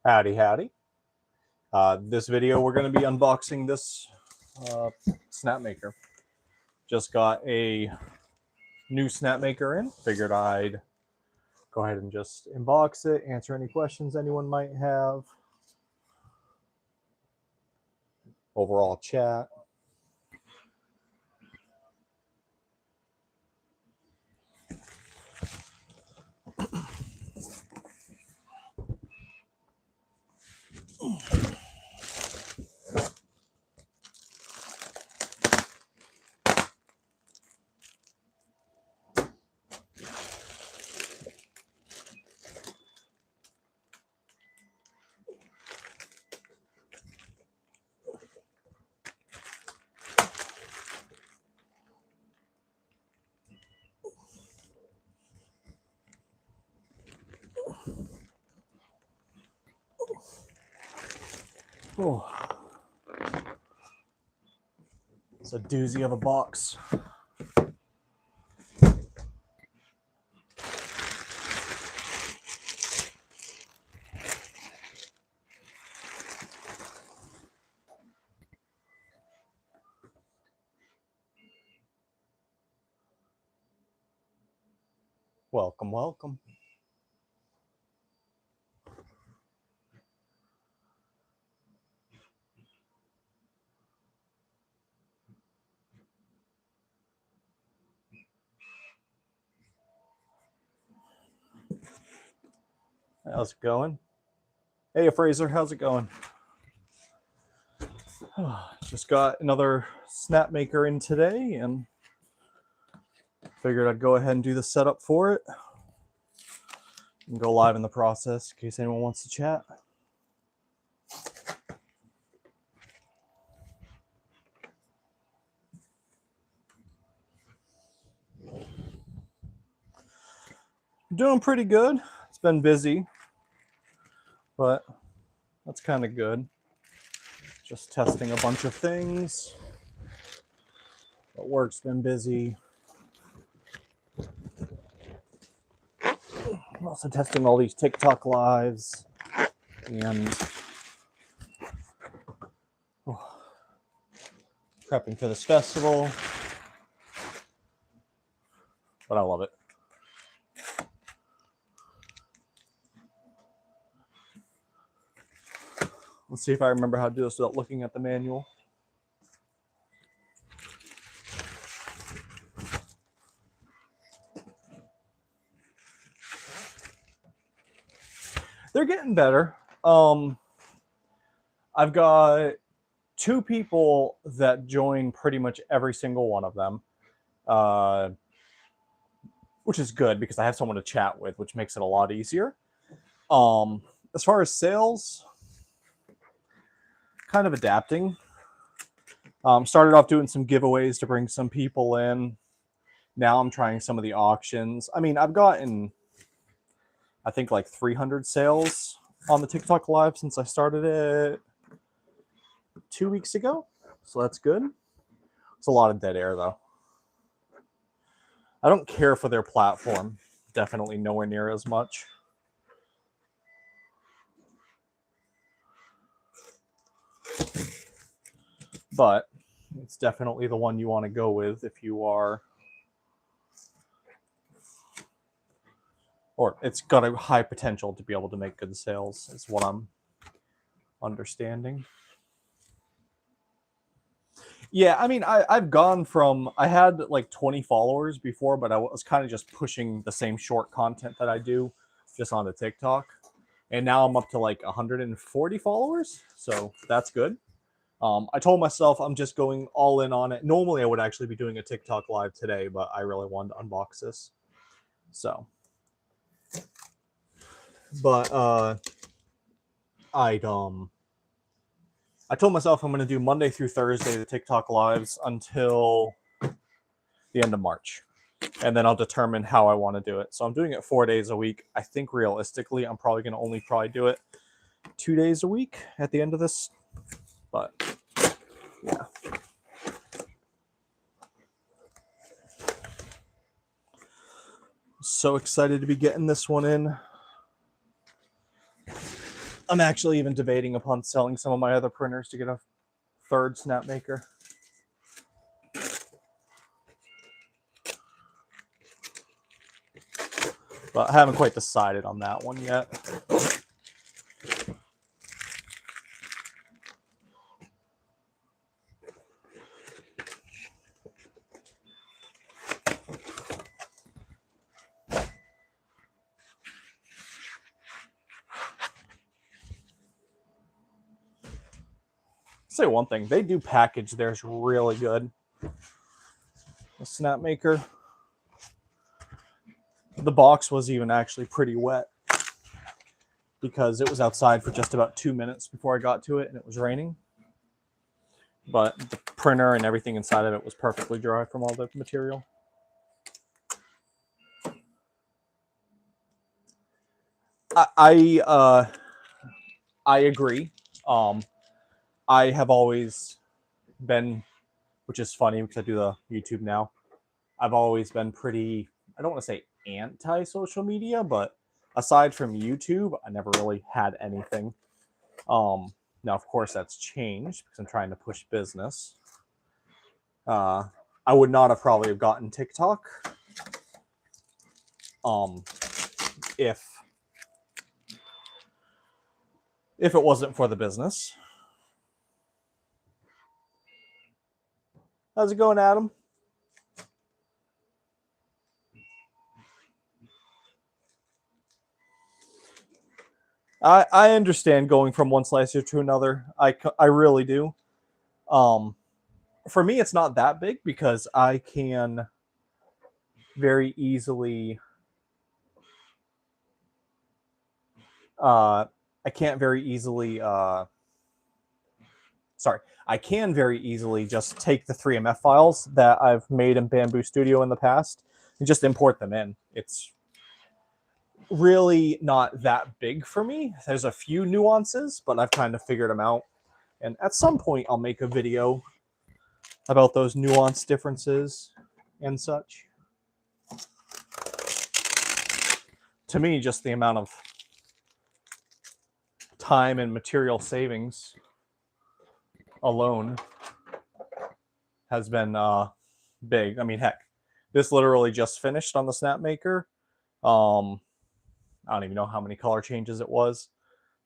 Howdy, howdy. This video, we're going to be unboxing this Snapmaker. Just got a new Snapmaker in. Figured I'd go ahead and just unbox it, answer any questions anyone might have. Overall chat. Oh. It's a doozy of a box. Welcome, welcome. How's it going? Hey, Fraser, how's it going? Just got another Snapmaker in today and figured I'd go ahead and do the setup for it and go live in the process in case anyone wants to chat. Doing pretty good. It's been busy, but that's kind of good. Just testing a bunch of things. But work's been busy. I'm also testing all these TikTok lives and prepping for this festival. But I love it. Let's see if I remember how to do this without looking at the manual. They're getting better. I've got 2 people that join pretty much every single one of them, which is good because I have someone to chat with, which makes it a lot easier. As far as sales, kind of adapting. Started off doing some giveaways to bring some people in. Now I'm trying some of the auctions. I mean, I've gotten, I think, like 300 sales on the TikTok live since I started it 2 weeks ago. So that's good. It's a lot of dead air, though. I don't care for their platform. Definitely nowhere near as much. But it's definitely the one you want to go with if you are, or it's got a high potential to be able to make good sales, is what I'm understanding. Yeah, I mean, I've gone from, I had like 20 followers before, but I was kind of just pushing the same short content that I do just onto TikTok. And now I'm up to like 140 followers, so that's good. I told myself I'm just going all in on it. Normally I would actually be doing a TikTok live today, but I really wanted to unbox this. So, but I told myself I'm going to do Monday through Thursday the TikTok lives until the end of March. And then I'll determine how I want to do it. So I'm doing it 4 days a week. I think realistically, I'm probably going to only do it 2 days a week at the end of this. But yeah. So excited to be getting this one in. I'm actually even debating upon selling some of my other printers to get a third Snapmaker. But I haven't quite decided on that one yet. Say one thing, they do package theirs really good. The Snapmaker. The box was even actually pretty wet because it was outside for just about 2 minutes before I got to it and it was raining. But the printer and everything inside of it was perfectly dry from all the material. I agree. I have always been, which is funny because I do the YouTube now, I've always been pretty, I don't want to say anti-social media, but aside from YouTube, I never really had anything. Now, of course, that's changed because I'm trying to push business. I would not have probably have gotten TikTok if it wasn't for the business. How's it going, Adam? I understand going from one slicer to another. I really do. For me, it's not that big because I can very easily. I can very easily just take the 3MF files that I've made in Bambu Studio in the past and just import them in. It's really not that big for me. There's a few nuances, but I've kind of figured them out. And at some point, I'll make a video about those nuance differences and such. To me, just the amount of time and material savings alone has been big. I mean, heck, this literally just finished on the Snapmaker. I don't even know how many color changes it was,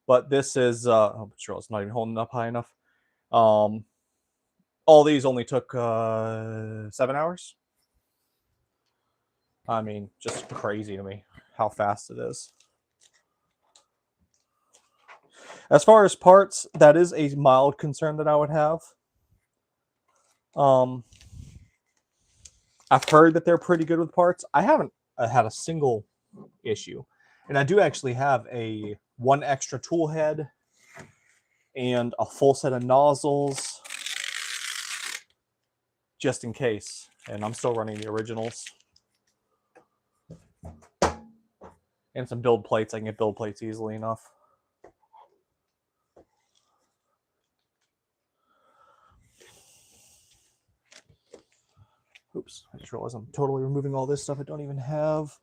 but this is oh, sure, it's not even holding up high enough. All these only took 7 hours. I mean, just crazy to me how fast it is. As far as parts, that is a mild concern that I would have. I've heard that they're pretty good with parts. I haven't had a single issue. And I do actually have one extra tool head and a full set of nozzles just in case. And I'm still running the originals. And some build plates. I can get build plates easily enough. Oops, I just realized I'm totally removing all this stuff. I don't even have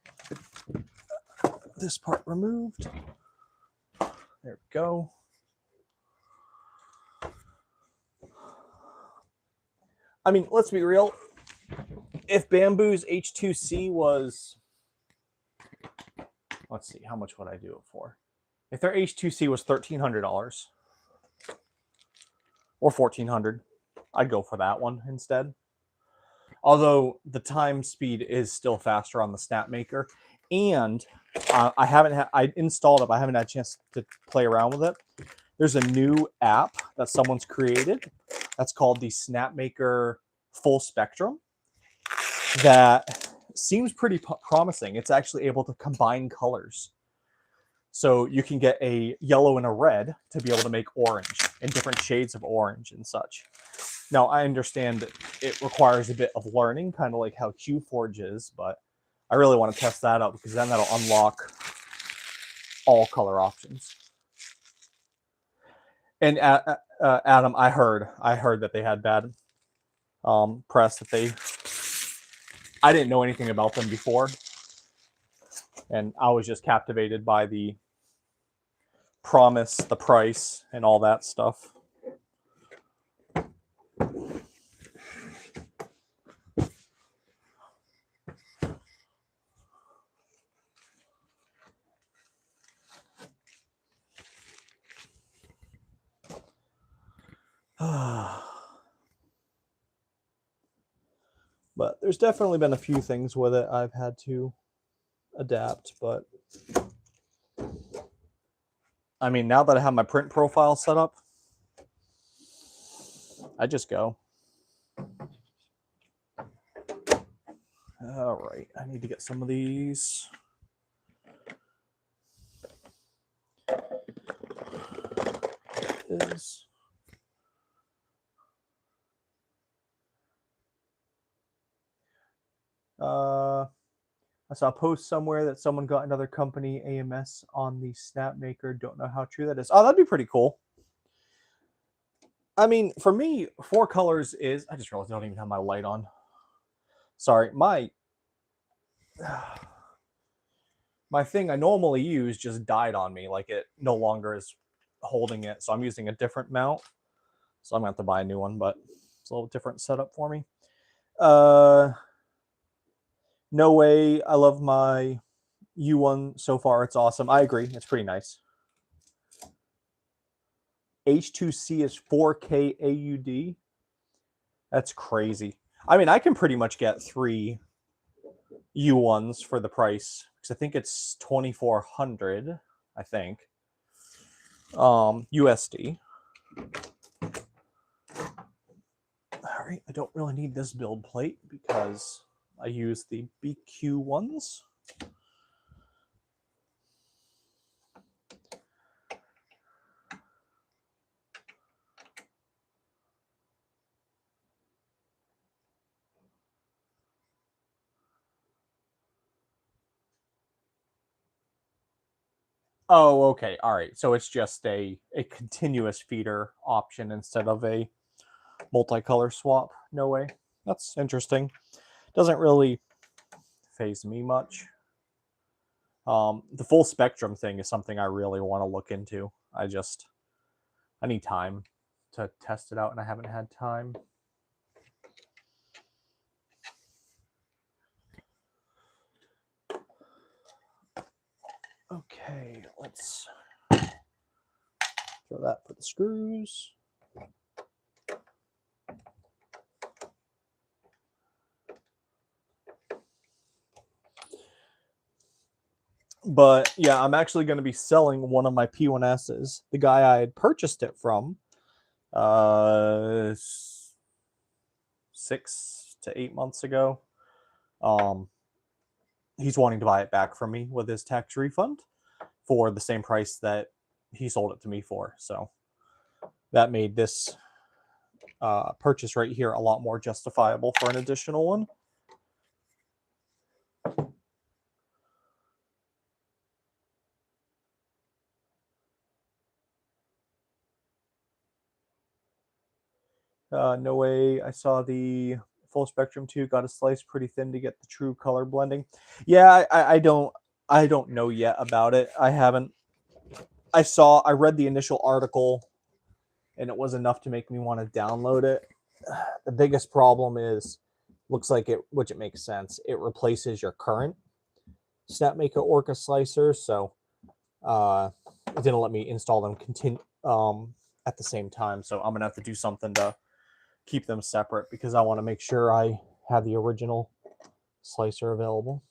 this part removed. There we go. I mean, let's be real. If Bambu's H2C was, let's see, how much would I do it for? If their H2C was $1,300 or $1,400, I'd go for that one instead. Although the time speed is still faster on the Snapmaker, and I installed it, but I haven't had a chance to play around with it. There's a new app that someone's created that's called the Snapmaker Full Spectrum that seems pretty promising. It's actually able to combine colors. So you can get a yellow and a red to be able to make orange and different shades of orange and such. Now, I understand that it requires a bit of learning, kind of like how QForge is, but I really want to test that out because then that'll unlock all color options. And Adam, I heard that they had bad press. I didn't know anything about them before, and I was just captivated by the promise the price and all that stuff. But there's definitely been a few things with it I've had to adapt, but I mean, now that I have my print profile set up, I just go. All right, I need to get some of these. I saw a post somewhere that someone got another company AMS on the Snapmaker. Don't know how true that is. Oh, that'd be pretty cool. I mean, for me, 4 colors is... I just realized I don't even have my light on. Sorry, my thing I normally use just died on me. Like, it no longer is holding it. So I'm using a different mount. So I'm going to have to buy a new one, but it's a little different setup for me. No way. I love my U1 so far. It's awesome. I agree. It's pretty nice. H2C is 4K AUD. That's crazy. I mean, I can pretty much get 3 U1s for the price, because I think it's 2,400, I think. USD. All right, I don't really need this build plate because I use the BQ ones. Oh, okay. All right. So it's just a continuous feeder option instead of a multicolor swap. No way. That's interesting. Doesn't really faze me much. The full spectrum thing is something I really want to look into. I need time to test it out, and I haven't had time. Okay, let's throw that for the screws. But yeah, I'm actually going to be selling one of my P1Ss. The guy I had purchased it from 6 to 8 months ago. He's wanting to buy it back from me with his tax refund for the same price that he sold it to me for. So that made this purchase right here a lot more justifiable for an additional one. No way. I saw the full spectrum too. Got to slice pretty thin to get the true color blending. Yeah, I don't know yet about it. I haven't. I read the initial article, and it was enough to make me want to download it. The biggest problem is, looks like it, which it makes sense. It replaces your current Snapmaker Orca slicer, so it didn't let me install them at the same time. So I'm gonna have to do something to keep them separate, because I want to make sure I have the original slicer available.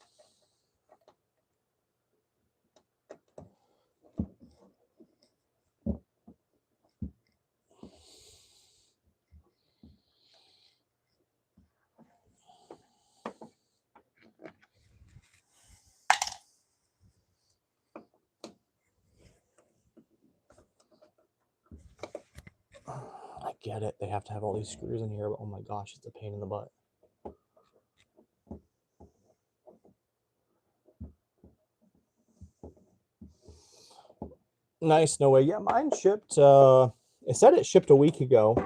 I get it. They have to have all these screws in here, but oh my gosh, it's a pain in the butt. Nice. No way. Yeah, mine shipped. It said it shipped a week ago,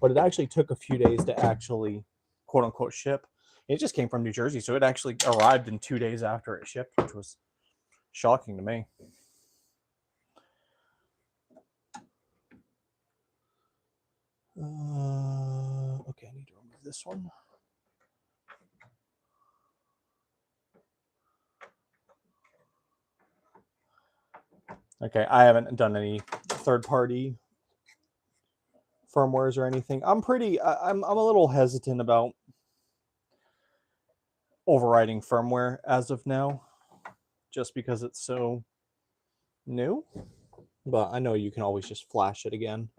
but it actually took a few days to actually, quote unquote, ship. It just came from New Jersey, so it actually arrived in 2 days after it shipped, which was shocking to me. this one. Okay, I haven't done any third-party firmwares or anything. I'm a little hesitant about overriding firmware as of now, just because it's so new. But I know you can always just flash it again.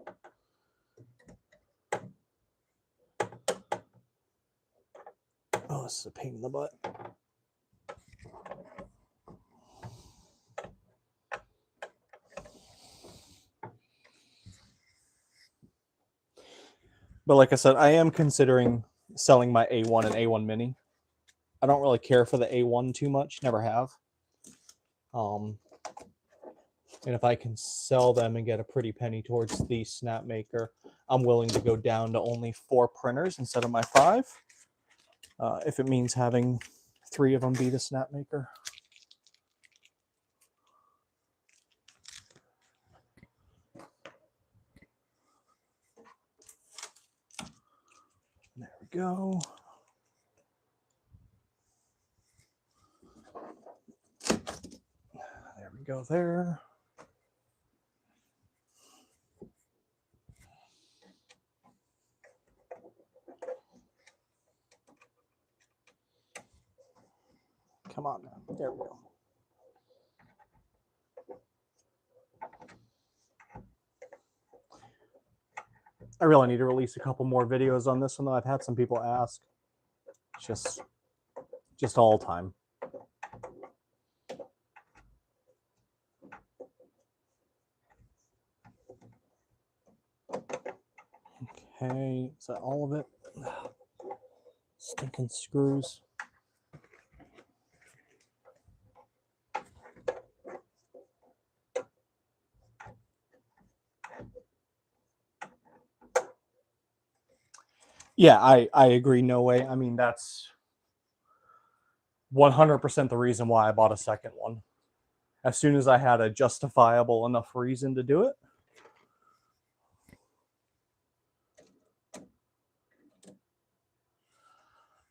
Oh, this is a pain in the butt. But like I said, I am considering selling my A1 and A1 Mini. I don't really care for the A1 too much, never have. And if I can sell them and get a pretty penny towards the Snapmaker, I'm willing to go down to only 4 printers instead of my 5. If it means having 3 of them be the Snapmaker. There we go. There we go there. Come on now. There we go. I really need to release a couple more videos on this one, though. I've had some people ask. It's just all time. Okay, is that all of it? Stinking screws. Yeah, I agree. No way. I mean, that's 100% the reason why I bought a second one. As soon as I had a justifiable enough reason to do it.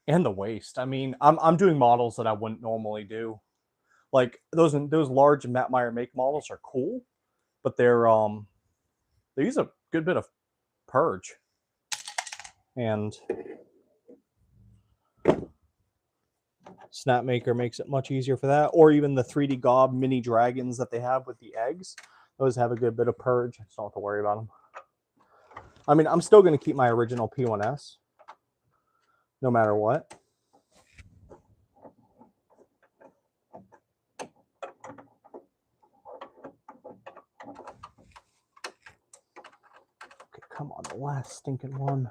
And the waste. I mean, I'm doing models that I wouldn't normally do. Like those large Matt Meyer make models are cool, but they use a good bit of purge. And Snapmaker makes it much easier for that. Or even the 3D Gob mini dragons that they have with the eggs. Those have a good bit of purge. I just don't have to worry about them. I mean, I'm still going to keep my original P1S. No matter what. Okay, come on, the last stinking one.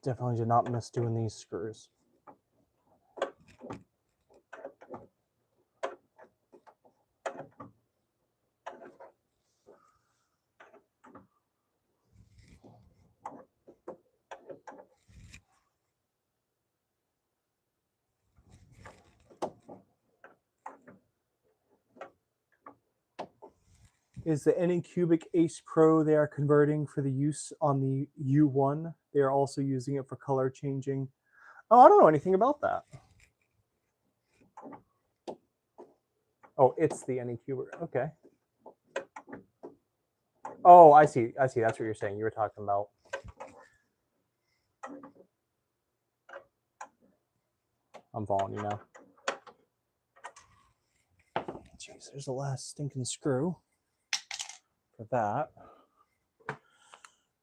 Definitely did not miss doing these screws. Is the Anycubic Ace Pro they are converting for the use on the U1? They are also using it for color changing. Oh, I don't know anything about that. Oh, it's the Anycubic. Okay. Oh, I see. I see. That's what you're saying. You were talking about. I'm following you now. Jeez, there's the last stinking screw for that.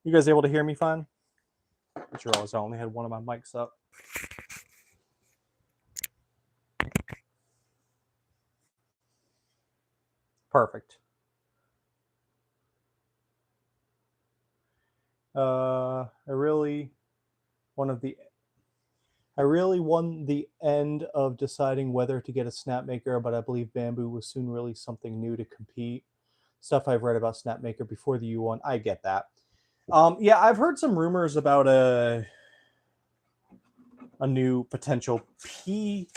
You guys able to hear me fine? I realized I only had one of my mics up. Perfect. I really won the end of deciding whether to get a Snapmaker, but I believe Bambu will soon release something new to compete. Stuff I've read about Snapmaker before the U1. I get that. Yeah, I've heard some rumors about a new potential P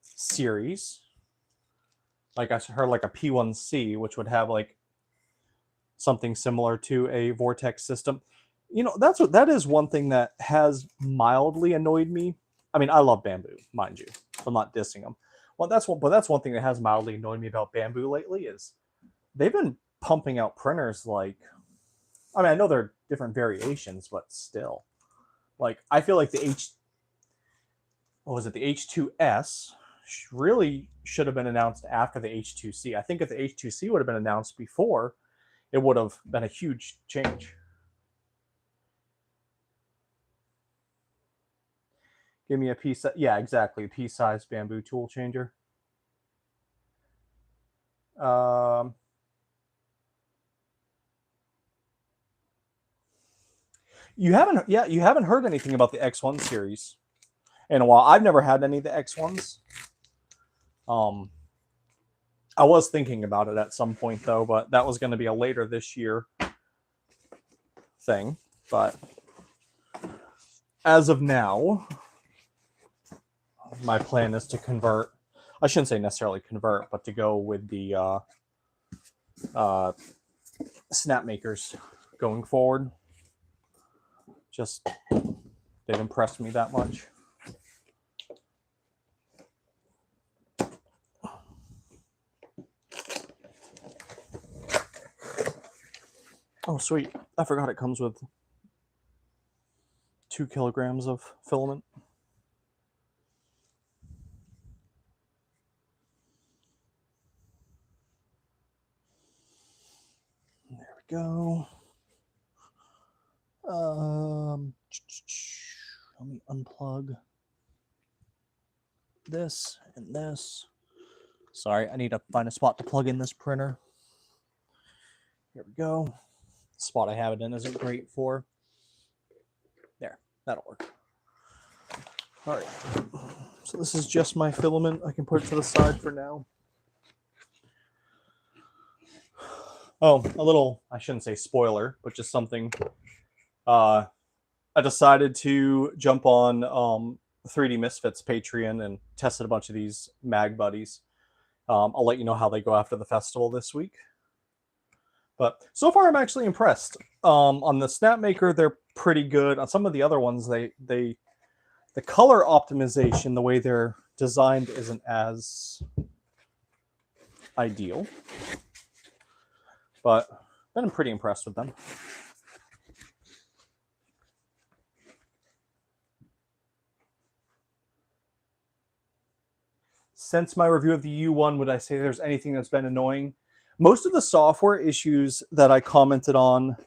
series. Like I heard like a P1C, which would have like something similar to a vortex system. You know, that is one thing that has mildly annoyed me. I mean, I love Bambu, mind you. I'm not dissing them. Well, that's one thing that has mildly annoyed me about Bambu lately is they've been pumping out printers like, I mean, I know there are different variations, but still, like I feel like the H2S really should have been announced after the H2C. I think if the H2C would have been announced before, it would have been a huge change. Give me a piece. Yeah, exactly. Pea-sized Bambu tool changer. You haven't heard anything about the X1 series in a while. I've never had any of the X1s. I was thinking about it at some point though, but that was going to be a later this year thing. But as of now, my plan is to convert. I shouldn't say necessarily convert, but to go with the Snapmakers going forward. Just they've impressed me that much. Oh, sweet. I forgot it comes with 2 kilograms of filament. There we go. Let me unplug this and this. Sorry, I need to find a spot to plug in this printer. Here we go. The spot I have it in isn't great for. There, that'll work. All right. So this is just my filament. I can put it to the side for now. Oh, a little, I shouldn't say spoiler, but just something. I decided to jump on 3D Misfits Patreon and tested a bunch of these mag buddies. I'll let you know how they go after the festival this week. But so far, I'm actually impressed. On the Snapmaker, they're pretty good. On some of the other ones, the color optimization, the way they're designed, isn't as ideal. But I've been pretty impressed with them. Since my review of the U1, would I say there's anything that's been annoying? Most of the software issues that I commented on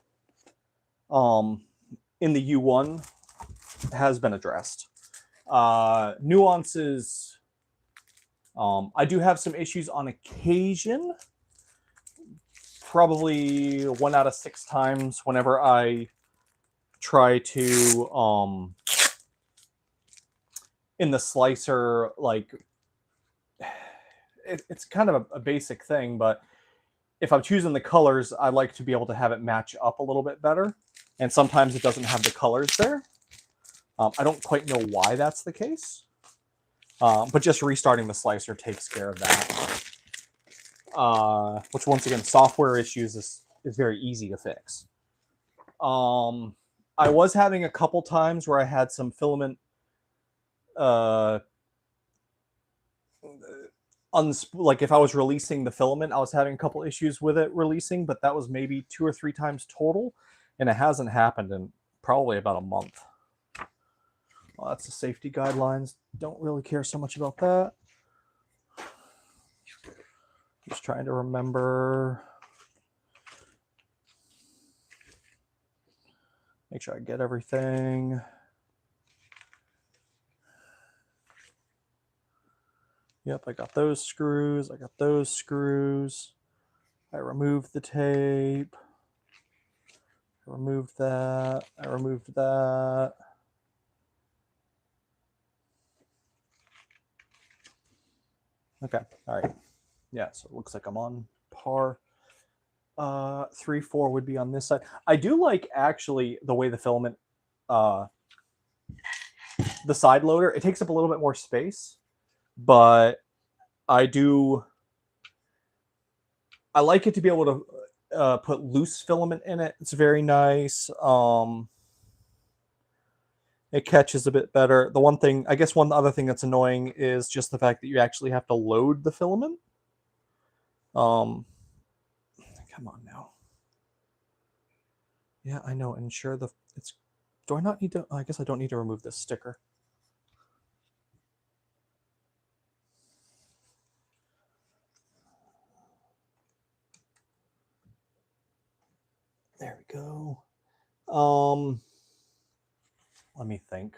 in the U1 has been addressed. Nuances, I do have some issues on occasion. Probably 1 out of 6 times whenever I try to, in the slicer, like, it's kind of a basic thing, but if I'm choosing the colors, I like to be able to have it match up a little bit better. And sometimes it doesn't have the colors there. I don't quite know why that's the case. But just restarting the slicer takes care of that. Which, once again, software issues is very easy to fix. I was having a couple times where I had some filament like if I was releasing the filament, I was having a couple issues with it releasing, but that was maybe 2 or 3 times total, and it hasn't happened in probably about a month. Well, that's the safety guidelines. Don't really care so much about that. Just trying to remember. Make sure I get everything. Yep, I got those screws. I got those screws. I removed the tape. I removed that. I removed that. Okay, all right. Yeah, so it looks like I'm on par. 3-4 would be on this side. I do like actually the way the filament the side loader, it takes up a little bit more space, but I like it to be able to put loose filament in it. It's very nice. It catches a bit better. The one thing, I guess one other thing that's annoying is just the fact that you actually have to load the filament. Come on now. Yeah, I know. Ensure it's. Do I not need to? I guess I don't need to remove this sticker. There we go. Let me think.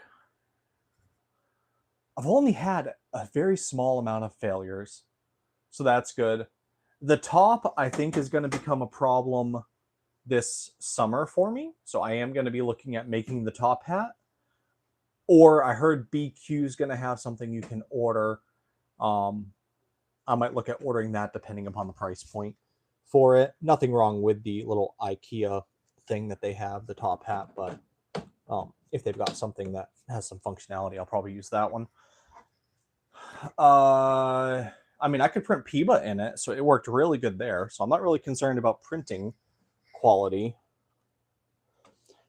I've only had a very small amount of failures, so that's good. The top, I think, is going to become a problem this summer for me, so I am going to be looking at making the top hat. Or I heard BQ is going to have something you can order. I might look at ordering that depending upon the price point for it. Nothing wrong with the little IKEA thing that they have, the top hat, but if they've got something that has some functionality, I'll probably use that one. I mean, I could print PIBA in it, so it worked really good there. So I'm not really concerned about printing quality.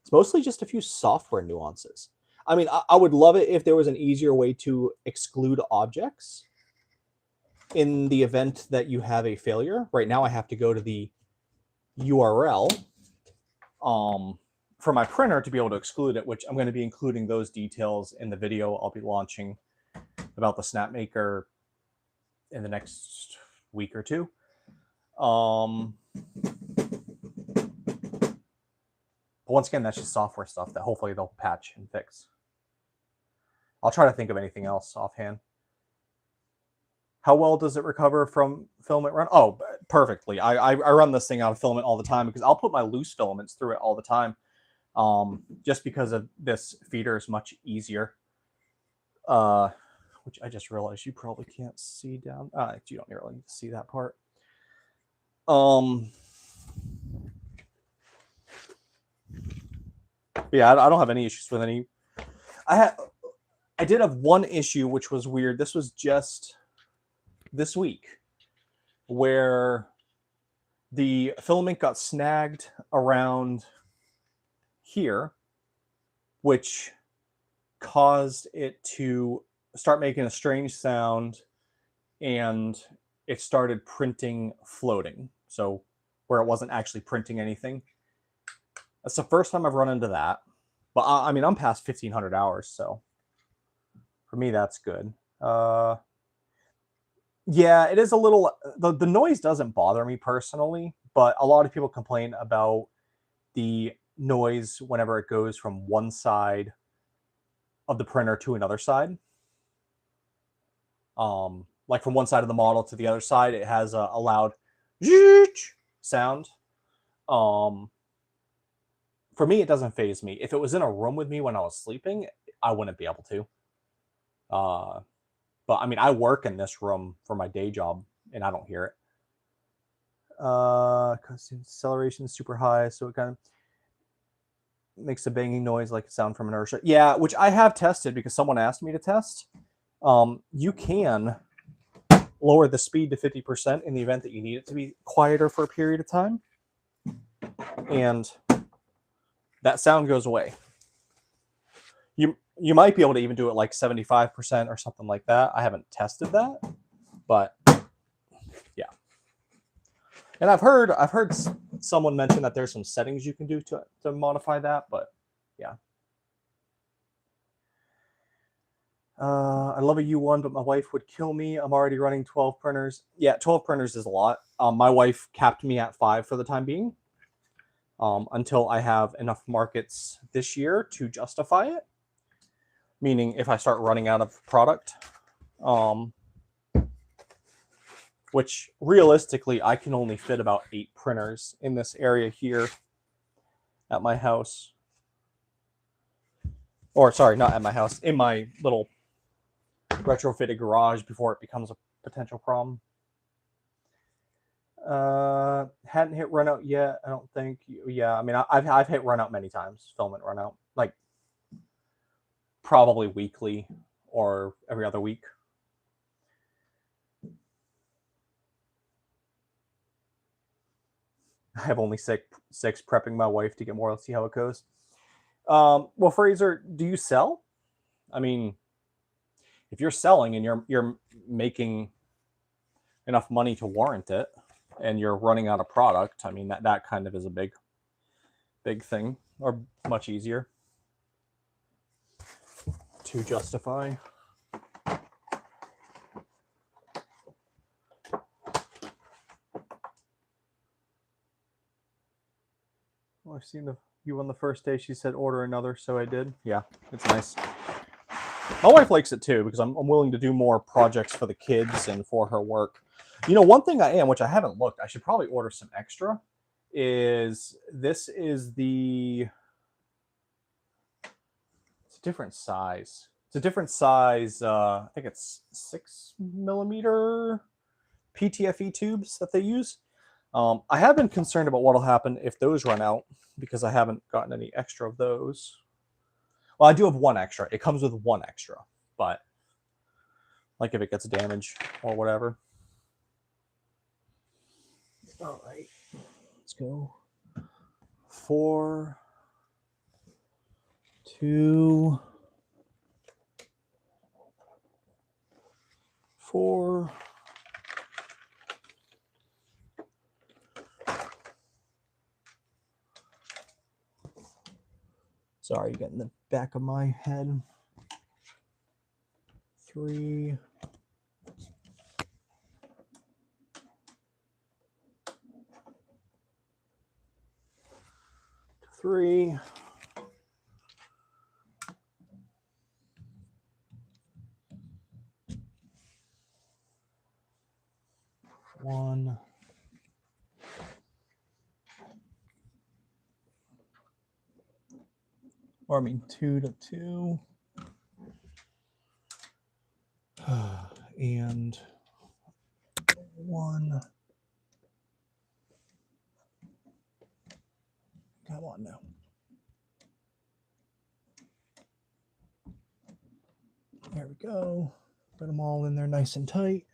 It's mostly just a few software nuances. I mean, I would love it if there was an easier way to exclude objects in the event that you have a failure. Right now I have to go to the URL for my printer to be able to exclude it, which I'm going to be including those details in the video I'll be launching about the Snapmaker in the next week or two. But once again, that's just software stuff that hopefully they'll patch and fix. I'll try to think of anything else offhand. How well does it recover from filament run? Oh, perfectly. I run this thing out of filament all the time because I'll put my loose filaments through it all the time. Just because of this feeder is much easier. Which I just realized you probably can't see down. You don't really need to see that part. Yeah, I don't have any issues with any. I did have one issue, which was weird. This was just this week, where the filament got snagged around here, which caused it to start making a strange sound, and it started printing floating. So where it wasn't actually printing anything. That's the first time I've run into that. But I mean, I'm past 1,500 hours, so for me, that's good. Yeah, it is a little... The noise doesn't bother me personally, but a lot of people complain about the noise whenever it goes from one side of the printer to another side. Like from one side of the model to the other side, it has a loud sound. For me, it doesn't faze me. If it was in a room with me when I was sleeping, I wouldn't be able to. But I mean, I work in this room for my day job, and I don't hear it. Because acceleration is super high, so it kind of makes a banging noise like a sound from inertia. Yeah, which I have tested because someone asked me to test. You can lower the speed to 50% in the event that you need it to be quieter for a period of time. And that sound goes away. You might be able to even do it like 75% or something like that. I haven't tested that, but yeah. And I've heard someone mention that there's some settings you can do to modify that, but yeah. I love a U1, but my wife would kill me. I'm already running 12 printers. Yeah, 12 printers is a lot. My wife capped me at 5 for the time being, until I have enough markets this year to justify it. Meaning if I start running out of product, which realistically I can only fit about 8 printers in this area here at my house. Or sorry, not at my house, in my little retrofitted garage before it becomes a potential problem. Hadn't hit run out yet, I don't think. Yeah, I mean, I've hit run out many times, filament run out. Like, probably weekly or every other week. I have only six prepping my wife to get more. Let's see how it goes. Well, Fraser, do you sell? I mean, if you're selling and you're making enough money to warrant it, and you're running out of product, I mean that kind of is a big thing, or much easier to justify. Well, I've seen you on the first day. She said order another, so I did. Yeah, it's nice. My wife likes it too because I'm willing to do more projects for the kids and for her work. You know, one thing I am, which I haven't looked, I should probably order some extra, is this is the, it's a different size. It's a different size, I think it's 6mm PTFE tubes that they use. I have been concerned about what will happen if those run out because I haven't gotten any extra of those. Well, I do have one extra. It comes with one extra, but like if it gets damaged or whatever. All right, let's go. 4, 2, 4. Sorry, getting the back of my head. 3. 3. 1. Or I mean 2 to 2. And 1. Come on now. There we go. Put them all in there nice and tight.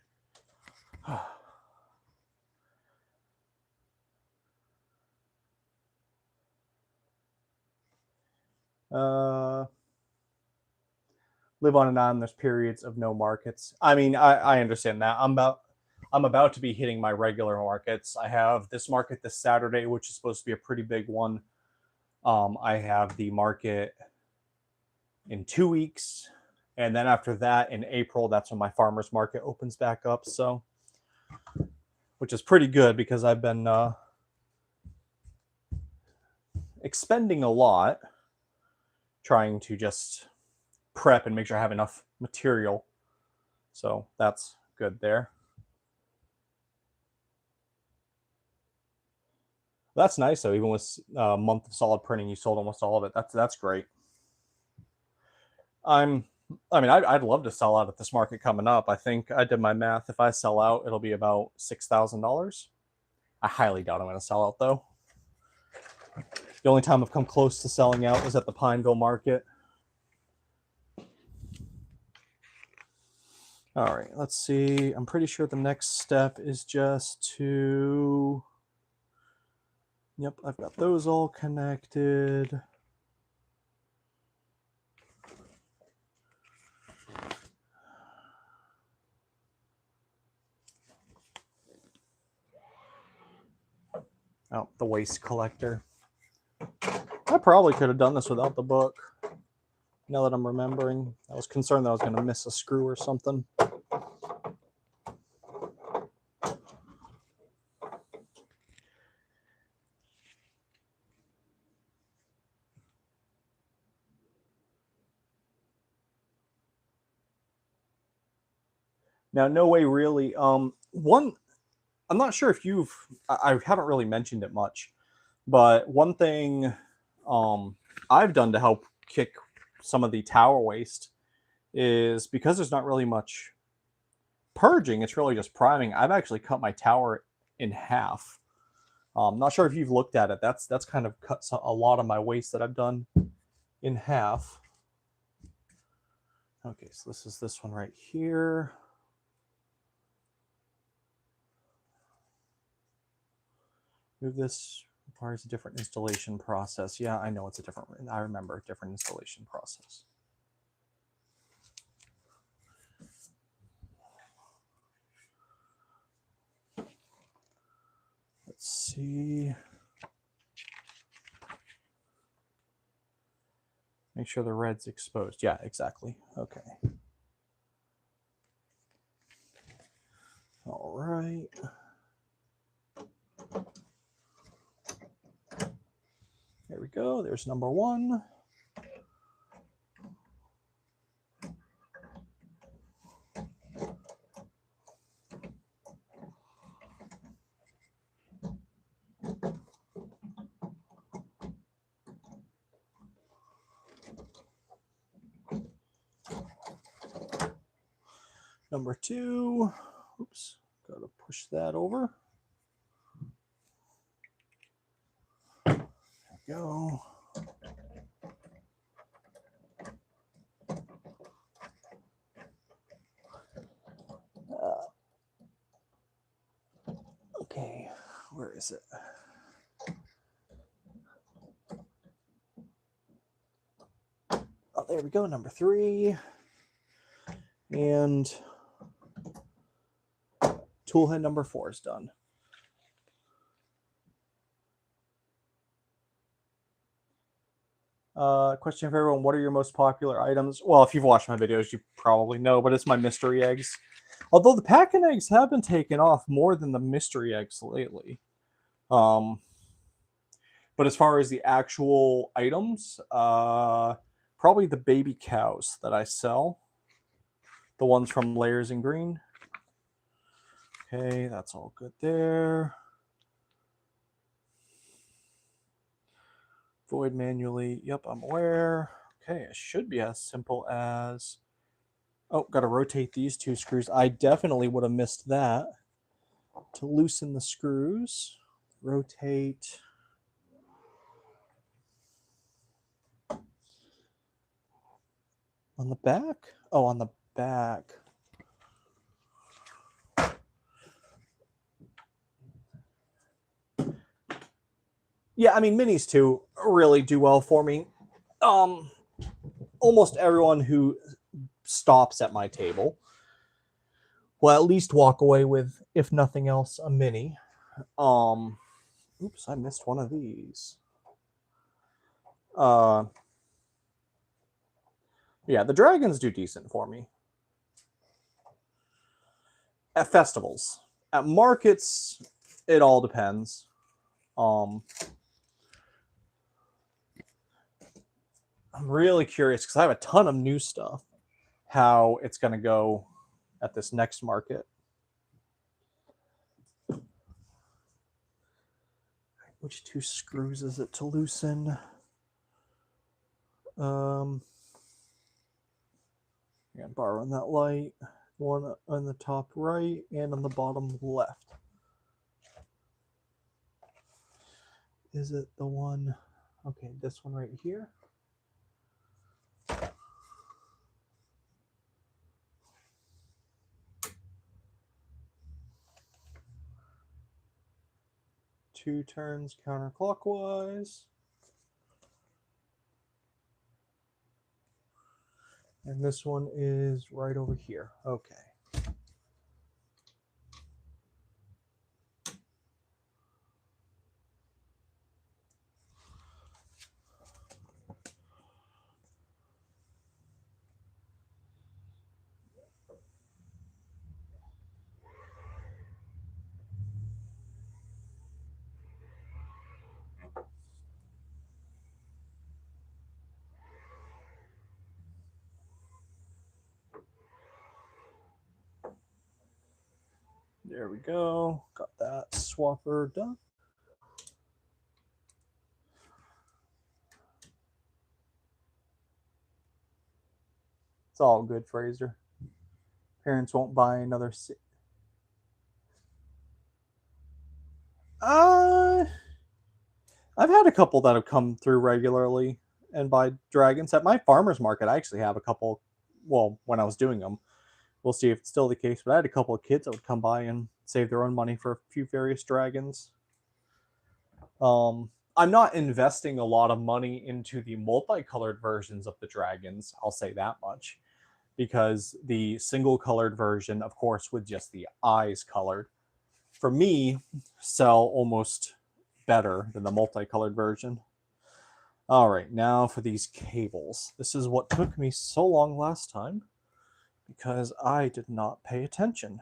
Live on and on. There's periods of no markets. I mean, I understand that. I'm about to be hitting my regular markets. I have this market this Saturday, which is supposed to be a pretty big one. I have the market in 2 weeks. And then after that, in April, that's when my farmer's market opens back up. So, which is pretty good because I've been expending a lot trying to just prep and make sure I have enough material. So that's good there. That's nice though. Even with a month of solid printing, you sold almost all of it. That's great. I mean, I'd love to sell out at this market coming up. I think I did my math. If I sell out, it'll be about $6,000. I highly doubt I'm going to sell out though. The only time I've come close to selling out was at the Pineville market. All right, let's see. I'm pretty sure the next step is just to... Yep, I've got those all connected. Oh, the waste collector. I probably could have done this without the book. Now that I'm remembering, I was concerned that I was going to miss a screw or something. Now, no way really. One, I'm not sure if I haven't really mentioned it much, but one thing I've done to help kick some of the tower waste is because there's not really much purging, it's really just priming. I've actually cut my tower in half. Not sure if you've looked at it. That's kind of cut a lot of my waste that I've done in half. Okay, so this is this one right here. Move this requires a different installation process. Yeah, I know it's a different, I remember a different installation process. Let's see. Make sure the red's exposed. Yeah, exactly. Okay. All right. There we go. There's number one. Number two. Oops, gotta push that over. There we go. Okay, where is it? Oh, there we go, number three. And toolhead number four is done. Question for everyone, what are your most popular items? Well, if you've watched my videos, you probably know, but it's my mystery eggs. Although the packing eggs have been taken off more than the mystery eggs lately. But as far as the actual items, probably the baby cows that I sell. The ones from Layers in Green. Okay, that's all good there. Void manually. Yep, I'm aware. Okay, it should be as simple as... Oh, got to rotate these two screws. I definitely would have missed that. To loosen the screws, rotate. On the back? Oh, on the back. Yeah, I mean, minis too really do well for me. Almost everyone who stops at my table will at least walk away with, if nothing else, a mini. Oops, I missed one of these. Yeah, the dragons do decent for me. At festivals. At markets, it all depends. I'm really curious because I have a ton of new stuff, how it's going to go at this next market. Which two screws is it to loosen? Again, borrowing that light. One on the top right and on the bottom left. Is it the one? Okay, this one right here. Two turns counterclockwise. And this one is right over here. Okay. There we go. Got that swapper done. It's all good, Fraser. Parents won't buy another. I've had a couple that have come through regularly and buy dragons. At my farmer's market, I actually have a couple well, when I was doing them. We'll see if it's still the case. But I had a couple of kids that would come by and save their own money for a few various dragons. I'm not investing a lot of money into the multicolored versions of the dragons, I'll say that much, because the single colored version, of course, with just the eyes colored, for me, sell almost better than the multicolored version. All right, now for these cables. This is what took me so long last time because I did not pay attention.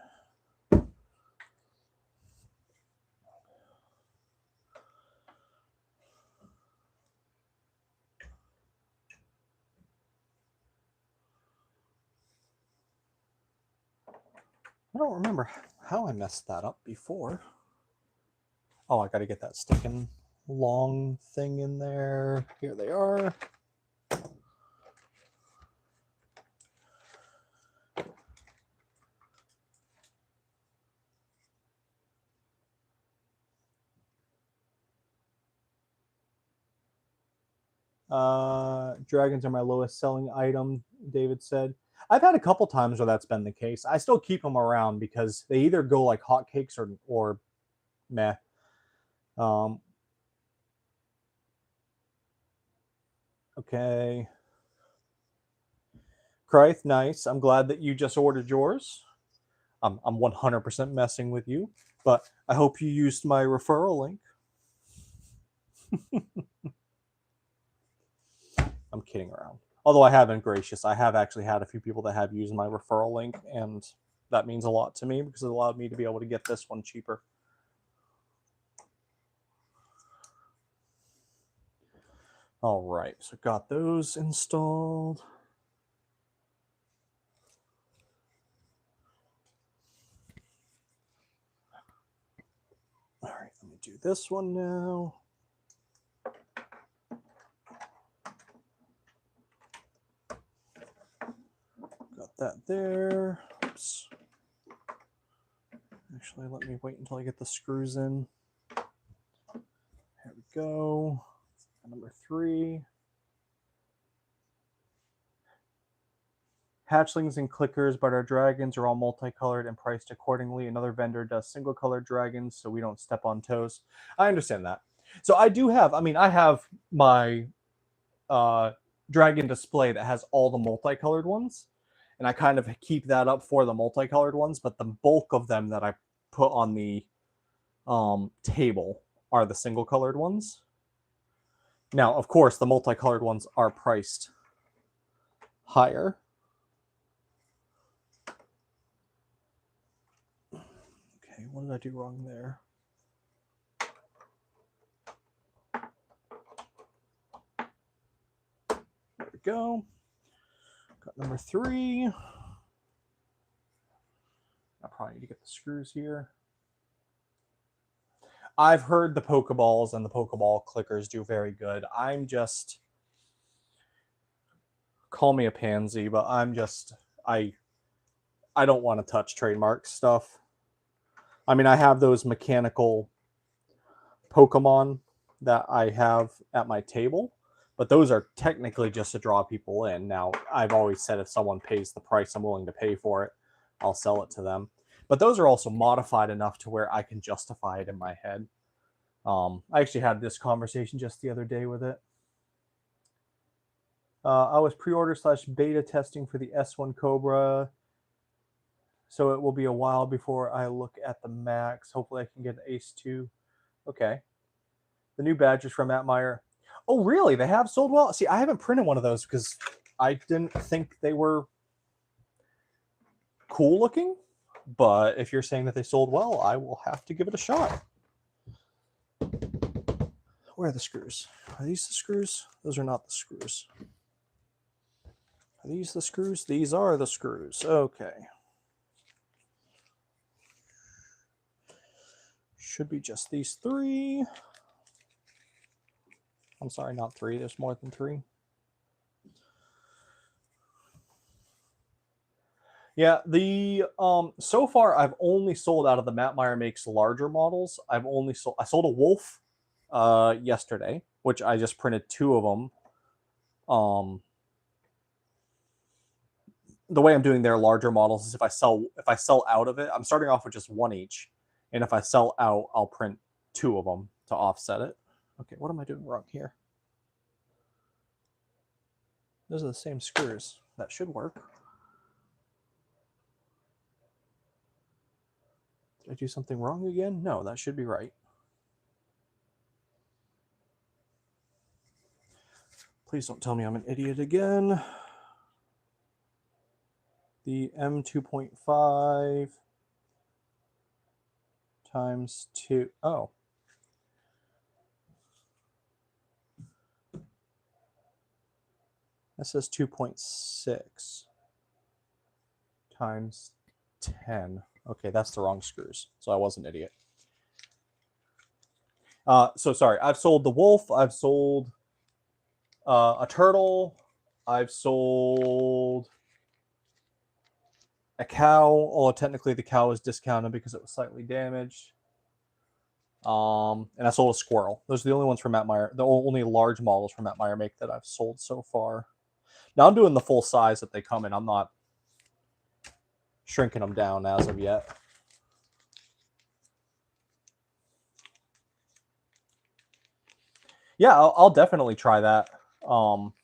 I don't remember how I messed that up before. Oh, I got to get that sticking long thing in there. Here they are. Dragons are my lowest selling item, David said. I've had a couple times where that's been the case. I still keep them around because they either go like hotcakes or meh. Okay. Kryth, nice. I'm glad that you just ordered yours. I'm 100% messing with you, but I hope you used my referral link. I'm kidding around. Although I have been gracious. I have actually had a few people that have used my referral link, and that means a lot to me because it allowed me to be able to get this one cheaper. All right, so got those installed. All right, let me do this one now. Got that there. Oops. Actually, let me wait until I get the screws in. Here we go. Number 3. Hatchlings and clickers, but our dragons are all multicolored and priced accordingly. Another vendor does single colored dragons, so we don't step on toes. I understand that. So I do have, I have my dragon display that has all the multicolored ones, and I kind of keep that up for the multicolored ones, but the bulk of them that I put on the table are the single colored ones. Now, of course, the multicolored ones are priced higher. Okay, what did I do wrong there? There we go. Got number 3. I probably need to get the screws here. I've heard the Pokeballs and the Pokeball clickers do very good. I'm just, call me a pansy, but I don't want to touch trademark stuff. I mean, I have those mechanical Pokemon that I have at my table, but those are technically just to draw people in. Now, I've always said if someone pays the price I'm willing to pay for it, I'll sell it to them. But those are also modified enough to where I can justify it in my head. I actually had this conversation just the other day with it. I was pre-order / beta testing for the S1 Cobra, so it will be a while before I look at the Max. Hopefully I can get an Ace 2. Okay. The new badges from Matt Meyer. Oh, really? They have sold well? See, I haven't printed one of those because I didn't think they were cool looking. But if you're saying that they sold well, I will have to give it a shot. Where are the screws? Are these the screws? Those are not the screws. Are these the screws? These are the screws. Okay. Should be just these 3. I'm sorry, not 3. There's more than 3. Yeah, the so far I've only sold out of the Matt Meyer makes larger models. I sold a wolf yesterday, which I just printed 2 of them. the way I'm doing their larger models is if I sell out of it, I'm starting off with just one each, and if I sell out, I'll print 2 of them to offset it. Okay, what am I doing wrong here? Those are the same screws. That should work. Did I do something wrong again? No, that should be right. Please don't tell me I'm an idiot again. The M2.5 times 2. Oh. That says 2.6 times 10. Okay, that's the wrong screws. So I was an idiot. So sorry, I've sold the wolf. I've sold a turtle. I've sold a cow, although technically the cow is discounted because it was slightly damaged. And I sold a squirrel. Those are the only ones from Matt Meyer, the only large models from Matt Meyer make that I've sold so far. Now I'm doing the full size that they come in. I'm not shrinking them down as of yet. Yeah, I'll definitely try that. I'll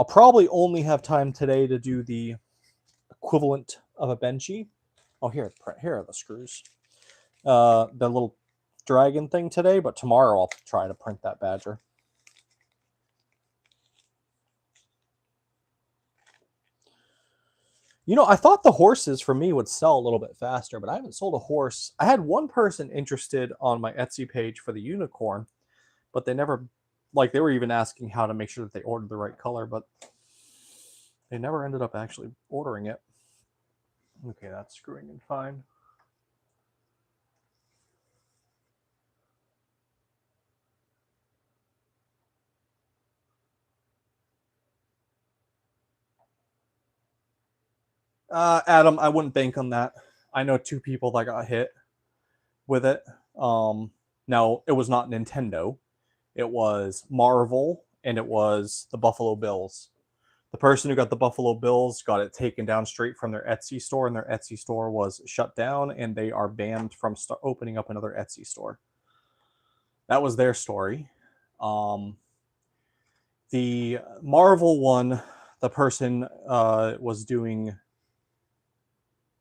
probably only have time today to do the equivalent of a benchy. Oh, here are the screws. The little dragon thing today, but tomorrow I'll try to print that badger. You know, I thought the horses for me would sell a little bit faster, but I haven't sold a horse. I had one person interested on my Etsy page for the unicorn, but they never, like, they were even asking how to make sure that they ordered the right color, but they never ended up actually ordering it. Okay, that's screwing in fine. Adam, I wouldn't bank on that. I know 2 people that got hit with it. Now, it was not Nintendo. It was Marvel, and it was the Buffalo Bills. The person who got the Buffalo Bills got it taken down straight from their Etsy store, and their Etsy store was shut down, and they are banned from opening up another Etsy store. That was their story. The Marvel one, the person was doing,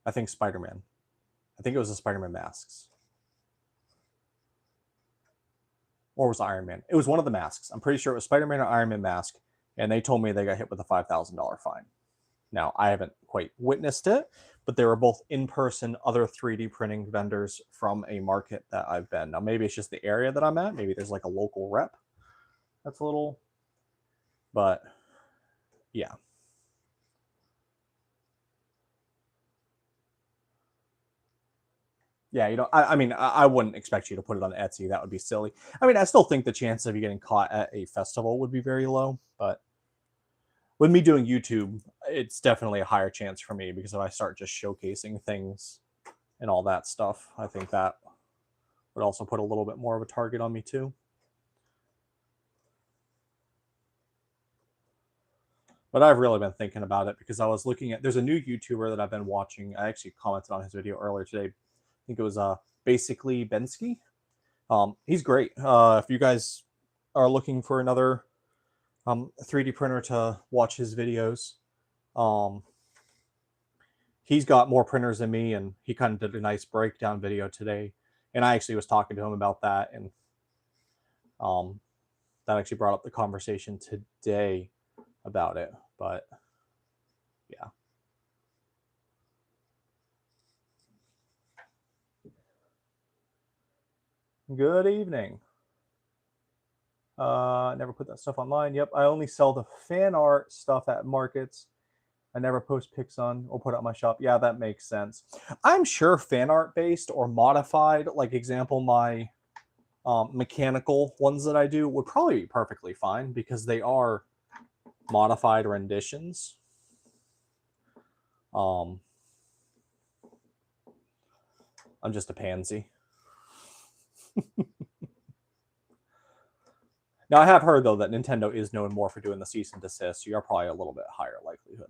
I think, Spider-Man. I think it was the Spider-Man masks. Or was it Iron Man? It was one of the masks. I'm pretty sure it was Spider-Man or Iron Man mask, and they told me they got hit with a $5,000 fine. Now, I haven't quite witnessed it, but they were both in-person other 3D printing vendors from a market that I've been. Now, maybe it's just the area that I'm at. Maybe there's like a local rep that's a little, but yeah. Yeah, you know, I mean, I wouldn't expect you to put it on Etsy. That would be silly. I mean, I still think the chance of you getting caught at a festival would be very low, but with me doing YouTube, it's definitely a higher chance for me because if I start just showcasing things and all that stuff, I think that would also put a little bit more of a target on me too. But I've really been thinking about it because I was looking at, there's a new YouTuber that I've been watching. I actually commented on his video earlier today. I think it was basically Bensky. He's great. If you guys are looking for another 3D printer to watch his videos, he's got more printers than me, and he kind of did a nice breakdown video today. And I actually was talking to him about that, and that actually brought up the conversation today about it. But yeah. Good evening. Never put that stuff online. Yep, I only sell the fan art stuff at markets. I never post pics on or put out my shop. Yeah, that makes sense. I'm sure fan art based or modified, like example, my mechanical ones that I do would probably be perfectly fine because they are modified renditions. I'm just a pansy. Now, I have heard, though, that Nintendo is known more for doing the cease and desist, so you're probably a little bit higher likelihood.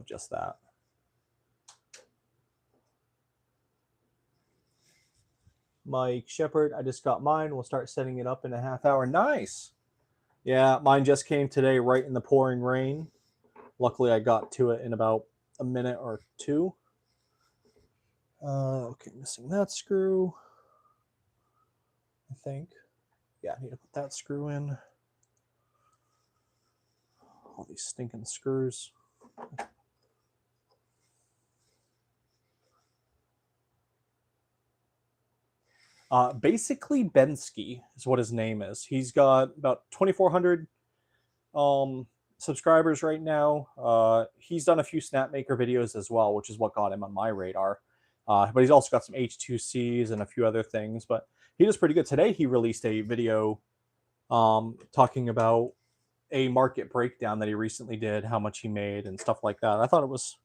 of just that. Mike Shepard, I just got mine. We'll start setting it up in a half hour. Nice. Yeah, mine just came today right in the pouring rain. Luckily, I got to it in about a minute or two. Okay, missing that screw, I think. Yeah, I need to put that screw in. All these stinking screws. Basically, Bensky is what his name is. He's got about 2,400 subscribers right now. He's done a few Snapmaker videos as well, which is what got him on my radar. But he's also got some H2Cs and a few other things. But he does pretty good. Today, he released a video talking about a market breakdown that he recently did, how much he made and stuff like that. I thought it was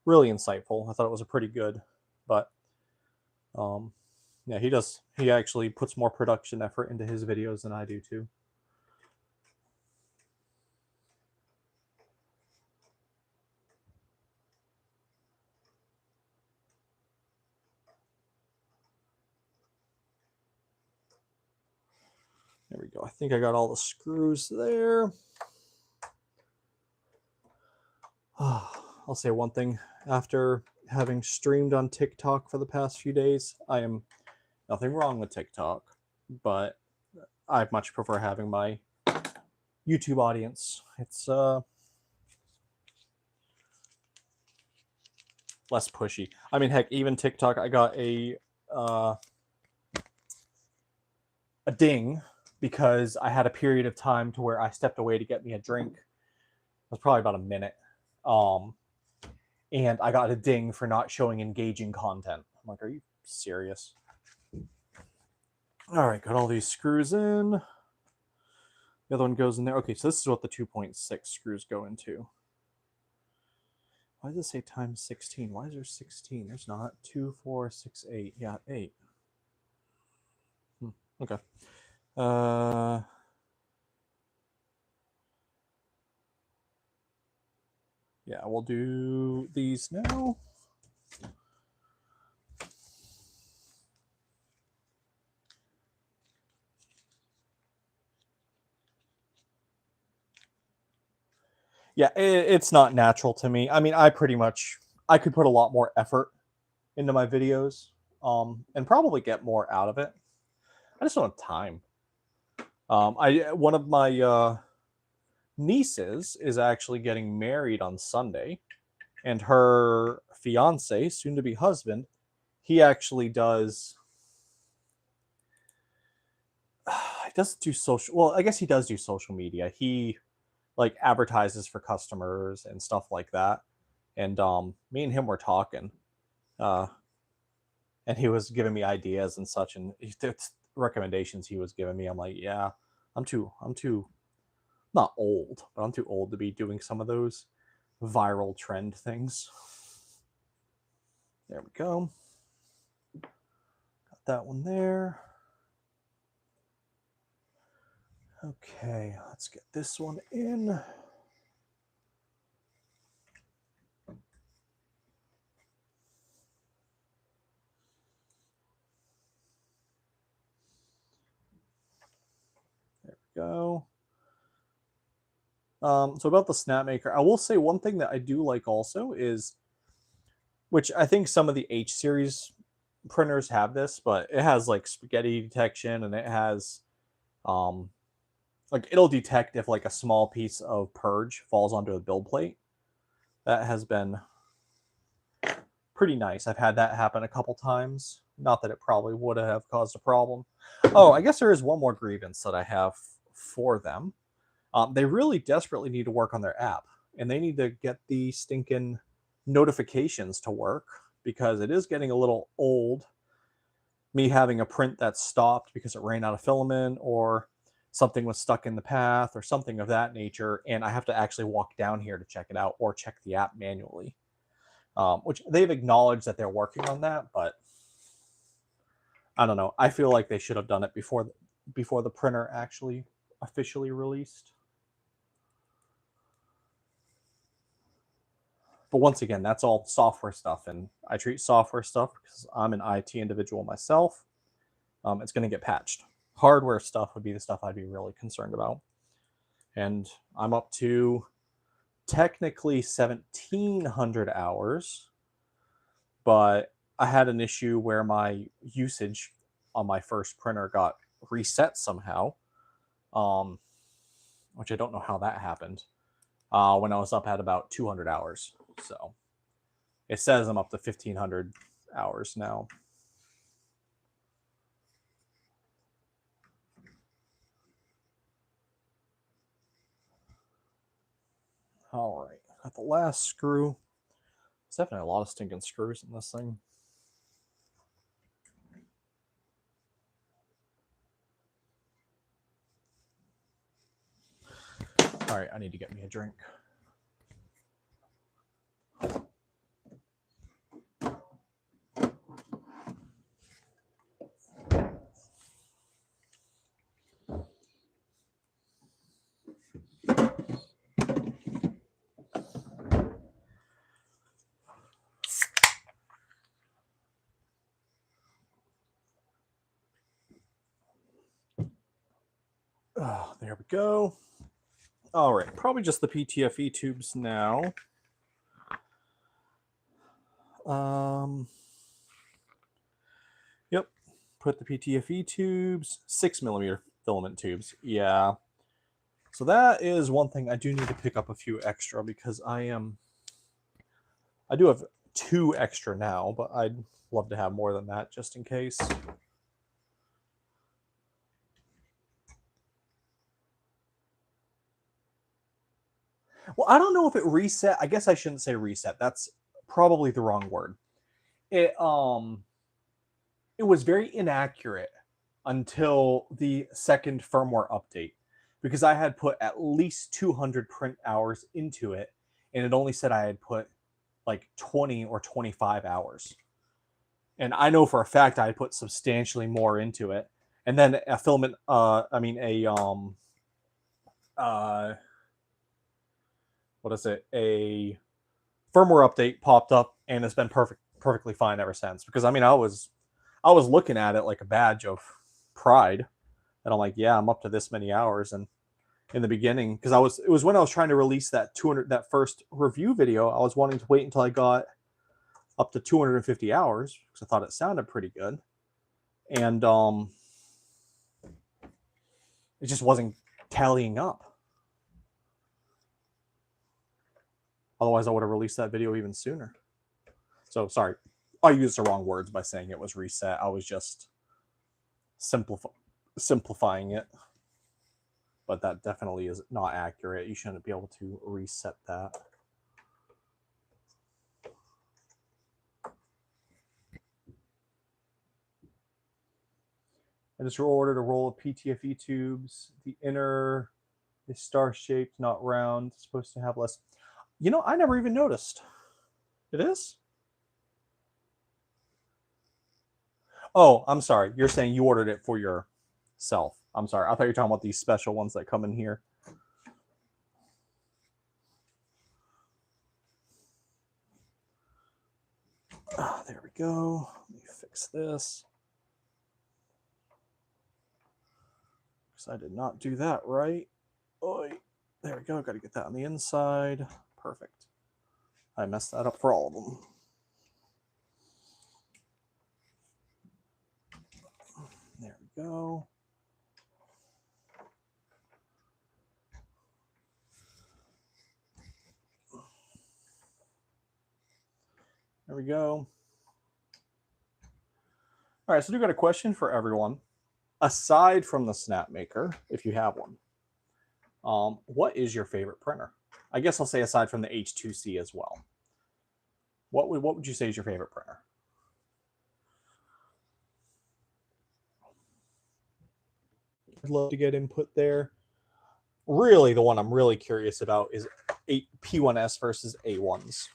really insightful. I thought it was a pretty good, but yeah, he actually puts more production effort into his videos than I do too. There we go. I think I got all the screws there. I'll say one thing. After having streamed on TikTok for the past few days, I am nothing wrong with TikTok, but I much prefer having my YouTube audience. It's less pushy. I mean, heck, even TikTok, I got a ding because I had a period of time to where I stepped away to get me a drink. It was probably about a minute. And I got a ding for not showing engaging content. I'm like, are you serious? All right, got all these screws in. The other one goes in there. Okay, so this is what the 2.6 screws go into. Why does it say times 16? Why is there 16? There's not. 2, 4, 6, 8. Yeah, 8. Okay. Yeah, we'll do these now. Yeah, it's not natural to me. I mean, I could put a lot more effort into my videos and probably get more out of it. I just don't have time. One of my nieces is actually getting married on Sunday, and her fiance, soon to be husband, he actually does. He doesn't do social. Well, I guess he does do social media. He like advertises for customers and stuff like that. And me and him were talking, and he was giving me ideas and such, and recommendations he was giving me. I'm like, yeah, I'm too not old, but I'm too old to be doing some of those viral trend things. There we go. Got that one there. Okay, let's get this one in. There we go. So about the Snapmaker, I will say one thing that I do like also is, which I think some of the H series printers have this, but it has like spaghetti detection, and it has like it'll detect if like a small piece of purge falls onto a build plate. That has been pretty nice. I've had that happen a couple times. Not that it probably would have caused a problem. Oh, I guess there is one more grievance that I have for them. They really desperately need to work on their app, and they need to get the stinking notifications to work, because it is getting a little old. Me having a print that stopped because it ran out of filament, or something was stuck in the path, or something of that nature, and I have to actually walk down here to check it out or check the app manually. Which they've acknowledged that they're working on that, but I don't know. I feel like they should have done it before the printer actually officially released. But once again, that's all software stuff, and I treat software stuff because I'm an IT individual myself. It's going to get patched. Hardware stuff would be the stuff I'd be really concerned about. And I'm up to technically 1,700 hours, but I had an issue where my usage on my first printer got reset somehow, which I don't know how that happened, when I was up at about 200 hours. So it says I'm up to 1,500 hours now. All right, got the last screw. There's definitely a lot of stinking screws in this thing. All right, I need to get me a drink. Oh, there we go. All right, probably just the PTFE tubes now. Yep, put the PTFE tubes, 6mm filament tubes. Yeah. So that is one thing I do need to pick up a few extra because I do have 2 extra now, but I'd love to have more than that just in case. Well, I don't know if it reset. I guess I shouldn't say reset. That's probably the wrong word. It was very inaccurate until the second firmware update because I had put at least 200 print hours into it, and it only said I had put like 20 or 25 hours. And I know for a fact I had put substantially more into it. And then a filament, what is it? A firmware update popped up, and it's been perfectly fine ever since. Because I mean, I was looking at it like a badge of pride, and I'm like, yeah, I'm up to this many hours. And in the beginning, because it was when I was trying to release that first review video, I was wanting to wait until I got up to 250 hours because I thought it sounded pretty good, and it just wasn't tallying up. Otherwise, I would have released that video even sooner. So sorry, I used the wrong words by saying it was reset. I was just simplifying it. But that definitely is not accurate. You shouldn't be able to reset that. I just ordered a roll of PTFE tubes. The inner is star-shaped, not round. It's supposed to have less. You know, I never even noticed. It is? Oh, I'm sorry. You're saying you ordered it for yourself. I'm sorry. I thought you were talking about these special ones that come in here. Ah, there we go. Let me fix this. Because I did not do that right. Oy. There we go. Got to get that on the inside. Perfect. I messed that up for all of them. There we go. There we go. All right, so we've got a question for everyone. Aside from the Snapmaker, if you have one, what is your favorite printer? I guess I'll say aside from the H2C as well. What would you say is your favorite printer? I'd love to get input there. Really, the one I'm really curious about is P1S versus A1s.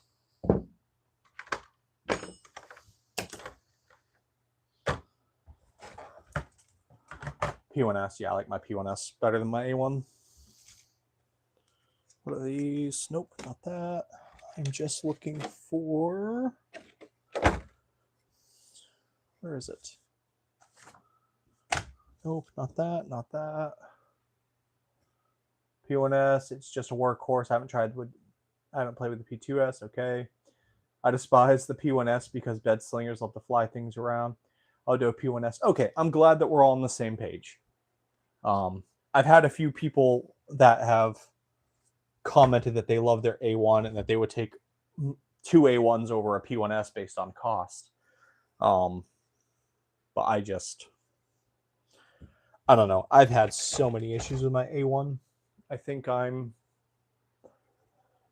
P1S, yeah, I like my P1S better than my A1. What are these? Nope, not that. I'm just looking for, where is it? Nope, not that, not that. P1S, it's just a workhorse. I haven't played with the P2S. Okay. I despise the P1S because bed slingers love to fly things around. I'll do a P1S. Okay, I'm glad that we're all on the same page. I've had a few people that have commented that they love their A1 and that they would take 2 A1s over a P1S based on cost. But I don't know. I've had so many issues with my A1. I think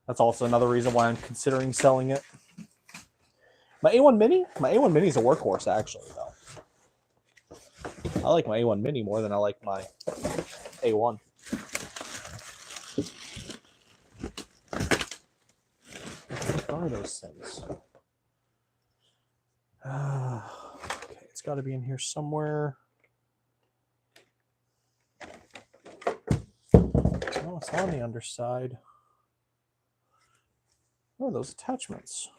that's also another reason why I'm considering selling it. My A1 Mini is a workhorse, actually, though. I like my A1 Mini more than I like my A1. What are those things? Okay, it's got to be in here somewhere. Oh, it's on the underside. Oh, those attachments.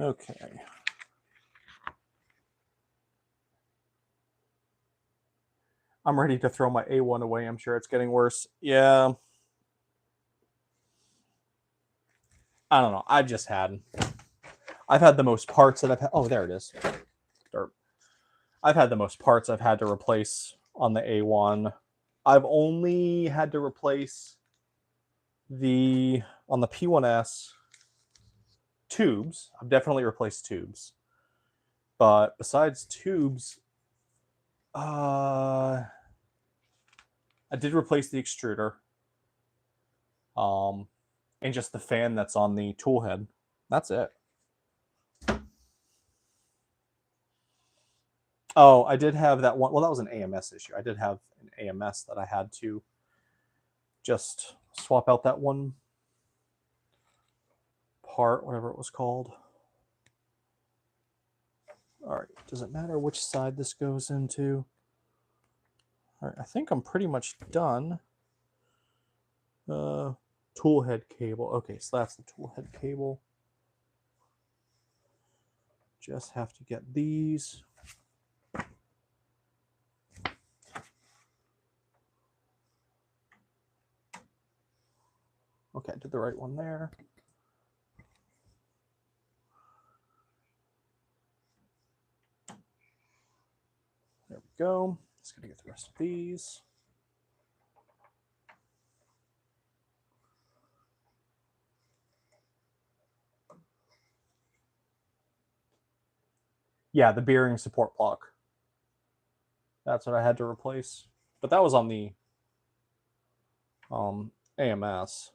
Okay. I'm ready to throw my A1 away. I'm sure it's getting worse. Yeah. I don't know. I've had the most parts that I've had. Oh, there it is. Derp. I've had the most parts I've had to replace on the A1. I've only had to replace on the P1S tubes. I've definitely replaced tubes. But besides tubes, I did replace the extruder. And just the fan that's on the tool head. That's it. Oh, I did have that one. Well, that was an AMS issue. I did have an AMS that I had to just swap out that one part, whatever it was called. All right, does it matter which side this goes into? All right, I think I'm pretty much done. Tool head cable. Okay, so that's the tool head cable. Just have to get these. Okay, I did the right one there. There we go. Just gonna get the rest of these. Yeah, the bearing support block. That's what I had to replace. But that was on the AMS.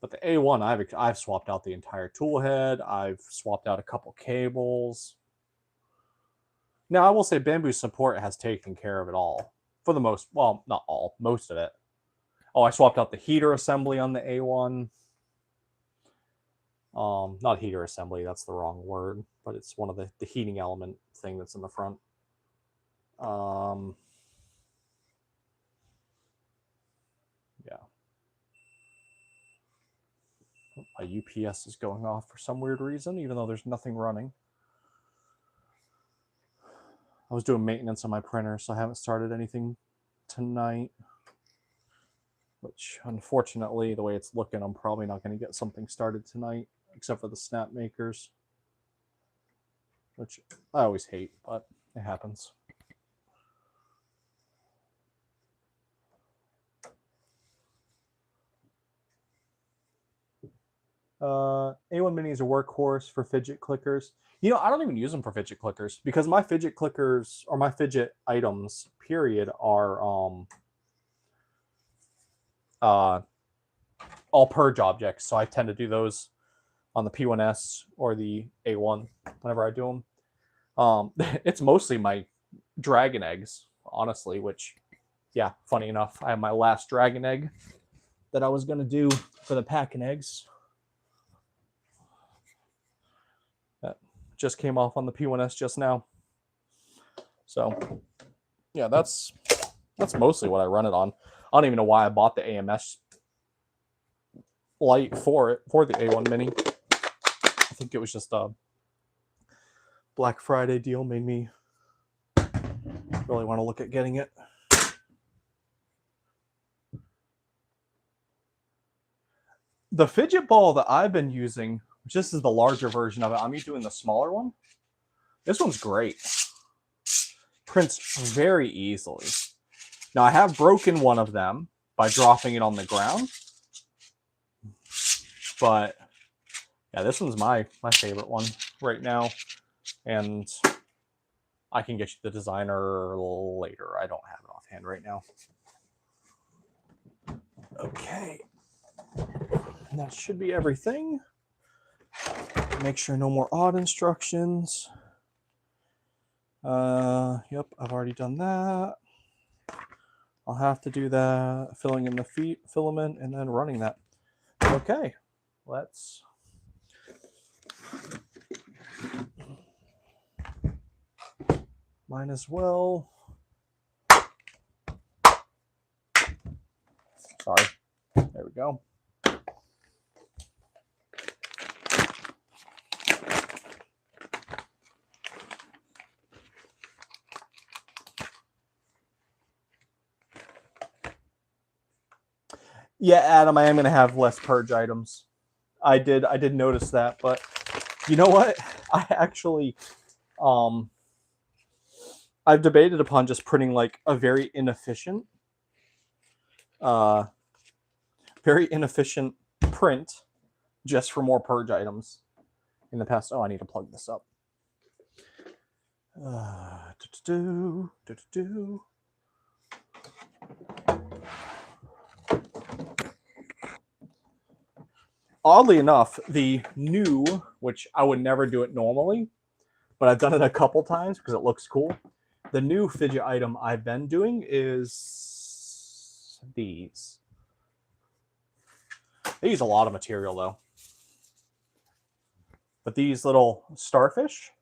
But the A1, I've swapped out the entire tool head. I've swapped out a couple cables. Now, I will say Bambu support has taken care of it all. For the most, well, not all, most of it. Oh, I swapped out the heater assembly on the A1. Not heater assembly, that's the wrong word, but it's one of the heating element thing that's in the front. Yeah. My UPS is going off for some weird reason, even though there's nothing running. I was doing maintenance on my printer, so I haven't started anything tonight. Which, unfortunately, the way it's looking, I'm probably not going to get something started tonight, except for the Snapmakers. Which I always hate, but it happens. A1 Mini is a workhorse for fidget clickers. You know, I don't even use them for fidget clickers because my fidget clickers or my fidget items, period, are all purge objects. So I tend to do those on the P1S or the A1 whenever I do them. It's mostly my dragon eggs, honestly, which, yeah, funny enough, I have my last dragon egg that I was going to do for the packing eggs. That just came off on the P1S just now. So, yeah, that's mostly what I run it on. I don't even know why I bought the AMS light for it, for the A1 Mini. I think it was just a Black Friday deal made me really want to look at getting it. The fidget ball that I've been using, which this is the larger version of it, I'm doing the smaller one. This one's great. Prints very easily. Now I have broken one of them by dropping it on the ground. But yeah, this one's my favorite one right now. And I can get you the designer later. I don't have it offhand right now. Okay. And that should be everything. Make sure no more odd instructions. Yep, I've already done that. I'll have to do that, filling in the filament and then running that. Okay, let's mine as well. Sorry, there we go. Yeah, Adam, I am going to have less purge items. I did notice that, but you know what? I actually, I've debated upon just printing like a very inefficient print just for more purge items in the past. Oh, I need to plug this up. Oddly enough, the new, which I would never do it normally, but I've done it a couple times because it looks cool. The new fidget item I've been doing is these. They use a lot of material though. But these little starfish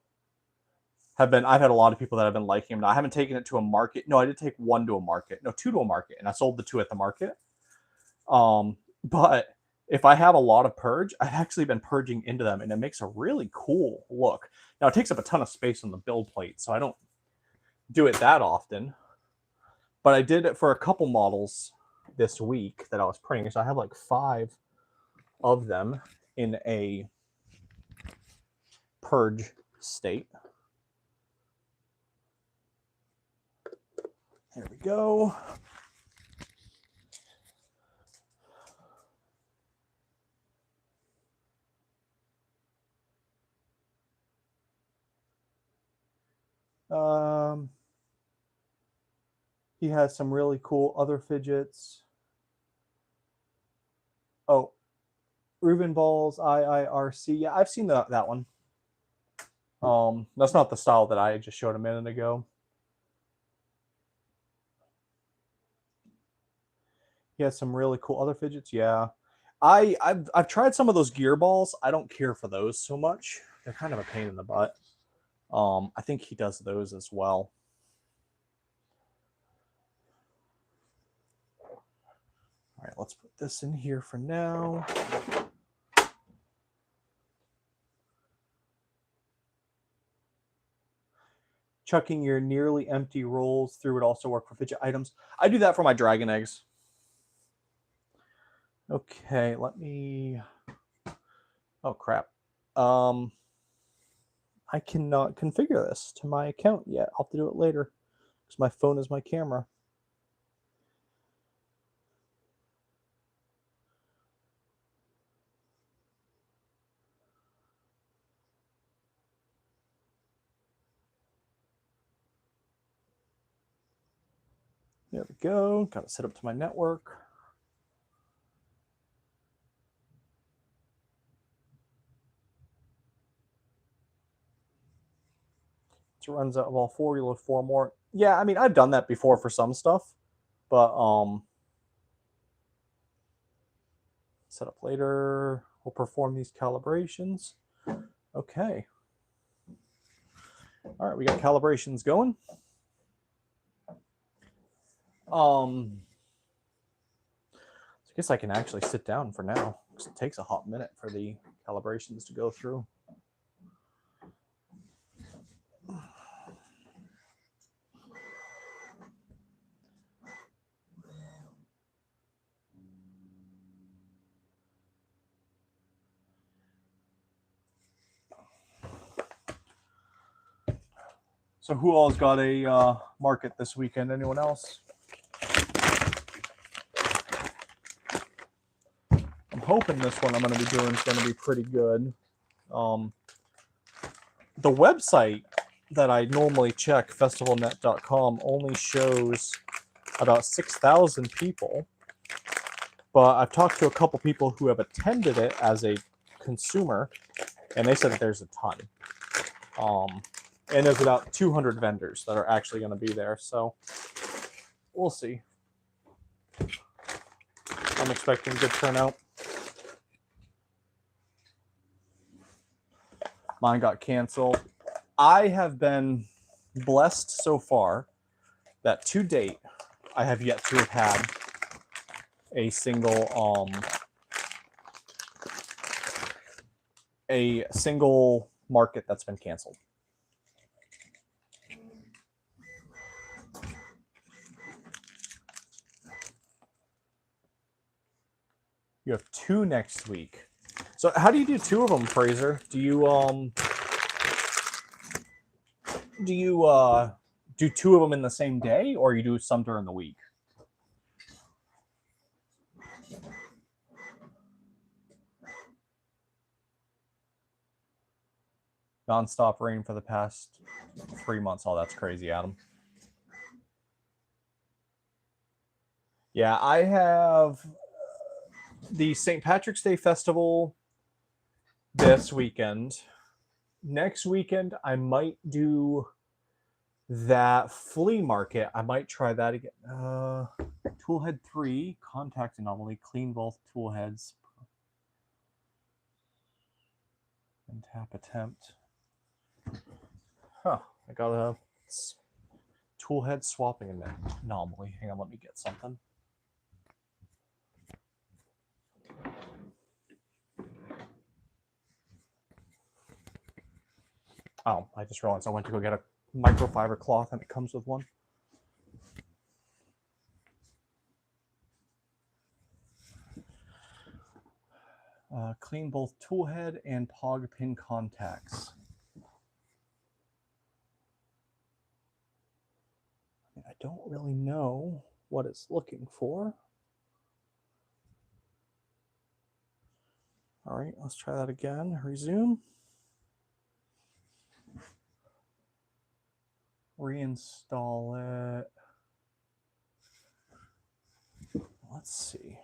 I've had a lot of people that have been liking them. Now, I haven't taken it to a market. No, I did take one to a market. No, two to a market, and I sold the two at the market. But if I have a lot of purge, I've actually been purging into them, and it makes a really cool look. Now, it takes up a ton of space on the build plate, so I don't do it that often. But I did it for a couple models this week that I was printing. So I have like 5 of them in a purge state. There we go. He has some really cool other fidgets. Oh, Reuben Balls, IIRC. Yeah, I've seen that one. That's not the style that I just showed a minute ago. He has some really cool other fidgets. Yeah, I've tried some of those gear balls. I don't care for those so much. They're kind of a pain in the butt. I think he does those as well. All right, let's put this in here for now. Chucking your nearly empty rolls through would also work for fidget items. I do that for my dragon eggs. Okay, let me... Oh, crap. I cannot configure this to my account yet. I'll have to do it later because my phone is my camera. There we go. Got it set up to my network. So it runs out of all 4. You load 4 more. Yeah, I mean, I've done that before for some stuff, but set up later. We'll perform these calibrations. Okay. All right, we got calibrations going. I guess I can actually sit down for now It takes a hot minute for the calibrations to go through. So who all's got a market this weekend? Anyone else? I'm hoping this one I'm going to be doing is going to be pretty good. The website that I normally check, festivalnet.com, only shows about 6,000 people. But I've talked to a couple people who have attended it as a consumer, and they said that there's a ton. And there's about 200 vendors that are actually going to be there, so we'll see. I'm expecting good turnout. Mine got canceled. I have been blessed so far that to date, I have yet to have had a single market that's been canceled. You have 2 next week. So how do you do 2 of them, Fraser? Do you do 2 of them in the same day, or you do some during the week? Non-stop rain for the past 3 months. Oh, that's crazy, Adam. Yeah, I have the St. Patrick's Day Festival this weekend. Next weekend, I might do that flea market. I might try that again. Toolhead 3, contact anomaly, clean both tool heads. And tap attempt. Huh, I got a toolhead swapping anomaly. Hang on, let me get something. Oh, I just realized I went to go get a microfiber cloth and it comes with one. Clean both toolhead and pog pin contacts. I don't really know what it's looking for. All right, let's try that again. Resume. Reinstall it. Let's see.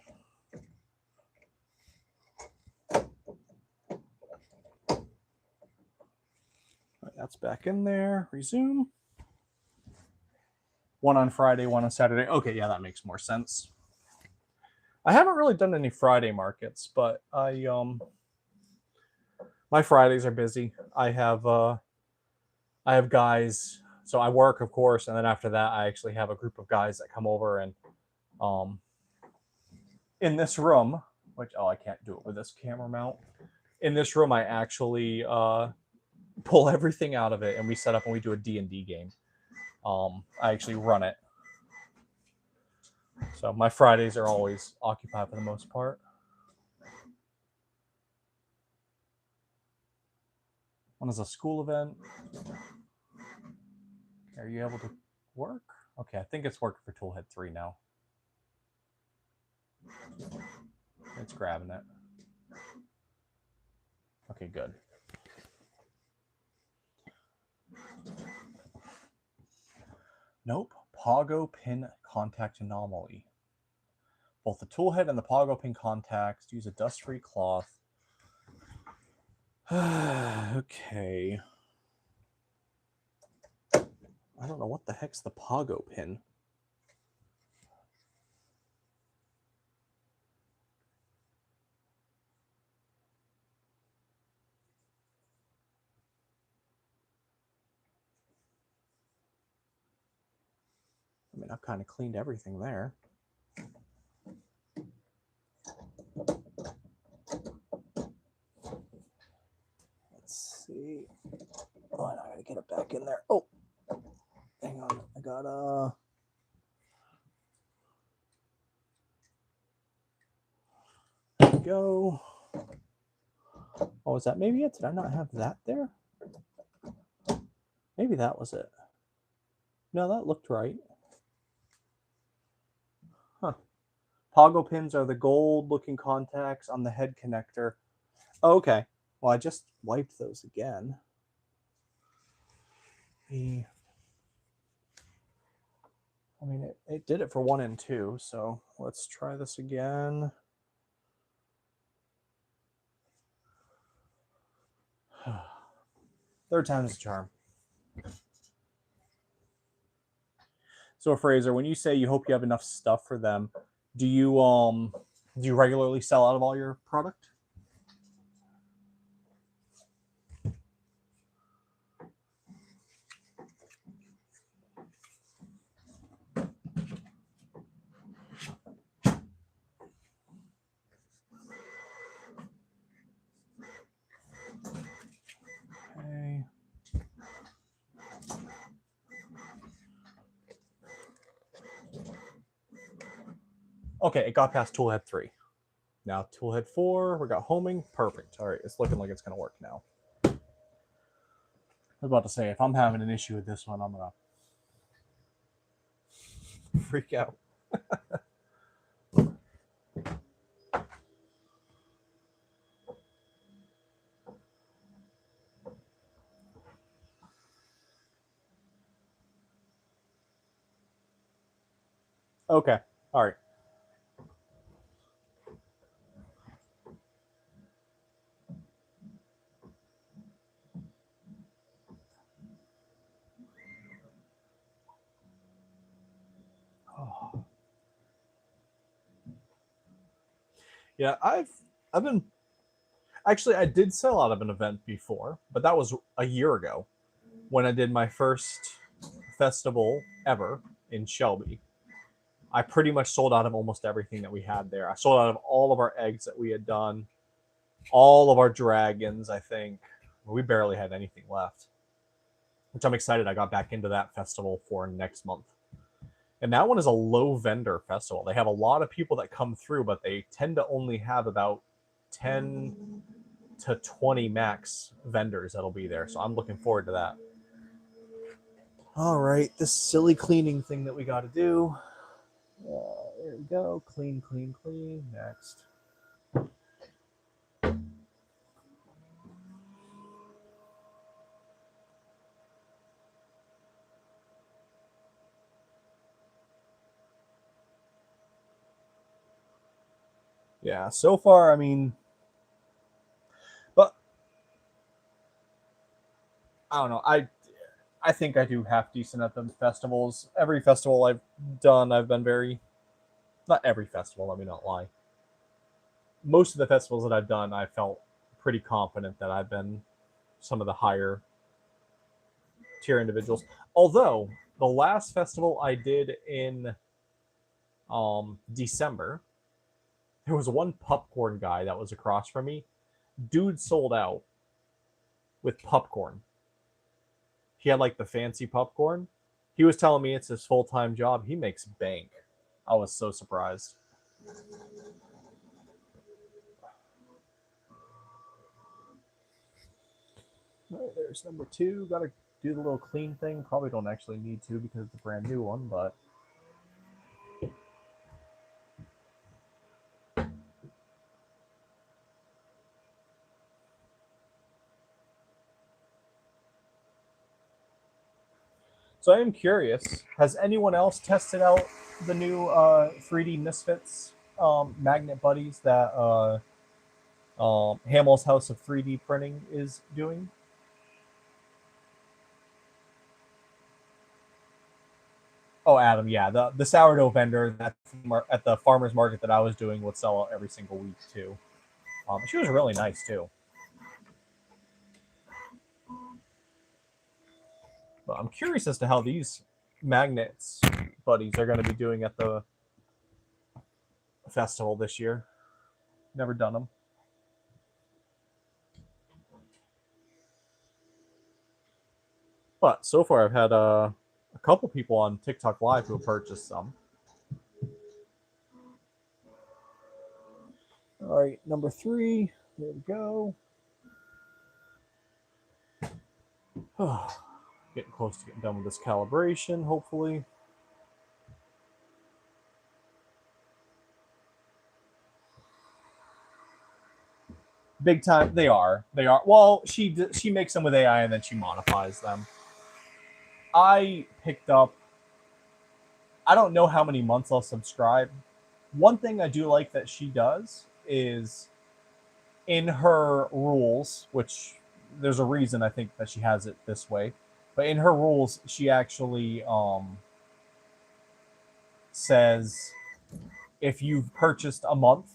All right, that's back in there. Resume. One on Friday, one on Saturday. Okay, yeah, that makes more sense. I haven't really done any Friday markets, but my Fridays are busy. I have guys. So I work, of course, and then after that, I actually have a group of guys that come over and in this room, which I can't do it with this camera mount. In this room, I actually pull everything out of it, and we set up and we do a D&D game. I actually run it. So my Fridays are always occupied for the most part. One is a school event. Are you able to work? Okay, I think it's working for Toolhead 3 now. It's grabbing it. Okay, good. Nope. Pogo pin contact anomaly. Both the toolhead and the pogo pin contacts use a dust-free cloth. Okay. I don't know what the heck's the pogo pin. I mean, I've kind of cleaned everything there. There we go. Oh, was that maybe it? Did I not have that there? Maybe that was it. No, that looked right. Huh. Toggle pins are the gold looking contacts on the head connector. Oh, okay. Well, I just wiped those again. I mean, it did it for 1 and 2, so let's try this again. Third time's a charm. So, Fraser, when you say you hope you have enough stuff for them, do you regularly sell out of all your product? Okay. Okay, it got past toolhead 3. Now toolhead 4, we got homing. Perfect. All right, it's looking like it's going to work now. I was about to say, if I'm having an issue with this one, I'm going to freak out. Okay, all right. Oh. Yeah, I've been actually, I did sell out of an event before, but that was a year ago when I did my first festival ever in Shelby. I pretty much sold out of almost everything that we had there. I sold out of all of our eggs that we had done, all of our dragons, I think. We barely had anything left, which I'm excited I got back into that festival for next month. And that one is a low vendor festival. They have a lot of people that come through, but they tend to only have about 10 to 20 max vendors that'll be there. So I'm looking forward to that. All right, this silly cleaning thing that we got to do. There we go. Clean, clean, clean. Next. Yeah, so far, I mean, but I don't know. I think I do half decent at the festivals. Every festival I've done, I've been very, not every festival, let me not lie. Most of the festivals that I've done, I felt pretty confident that I've been some of the higher tier individuals. Although the last festival I did in December, there was one popcorn guy that was across from me. Dude sold out with popcorn. He had like the fancy popcorn. He was telling me it's his full-time job. He makes bank. I was so surprised. All right, there's number 2. Got to do the little clean thing. Probably don't actually need to because it's a brand new one, but so I am curious. Has anyone else tested out the new 3D Misfits magnet buddies that Hamel's House of 3D Printing is doing? Oh, Adam, yeah, the sourdough vendor at the farmers market that I was doing would sell out every single week too. She was really nice too. But I'm curious as to how these magnets buddies are going to be doing at the festival this year. Never done them. But so far, I've had a a couple people on TikTok Live who purchased some. All right, number 3. There we go. Getting close to getting done with this calibration, hopefully. Big time, they are. They are. Well, she makes them with AI and then she modifies them. I picked up, I don't know how many months I'll subscribe. One thing I do like that she does is in her rules, which there's a reason I think that she has it this way, but in her rules, she actually says if you've purchased a month,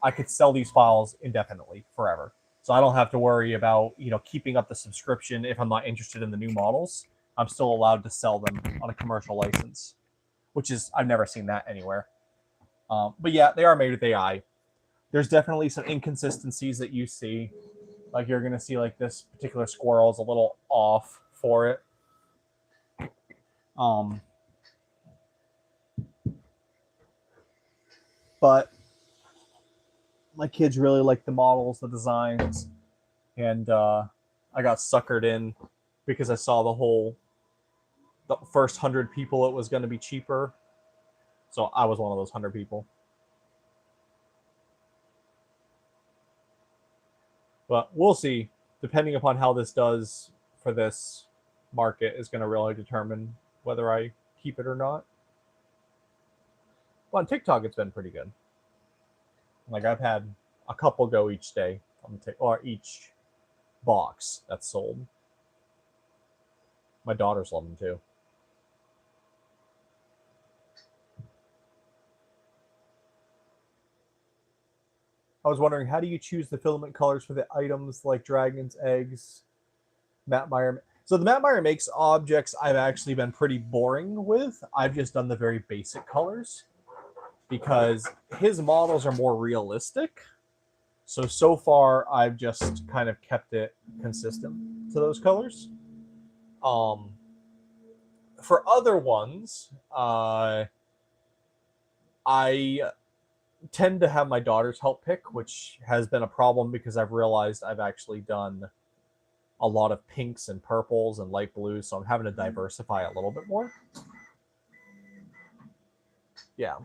I could sell these files indefinitely, forever. So I don't have to worry about, keeping up the subscription if I'm not interested in the new models. I'm still allowed to sell them on a commercial license, which is, I've never seen that anywhere. But yeah, they are made with AI. There's definitely some inconsistencies that you see. Like you're going to see like this particular squirrel is a little off for it. But my kids really like the models, the designs, and I got suckered in because I saw the first 100 people it was going to be cheaper. So I was one of those 100 people. But we'll see. Depending upon how this does for this market is going to really determine whether I keep it or not. Well, on TikTok, it's been pretty good. Like I've had a couple go each day or each box that's sold. My daughters love them too. I was wondering, how do you choose the filament colors for the items like dragons, eggs, Matt Meyer? So the Matt Meyer makes objects I've actually been pretty boring with. I've just done the very basic colors because his models are more realistic. So far, I've just kind of kept it consistent to those colors. For other ones, I tend to have my daughters help pick, which has been a problem because I've realized I've actually done a lot of pinks and purples and light blues, so I'm having to diversify a little bit more. Yeah.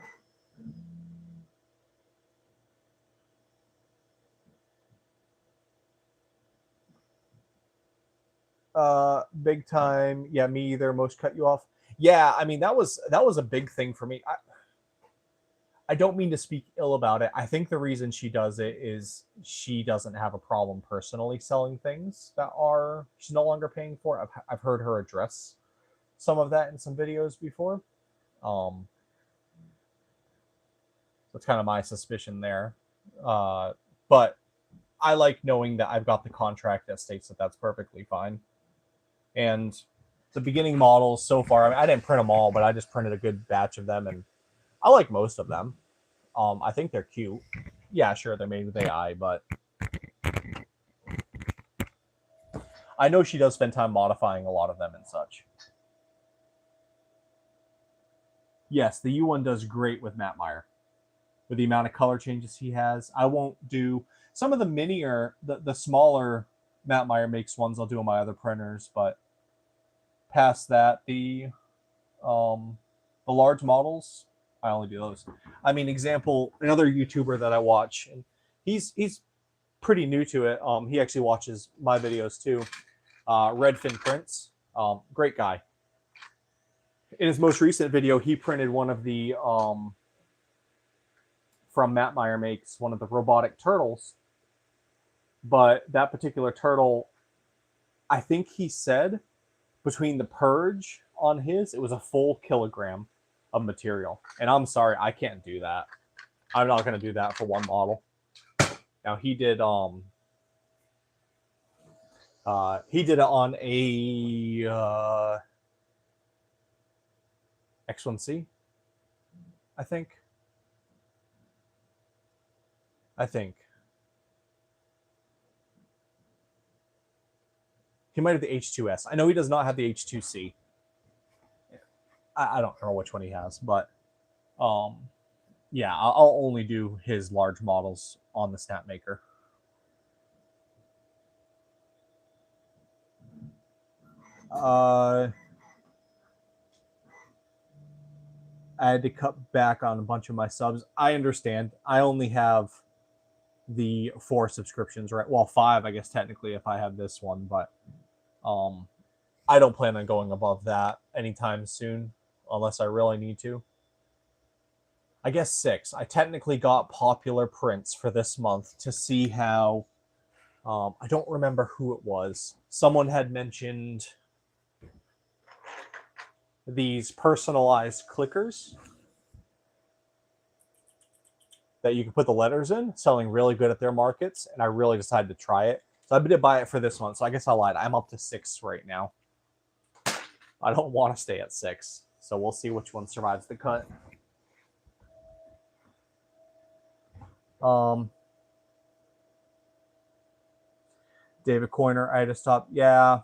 Big time. Yeah, me either. Most cut you off. Yeah, I mean that was a big thing for me. I don't mean to speak ill about it. I think the reason she does it is she doesn't have a problem personally selling things that are she's no longer paying for. I've heard her address some of that in some videos before. That's kind of my suspicion there. But I like knowing that I've got the contract that states that that's perfectly fine. And the beginning models so far, I mean, I didn't print them all, but I just printed a good batch of them, and I like most of them. I think they're cute. Yeah, sure, they're made with AI, but I know she does spend time modifying a lot of them and such. Yes, the U1 does great with Matt Meyer. With the amount of color changes he has, I won't do some of the minier, the smaller Matt Meyer makes ones. I'll do on my other printers, but past that, the large models, I only do those. I mean, example, another YouTuber that I watch, and he's pretty new to it. He actually watches my videos too. Redfin Prints, great guy. In his most recent video, he printed one of the from Matt Meyer makes one of the robotic turtles. But that particular turtle, I think he said between the purge on his, it was a full kilogram of material. And I'm sorry, I can't do that. I'm not going to do that for one model. Now he did it on a X1C, I think. He might have the H2S. I know he does not have the H2C. I don't know which one he has, but yeah, I'll only do his large models on the Snapmaker. I had to cut back on a bunch of my subs. I understand. I only have the 4 subscriptions, right? Well, 5, I guess technically if I have this one, but I don't plan on going above that anytime soon unless I really need to. I guess 6. I technically got popular prints for this month to see how. I don't remember who it was. Someone had mentioned these personalized clickers that you can put the letters in, selling really good at their markets, and I really decided to try it. So I did buy it for this one. So I guess I lied. I'm up to 6 right now. I don't want to stay at 6. So we'll see which one survives the cut. David Coiner, I had to stop. Yeah.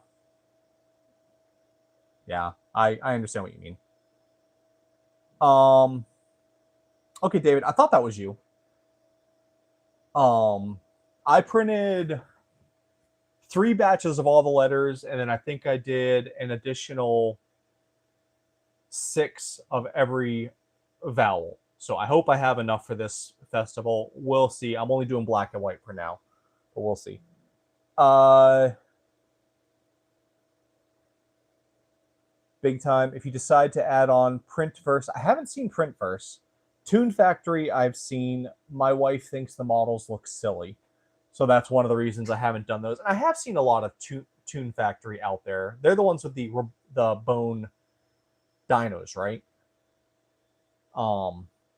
Yeah, I understand what you mean. Okay, David, I thought that was you. I printed 3 batches of all the letters, and then I think I did an additional 6 of every vowel. So I hope I have enough for this festival. We'll see. I'm only doing black and white for now, but we'll see. Big time. If you decide to add on print verse, I haven't seen print verse. Tune Factory, I've seen. My wife thinks the models look silly. So that's one of the reasons I haven't done those. And I have seen a lot of Tune Factory out there. They're the ones with the bone dinos, right?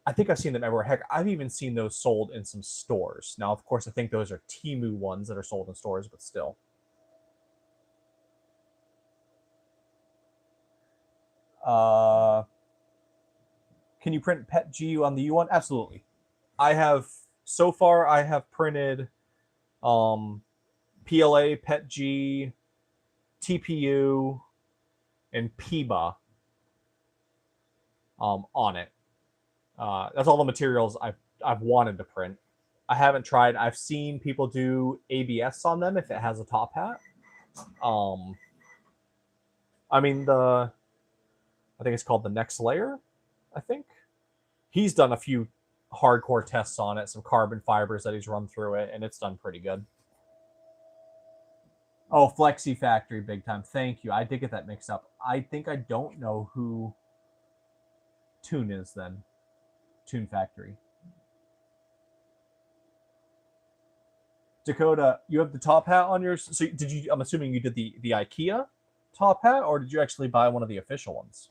I think I've seen them everywhere. Heck, I've even seen those sold in some stores. Now, of course, I think those are Temu ones that are sold in stores, but still. Can you print Pet G on the U1? Absolutely. I have printed PLA, Pet G, TPU, and PBA on it. That's all the materials I've wanted to print. I haven't tried. I've seen people do ABS on them if it has a top hat. I mean I think it's called the Next Layer. I think he's done a few hardcore tests on it, some carbon fibers that he's run through it, and it's done pretty good. Oh, Flexi Factory, big time. Thank you. I did get that mixed up. I think I don't know who Tune is then. Tune Factory. Dakota, you have the top hat on yours. So did you? I'm assuming you did the IKEA top hat, or did you actually buy one of the official ones?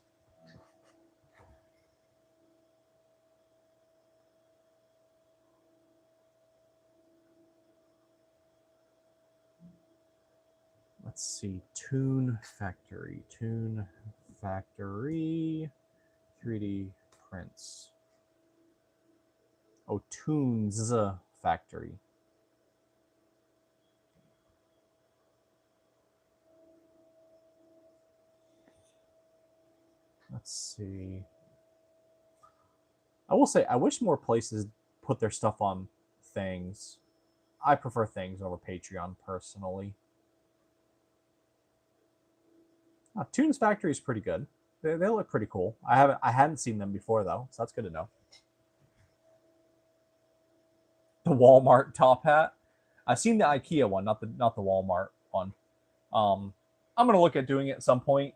Let's see. Tune Factory. 3D prints. Oh, Tunes Factory. Let's see. I will say, I wish more places put their stuff on things. I prefer things over Patreon personally. Tunes Factory is pretty good. They look pretty cool. I hadn't seen them before though, so that's good to know. The Walmart top hat. I've seen the IKEA one, not the Walmart one. I'm gonna look at doing it at some point.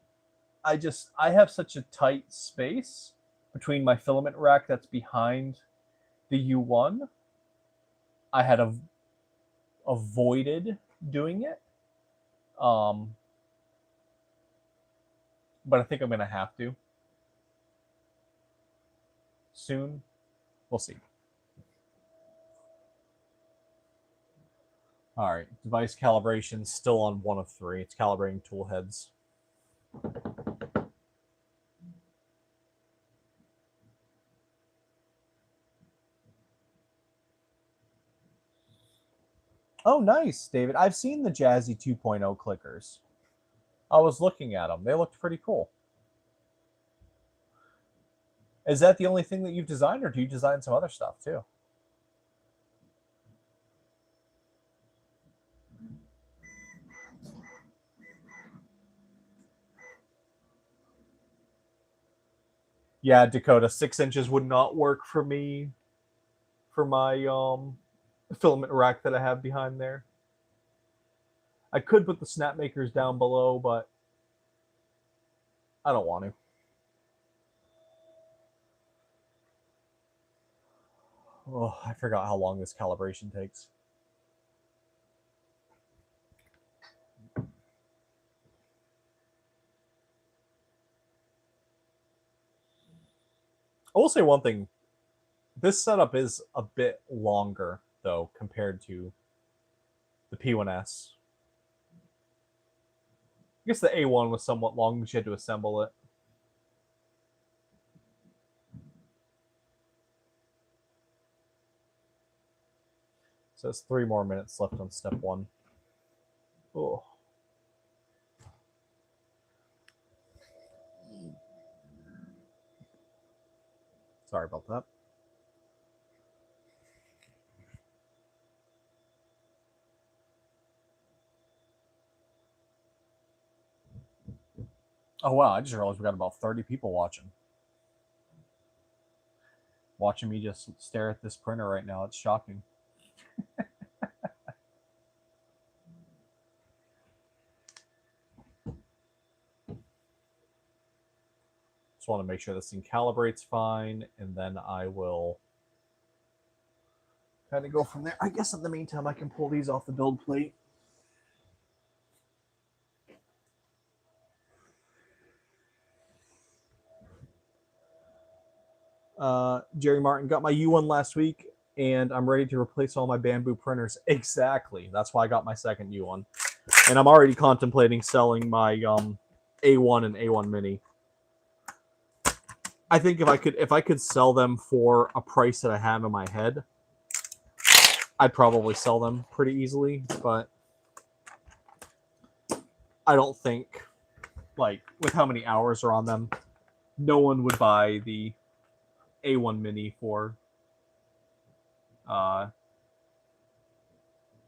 I have such a tight space between my filament rack that's behind the U1. I had avoided doing it. But I think I'm gonna have to soon. We'll see. All right, device calibration still on 1 of 3. It's calibrating tool heads. Oh, nice, David. I've seen the Jazzy 2.0 clickers. I was looking at them. They looked pretty cool. Is that the only thing that you've designed, or do you design some other stuff too? Yeah, Dakota, 6 inches would not work for me for my filament rack that I have behind there. I could put the Snapmakers down below, but I don't want to. Oh, I forgot how long this calibration takes. I will say one thing. This setup is a bit longer, though, compared to the P1S. I guess the A1 was somewhat long because you had to assemble it. So it's 3 more minutes left on step 1. Oh. Sorry about that. Oh, wow. I just realized we got about 30 people watching. Watching me just stare at this printer right now. It's shocking. Just want to make sure this thing calibrates fine, and then I will kind of go from there. I guess in the meantime, I can pull these off the build plate. Jerry Martin, got my U1 last week, and I'm ready to replace all my Bambu printers. Exactly. That's why I got my second U1. And I'm already contemplating selling my A1 and A1 Mini. I think if I could sell them for a price that I have in my head, I'd probably sell them pretty easily, but I don't think, like, with how many hours are on them, no one would buy the A1 Mini for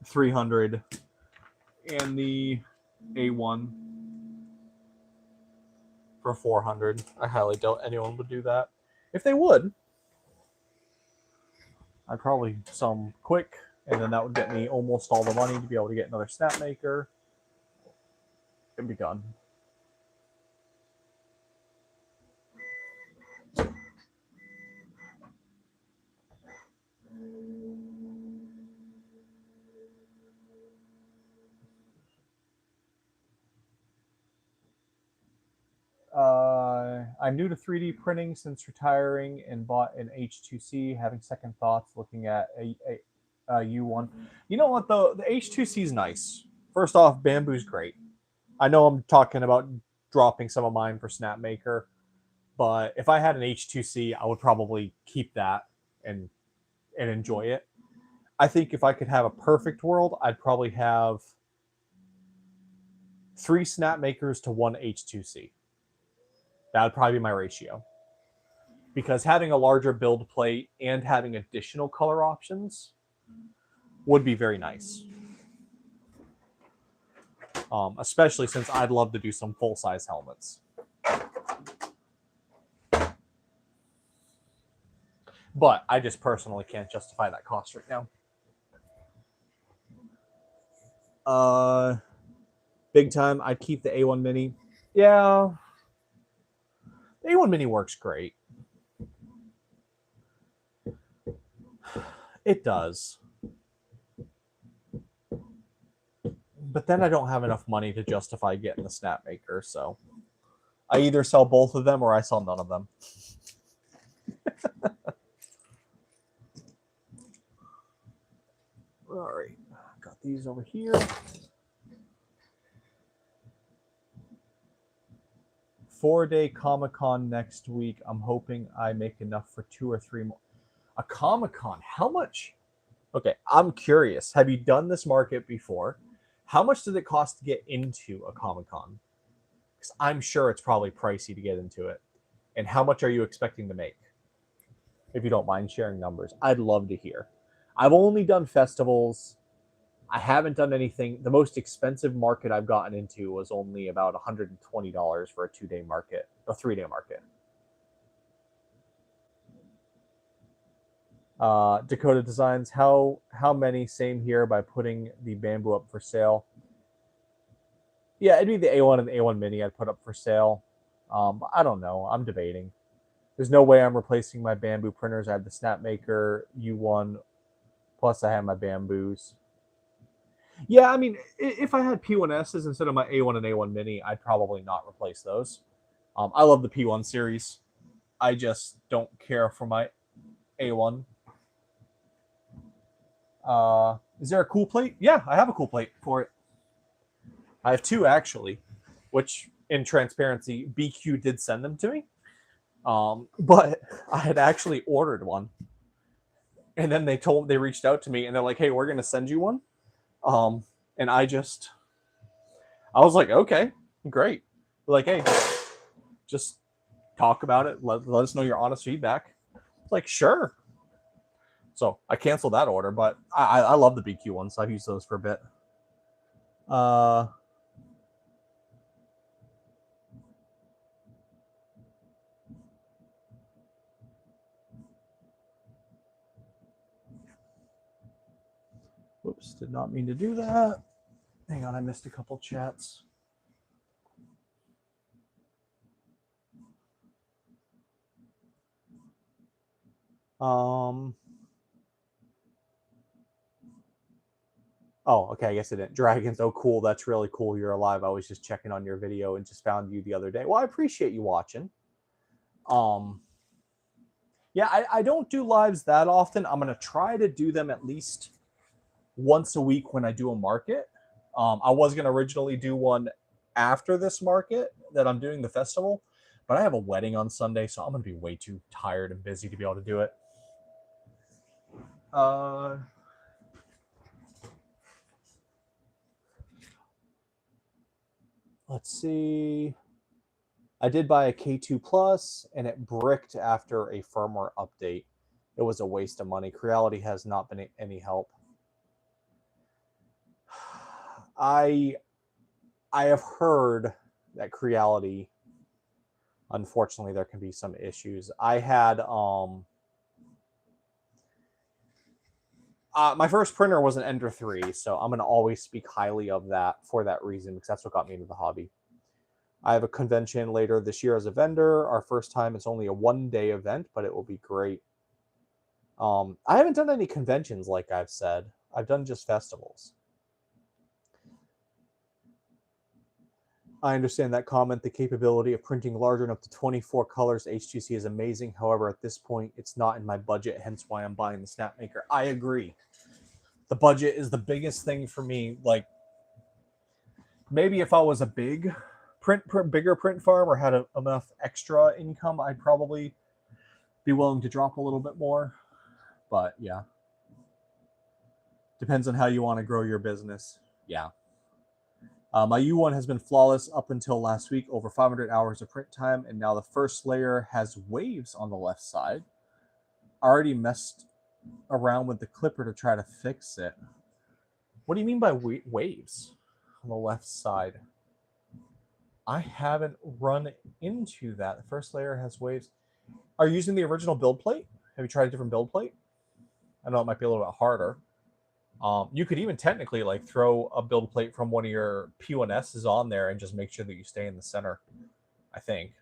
300 and the A1 for 400. I highly doubt anyone would do that. If they would, I'd probably sell them quick, and then that would get me almost all the money to be able to get another Snapmaker and be done. I'm new to 3D printing since retiring and bought an H2C, having second thoughts looking at a U1. You know what, though? The H2C is nice. First off, Bambu's great. I know I'm talking about dropping some of mine for Snapmaker, but if I had an H2C, I would probably keep that and enjoy it. I think if I could have a perfect world, I'd probably have 3 Snapmakers to 1 H2C. That would probably be my ratio. Because having a larger build plate and having additional color options would be very nice. Especially since I'd love to do some full-size helmets. But I just personally can't justify that cost right now. Big time, I'd keep the A1 Mini. Yeah. The A1 Mini works great. It does. But then I don't have enough money to justify getting the Snapmaker, so I either sell both of them or I sell none of them. All right, got these over here. 4-day Comic-Con next week. I'm hoping I make enough for 2 or 3 more. A Comic-Con, how much? Okay, I'm curious. Have you done this market before? How much does it cost to get into a Comic-Con? Because I'm sure it's probably pricey to get into it. And how much are you expecting to make? if you don't mind sharing numbers. I'd love to hear. I've only done festivals. I haven't done anything. The most expensive market I've gotten into was only about $120 for a 2-day market, a 3-day market. Dakota Designs, how many? Same here by putting the Bambu up for sale. Yeah, it'd be the A1 and the A1 Mini I'd put up for sale. I don't know. I'm debating. There's no way I'm replacing my Bambu printers. I have the Snapmaker U1, plus I have my Bambus. Yeah, I mean, if I had P1Ss instead of my A1 and A1 Mini, I'd probably not replace those. I love the P1 series. I just don't care for my A1. Is there a cool plate? Yeah, I have a cool plate for it. I have two, actually, which, in transparency, BQ did send them to me. But I had actually ordered one. And then they reached out to me and they're like, hey, we're going to send you one. And I was like, okay, great. They're like, hey, just talk about it. Let us know your honest feedback. Like, sure. So I canceled that order, but I love the BQ ones. So I've used those for a bit. Whoops, did not mean to do that. Hang on, I missed a couple chats. Oh, okay, I guess it didn't. Dragons, oh cool, that's really cool. You're alive. I was just checking on your video and just found you the other day. Well, I appreciate you watching. Yeah, I don't do lives that often. I'm gonna try to do them at least once a week when I do a market. I was gonna originally do one after this market that I'm doing, the festival, but I have a wedding on Sunday, so I'm gonna be way too tired and busy to be able to do it. Let's see. I did buy a K2 Plus, and it bricked after a firmware update. It was a waste of money. Creality has not been any help. I have heard that Creality, unfortunately, there can be some issues. I had my first printer was an Ender 3, so I'm going to always speak highly of that for that reason, because that's what got me into the hobby. I have a convention later this year as a vendor. Our first time, it's only a 1-day event, but it will be great. I haven't done any conventions, like I've said. I've done just festivals. I understand that comment. The capability of printing larger than up to 24 colors HTC is amazing. However, at this point, it's not in my budget, hence why I'm buying the Snapmaker. I agree. The budget is the biggest thing for me. Like, maybe if I was a bigger print farm or had enough extra income, I'd probably be willing to drop a little bit more. But yeah, depends on how you want to grow your business. Yeah. My U1 has been flawless up until last week, over 500 hours of print time, and now the first layer has waves on the left side. I already messed around with the clipper to try to fix it. What do you mean by waves on the left side? I haven't run into that. The first layer has waves. Are you using the original build plate? Have you tried a different build plate? I know it might be a little bit harder. You could even technically like throw a build plate from one of your P1Ss on there and just make sure that you stay in the center. I think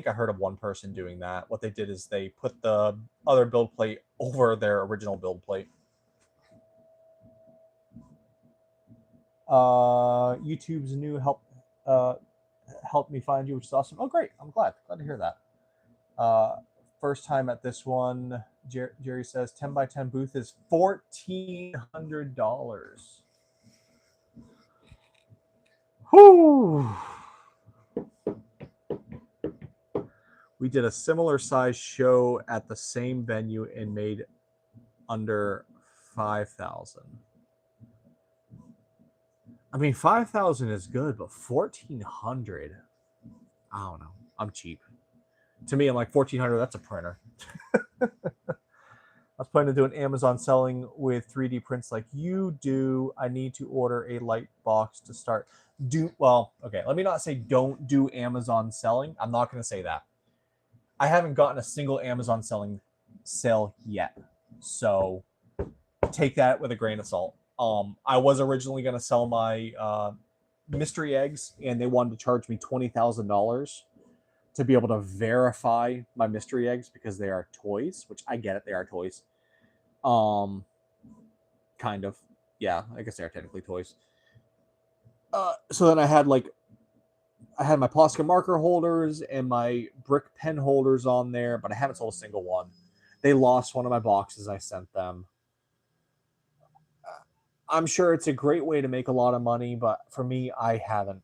I heard of one person doing that. What they did is they put the other build plate over their original build plate. YouTube's new helped me find you, which is awesome. Oh, great. I'm glad to hear that. First time at this one. Jerry says 10 by 10 booth is $1,400. Whew. We did a similar size show at the same venue and made under 5,000. I mean, 5,000 is good, but 1,400, I don't know. I'm cheap. To me, I'm like 1,400. That's a printer. planning to do an Amazon selling with 3D prints like you do. I need to order a light box to start. Well, okay, let me not say don't do Amazon selling. I'm not going to say that. I haven't gotten a single Amazon selling sale yet. So take that with a grain of salt. I was originally going to sell my mystery eggs, and they wanted to charge me $20,000 to be able to verify my mystery eggs because they are toys, which I get it, they are toys. Kind of. Yeah, I guess they are technically toys. So then I had my Posca marker holders and my brick pen holders on there, but I haven't sold a single one. They lost one of my boxes I sent them. I'm sure it's a great way to make a lot of money, but for me, I haven't.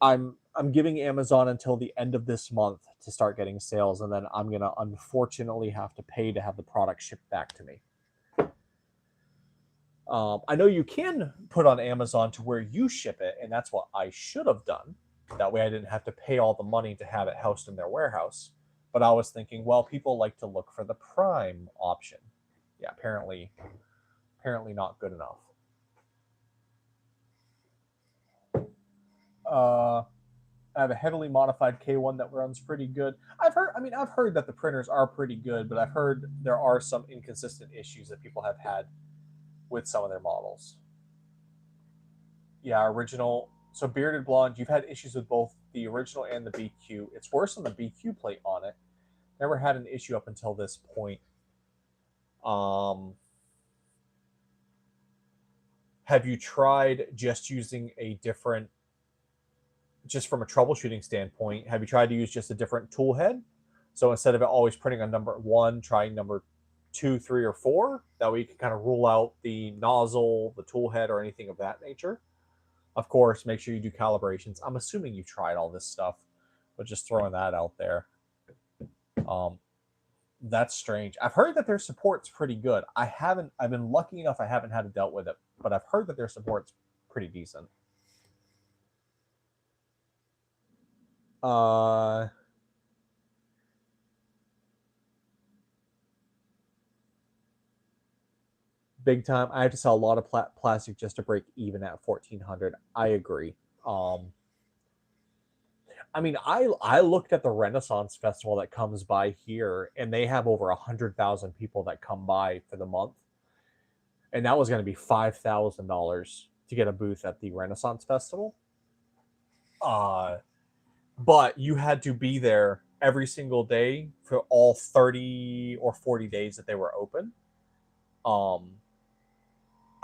I'm giving Amazon until the end of this month to start getting sales, and then I'm gonna unfortunately have to pay to have the product shipped back to me. I know you can put on Amazon to where you ship it, and that's what I should have done. That way I didn't have to pay all the money to have it housed in their warehouse. But I was thinking, well, people like to look for the Prime option. Yeah, apparently not good enough. I have a heavily modified K1 that runs pretty good. I've heard that the printers are pretty good, but I've heard there are some inconsistent issues that people have had with some of their models. Yeah, original. So Bearded Blonde, you've had issues with both the original and the BQ. It's worse on the BQ plate on it. Never had an issue up until this point. Have you tried just using a different, just from a troubleshooting standpoint, have you tried to use just a different tool head? So instead of it always printing on number 1, trying number 2, 3, or 4. That way you can kind of rule out the nozzle, the tool head, or anything of that nature. Of course, make sure you do calibrations. I'm assuming you've tried all this stuff, but just throwing that out there. That's strange. I've heard that their support's pretty good. I've been lucky enough I haven't had to dealt with it, but I've heard that their support's pretty decent. Big time. I have to sell a lot of plastic just to break even at 1,400. I agree. I mean, I looked at the Renaissance Festival that comes by here, and they have over 100,000 people that come by for the month, and that was going to be $5,000 to get a booth at the Renaissance Festival. But you had to be there every single day for all 30 or 40 days that they were open.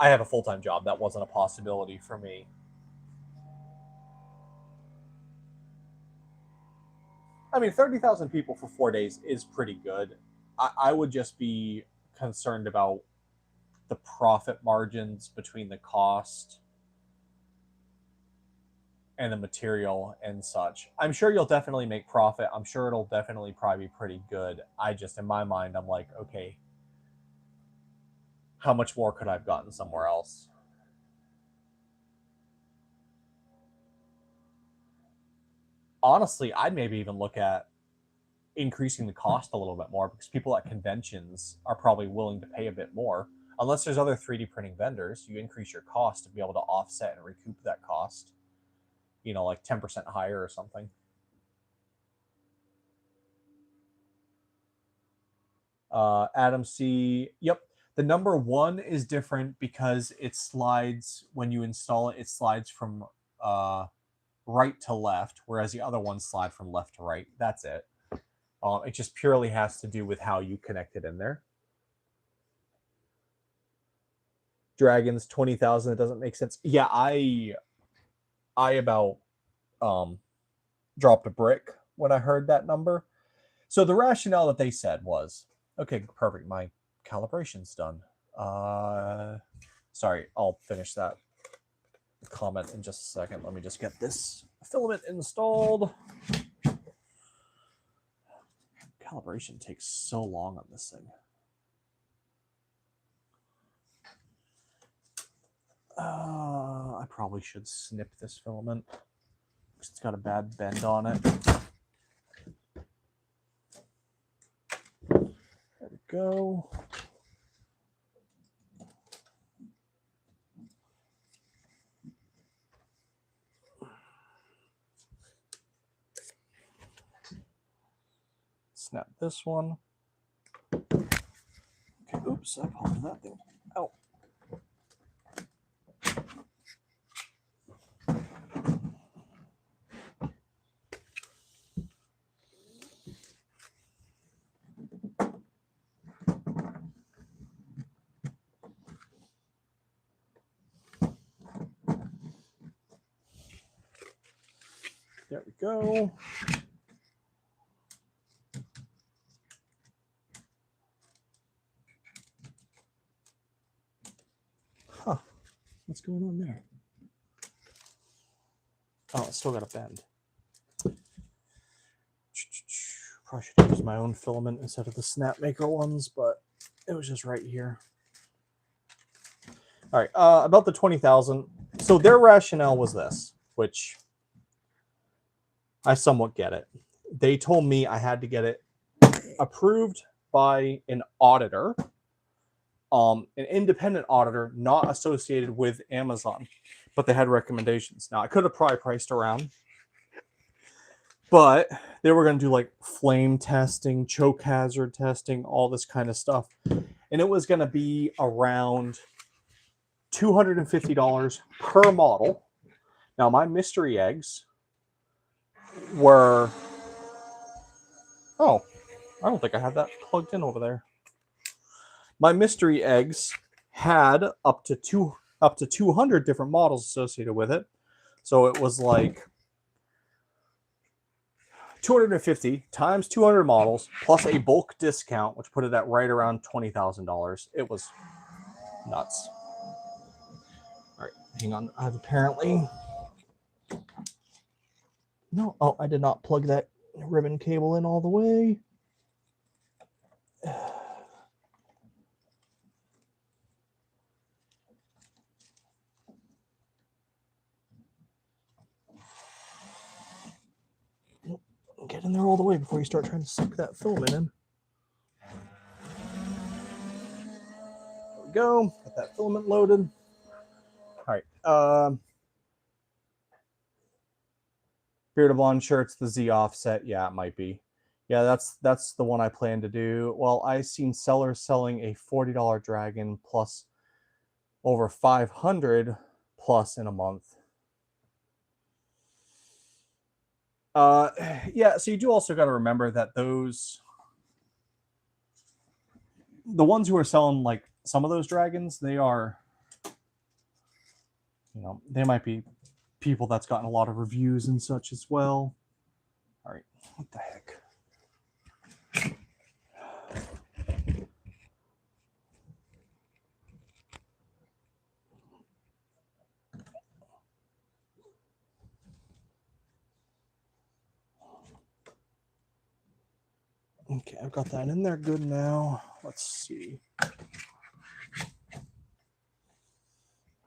I have a full-time job. That wasn't a possibility for me. I mean, 30,000 people for 4 days is pretty good. I would just be concerned about the profit margins between the cost and the material and such. I'm sure you'll definitely make profit. I'm sure it'll definitely probably be pretty good. In my mind, I'm like, okay, how much more could I have gotten somewhere else? Honestly, I'd maybe even look at increasing the cost a little bit more, because people at conventions are probably willing to pay a bit more. Unless there's other 3D printing vendors, you increase your cost to be able to offset and recoup that cost, like 10% higher or something. Adam C. Yep. The number 1 is different because it slides when you install it. It slides from right to left, whereas the other ones slide from left to right. That's it. It just purely has to do with how you connect it in there. Dragons 20,000. It doesn't make sense. Yeah, I about dropped a brick when I heard that number. So the rationale that they said was, okay, perfect. My calibration's done. Sorry, I'll finish that comment in just a second. Let me just get this filament installed. Calibration takes so long on this thing. I probably should snip this filament because it's got a bad bend on it. There we go. this one. Okay, oops, I popped that thing out. There we go. Huh. What's going on there? Oh, it's still got a bend. Probably should use my own filament instead of the Snapmaker ones, but it was just right here. All right, about the 20,000. So their rationale was this, which I somewhat get it. They told me I had to get it approved by an auditor, an independent auditor, not associated with Amazon, but they had recommendations. Now, I could have probably priced around, but they were going to do like flame testing, choke hazard testing, all this kind of stuff. And it was going to be around $250 per model. Now, my mystery eggs were... Oh, I don't think I had that plugged in over there. My mystery eggs had up to 200 different models associated with it. So it was like 250 times 200 models plus a bulk discount, which put it at right around $20,000. It was nuts. All right, hang on. I've apparently... No, oh, I did not plug that ribbon cable in all the way. Get in there all the way before you start trying to suck that filament in. There we go. Got that filament loaded. All right. Beard of Blonde shirts, the Z offset. Yeah, it might be. Yeah, that's the one I plan to do. Well, I've seen sellers selling a $40 Dragon plus over 500 plus in a month. Yeah, so you do also got to remember that the ones who are selling like some of those dragons, they are, they might be people that's gotten a lot of reviews and such as well. All right, what the heck? Okay, I've got that in there good now. Let's see. All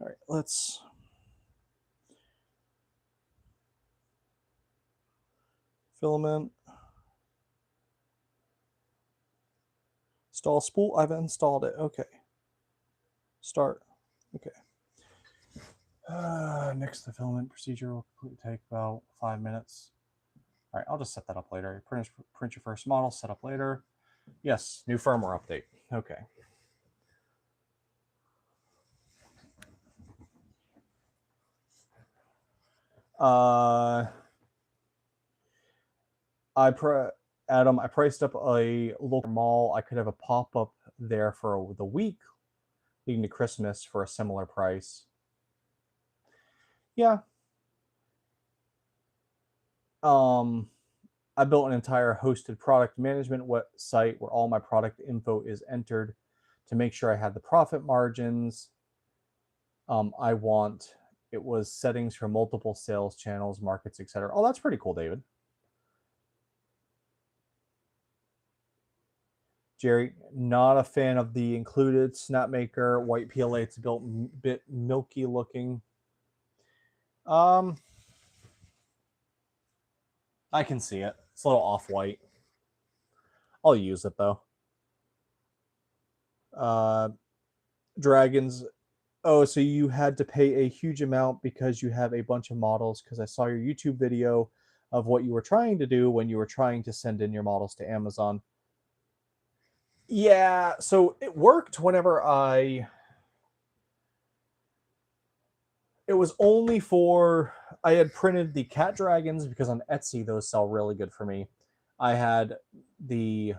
right, let's... Filament. Install spool. I've installed it. Okay. Start. Okay. Next, the filament procedure will take about 5 minutes. All right, I'll just set that up later. Print your first model, set up later. Yes, new firmware update. Okay. Adam, I priced up a local mall. I could have a pop-up there for the week leading to Christmas for a similar price. Yeah. I built an entire hosted product management website where all my product info is entered to make sure I had the profit margins. It was settings for multiple sales channels, markets, etc. Oh, that's pretty cool, David. Jerry, not a fan of the included Snapmaker white PLA. It's a bit milky looking. I can see it. It's a little off-white. I'll use it though. Dragons. Oh, so you had to pay a huge amount because you have a bunch of models, because I saw your YouTube video of what you were trying to do when you were trying to send in your models to Amazon. Yeah, so it worked whenever it was only for, I had printed the cat dragons because on Etsy those sell really good for me. I had the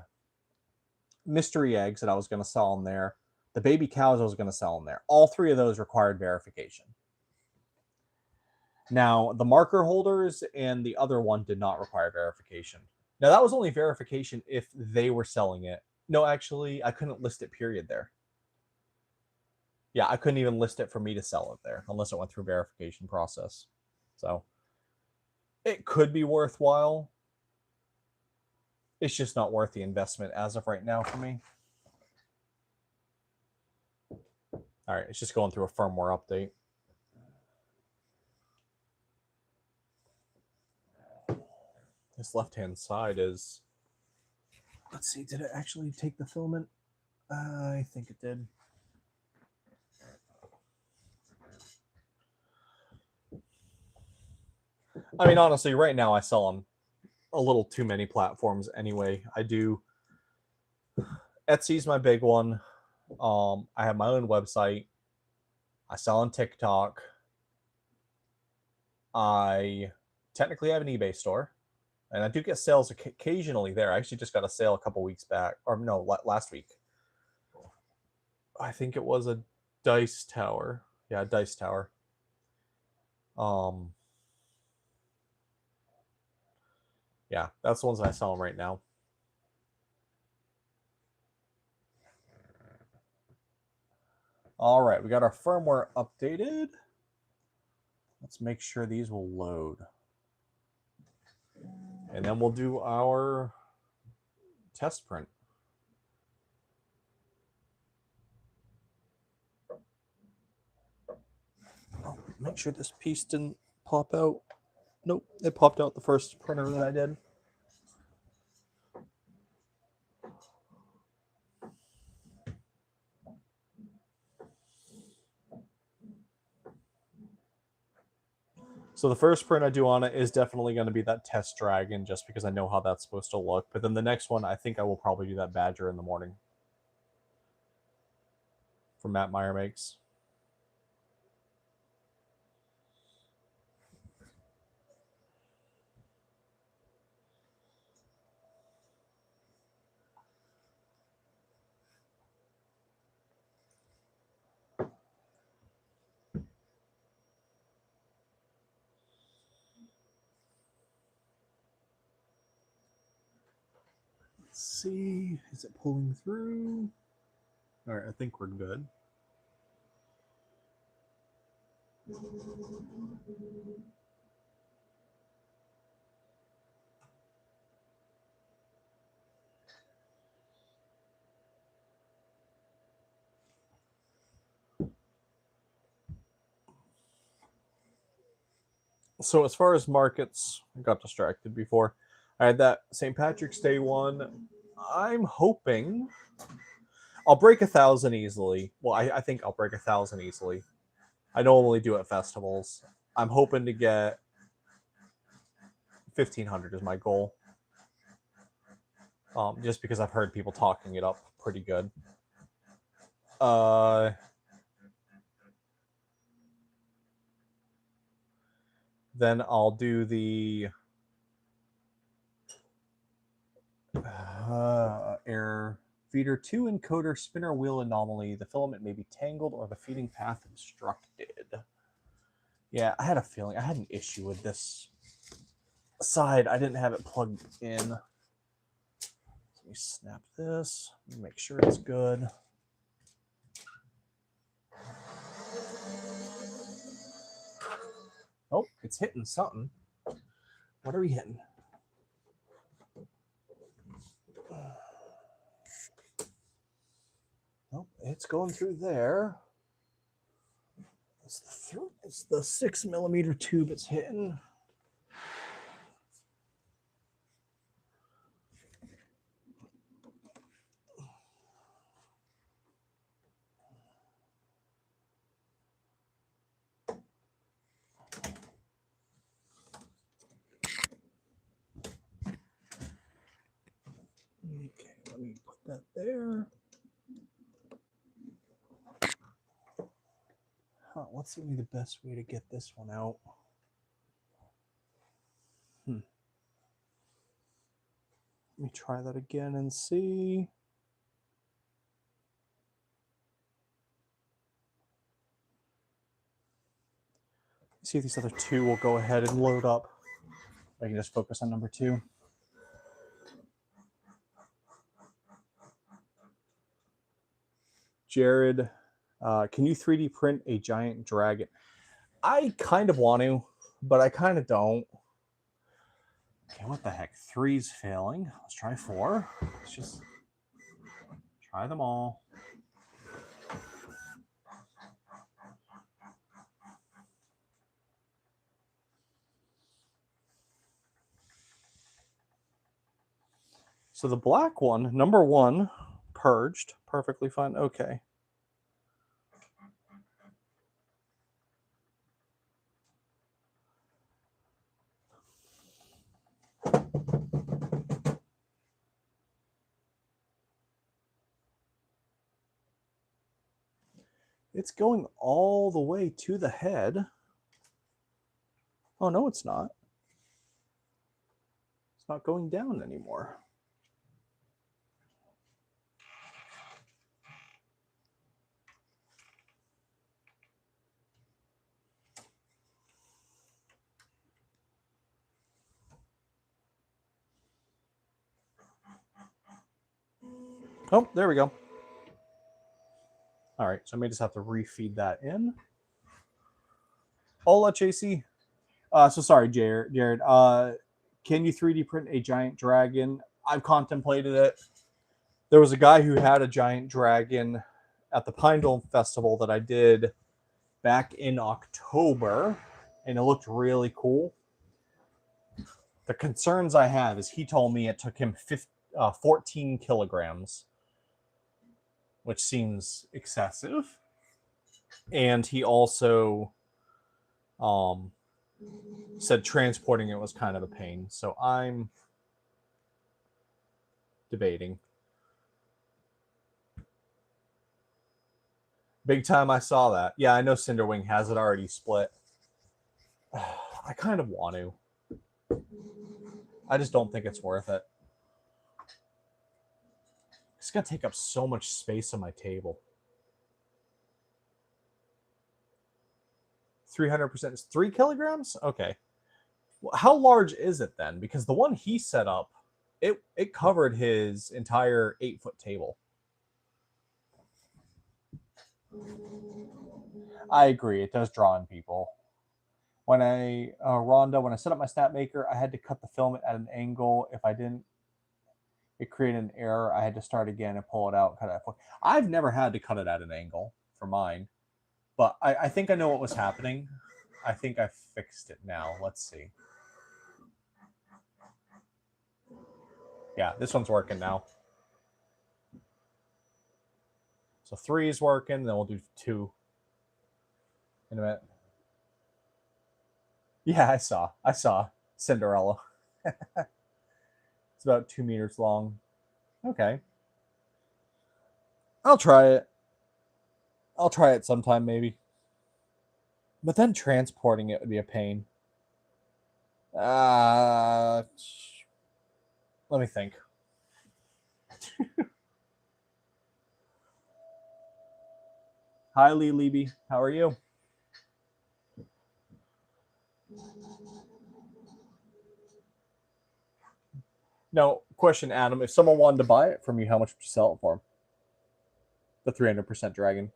mystery eggs that I was going to sell in there. The baby cows I was going to sell in there. All three of those required verification. Now, the marker holders and the other one did not require verification. Now, that was only verification if they were selling it. No, actually, I couldn't list it, period, there. Yeah, I couldn't even list it for me to sell it there unless it went through verification process. So it could be worthwhile. It's just not worth the investment as of right now for me. All right, it's just going through a firmware update. This left-hand side is... Let's see, did it actually take the filament? I think it did. I mean, honestly, right now I sell on a little too many platforms anyway. I do... Etsy's my big one. I have my own website. I sell on TikTok. I technically have an eBay store. And I do get sales occasionally there. I actually just got a sale a couple weeks back. Or no, last week. I think it was a dice tower. Yeah, a dice tower. Yeah, that's the ones that I sell them right now. All right, we got our firmware updated. Let's make sure these will load. And then we'll do our test print. Oh, make sure this piece didn't pop out. Nope, it popped out the first printer that I did. So the first print I do on it is definitely going to be that test dragon, just because I know how that's supposed to look. But then the next one, I think I will probably do that badger in the morning. From Matt Meyer Makes. Let's see, is it pulling through? All right, I think we're good. So as far as markets, I got distracted before. I had that St. Patrick's Day one. I'm hoping I'll break 1,000 easily. Well, I think I'll break 1,000 easily. I normally do at festivals. I'm hoping to get 1,500 is my goal. Just because I've heard people talking it up pretty good. Then I'll do the error. Feeder 2 encoder spinner wheel anomaly. The filament may be tangled or the feeding path obstructed. Yeah, I had a feeling. I had an issue with this side. I didn't have it plugged in. Let me snap this. Make sure it's good. Oh, it's hitting something. What are we hitting? Oh, it's going through there. It's the 6mm tube it's hitting. Okay, let me put that there. What's going to be the best way to get this one out? Let me try that again and see. See if these other two will go ahead and load up. I can just focus on number 2. Jared, can you 3D print a giant dragon? I kind of want to, but I kind of don't. Okay, what the heck? 3's failing. Let's try 4. Let's just try them all. So the black one, number 1, purged, perfectly fine. Okay. It's going all the way to the head. Oh, no, it's not. It's not going down anymore. Oh, there we go. All right, so I may just have to refeed that in. Hola, Chasey. So sorry, Jared. Can you 3D print a giant dragon? I've contemplated it. There was a guy who had a giant dragon at the Pine Dome Festival that I did back in October, and it looked really cool. The concerns I have is he told me it took him 14 kilograms, which seems excessive. And he also said transporting it was kind of a pain. So I'm debating. Big time I saw that. Yeah, I know Cinderwing has it already split. I kind of want to. I just don't think it's worth it. It's going to take up so much space on my table. 300% is 3 kilograms? Okay. Well, how large is it then? Because the one he set up, it covered his entire 8-foot table. I agree. It does draw in people. When Rhonda, when I set up my Snapmaker, I had to cut the filament at an angle. If I didn't, it created an error. I had to start again and pull it out. Cut it out. I've never had to cut it at an angle for mine, but I think I know what was happening. I think I fixed it now. Let's see. Yeah, this one's working now. So 3 is working. Then we'll do 2 in a minute. Yeah, I saw Cinderella. It's about 2 meters long. Okay. I'll try it. I'll try it sometime, maybe. But then transporting it would be a pain. Let me think. Hi, Lee Leby. How are you? No, question, Adam. If someone wanted to buy it from you, how much would you sell it for? The 300% dragon.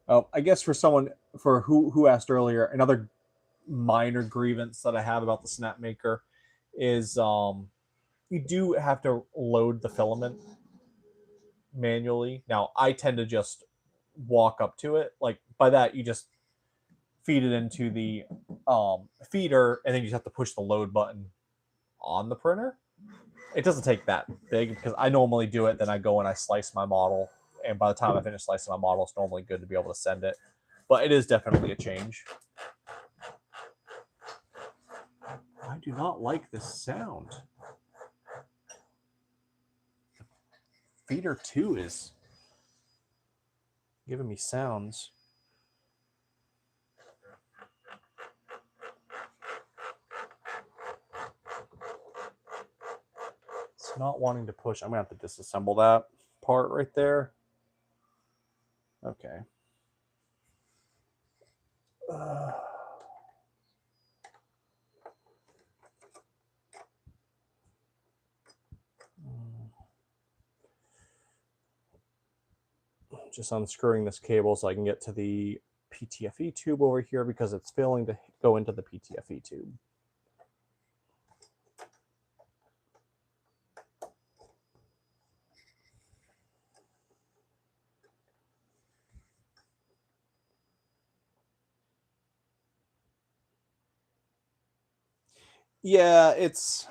Oh, I guess for someone for who asked earlier, another minor grievance that I have about the Snapmaker is you do have to load the filament manually. Now, I tend to just walk up to it. Like by that, you just feed it into the feeder, and then you just have to push the load button on the printer. It doesn't take that big because I normally do it, then I go and I slice my model, and by the time I finish slicing my model, it's normally good to be able to send it. But it is definitely a change. I do not like this sound. Feeder 2 is giving me sounds. It's not wanting to push. I'm going to have to disassemble that part right there. Okay. Just unscrewing this cable so I can get to the PTFE tube over here because it's failing to go into the PTFE tube. Yeah, it's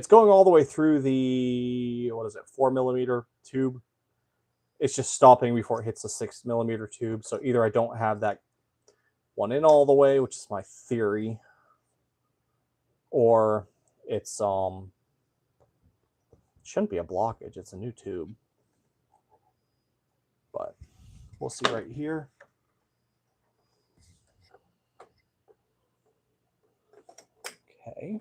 going all the way through the, what is it, 4mm tube. It's just stopping before it hits the 6mm tube. So either I don't have that one in all the way, which is my theory, or it's shouldn't be a blockage. It's a new tube, but we'll see right here. Okay.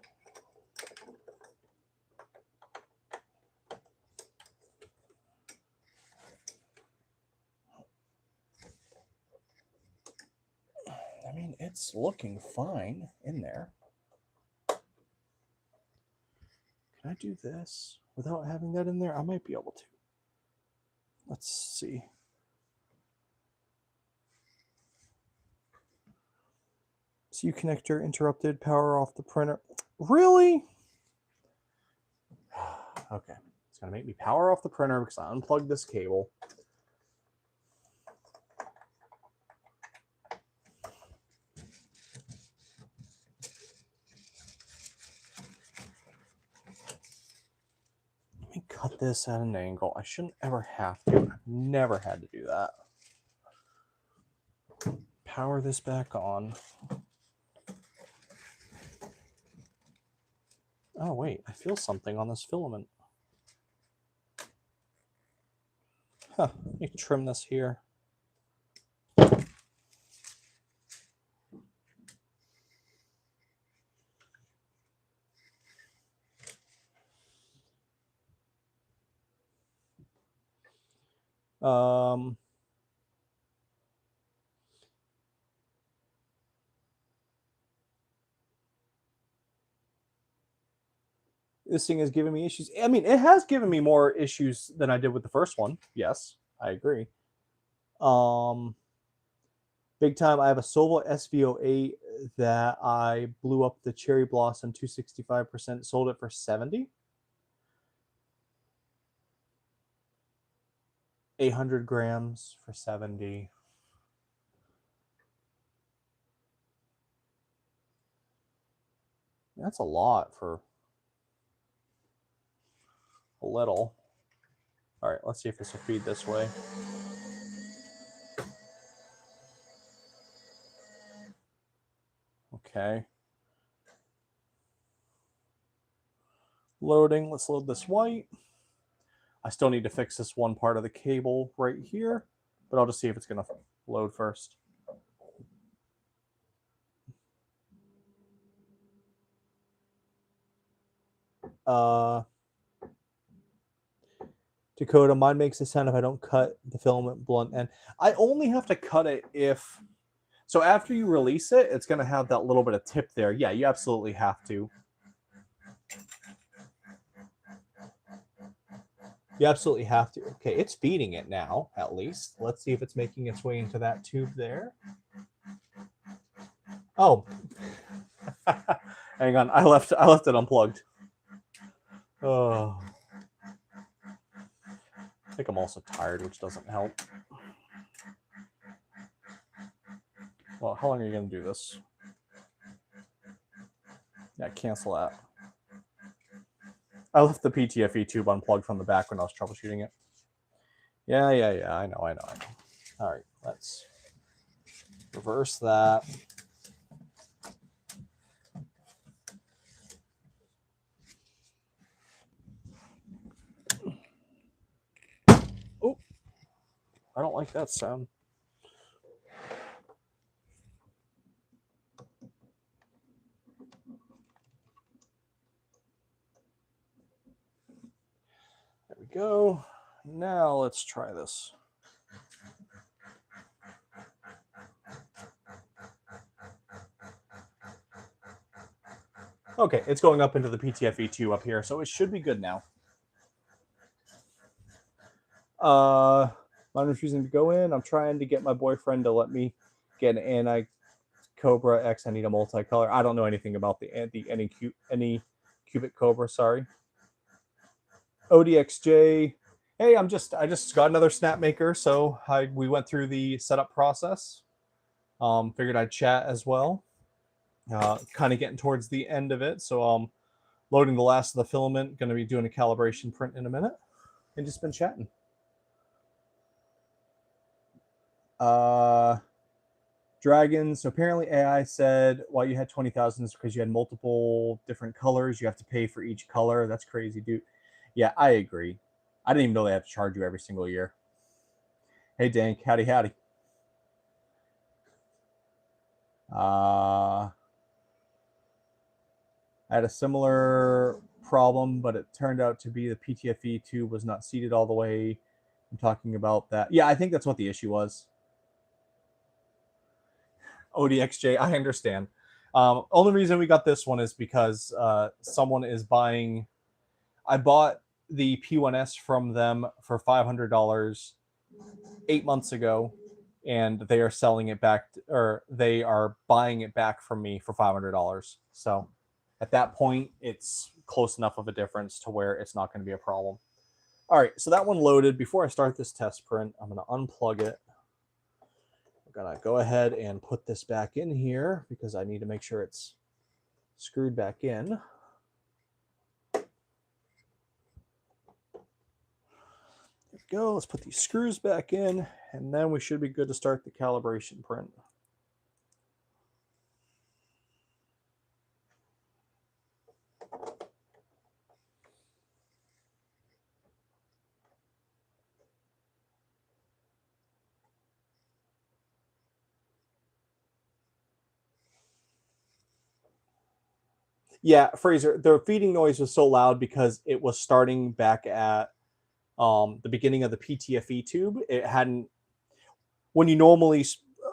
I mean, it's looking fine in there. Can I do this without having that in there? I might be able to. Let's see. CU connector interrupted, power off the printer. Really? Okay. It's going to make me power off the printer because I unplugged this cable. Let me cut this at an angle. I shouldn't ever have to. I've never had to do that. Power this back on. Oh, wait. I feel something on this filament. Huh. Let me trim this here. This thing is giving me issues. I mean, it has given me more issues than I did with the first one. Yes, I agree. Big time. I have a Sova SVO8 that I blew up the cherry blossom 265%, sold it for 70. 800 grams for 70. That's a lot for a little. All right, let's see if this will feed this way. Okay. Loading. Let's load this white. I still need to fix this one part of the cable right here, but I'll just see if it's going to load first. Dakota, mine makes a sound if I don't cut the filament blunt end. I only have to cut it if... So after you release it, it's going to have that little bit of tip there. Yeah, you absolutely have to. You absolutely have to. Okay, it's feeding it now, at least. Let's see if it's making its way into that tube there. Oh. Hang on, I left it unplugged. Oh. I think I'm also tired, which doesn't help. Well, how long are you going to do this? Yeah, cancel that. I left the PTFE tube unplugged from the back when I was troubleshooting it. Yeah, I know. All right, let's reverse that. Oh, I don't like that sound. There we go. Now let's try this. Okay, it's going up into the PTFE2 up here, so it should be good now. I'm refusing to go in. I'm trying to get my boyfriend to let me get an anti-Cobra X. I need a multicolor. I don't know anything about the any cubic Cobra. Sorry. ODXJ. Hey, I just got another Snapmaker, so we went through the setup process. Figured I'd chat as well. Kind of getting towards the end of it, so loading the last of the filament. Going to be doing a calibration print in a minute, and just been chatting. Dragons. So apparently AI said why you had 20,000 is because you had multiple different colors. You have to pay for each color. That's crazy, dude. Yeah, I agree. I didn't even know they have to charge you every single year. Hey, Dank. Howdy, howdy. I had a similar problem, but it turned out to be the PTFE tube was not seated all the way. I'm talking about that. Yeah, I think that's what the issue was. ODXJ, I understand. Only reason we got this one is because someone is buying. I bought the P1S from them for $500 8 months ago, and they are selling it back, or they are buying it back from me for $500. So at that point, it's close enough of a difference to where it's not going to be a problem. All right, so that one loaded. Before I start this test print, I'm going to unplug it. I'm going to go ahead and put this back in here because I need to make sure it's screwed back in. There we go. Let's put these screws back in, and then we should be good to start the calibration print. Yeah, Fraser, the feeding noise was so loud because it was starting back at the beginning of the PTFE tube. It hadn't, when you normally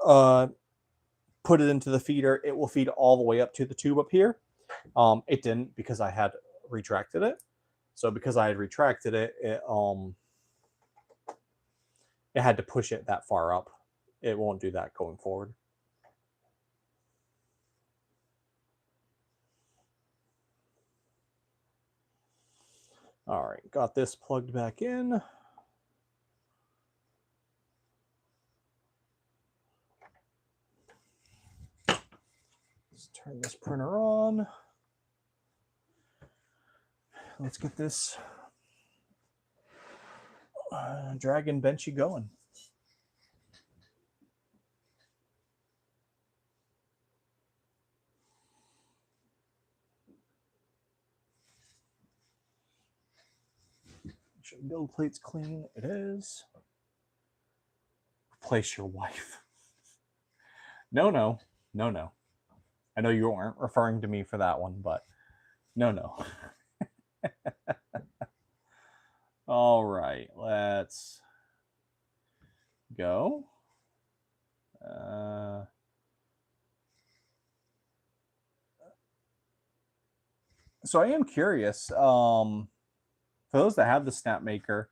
put it into the feeder, it will feed all the way up to the tube up here. It didn't because I had retracted it. So because I had retracted it, it had to push it that far up. It won't do that going forward. All right, got this plugged back in. Let's turn this printer on. Let's get this Dragon Benchy going. Make sure the build plate's clean. It is. Replace your wife. No. I know you weren't referring to me for that one, but no. All right, let's go. So I am curious. For those that have the Snapmaker,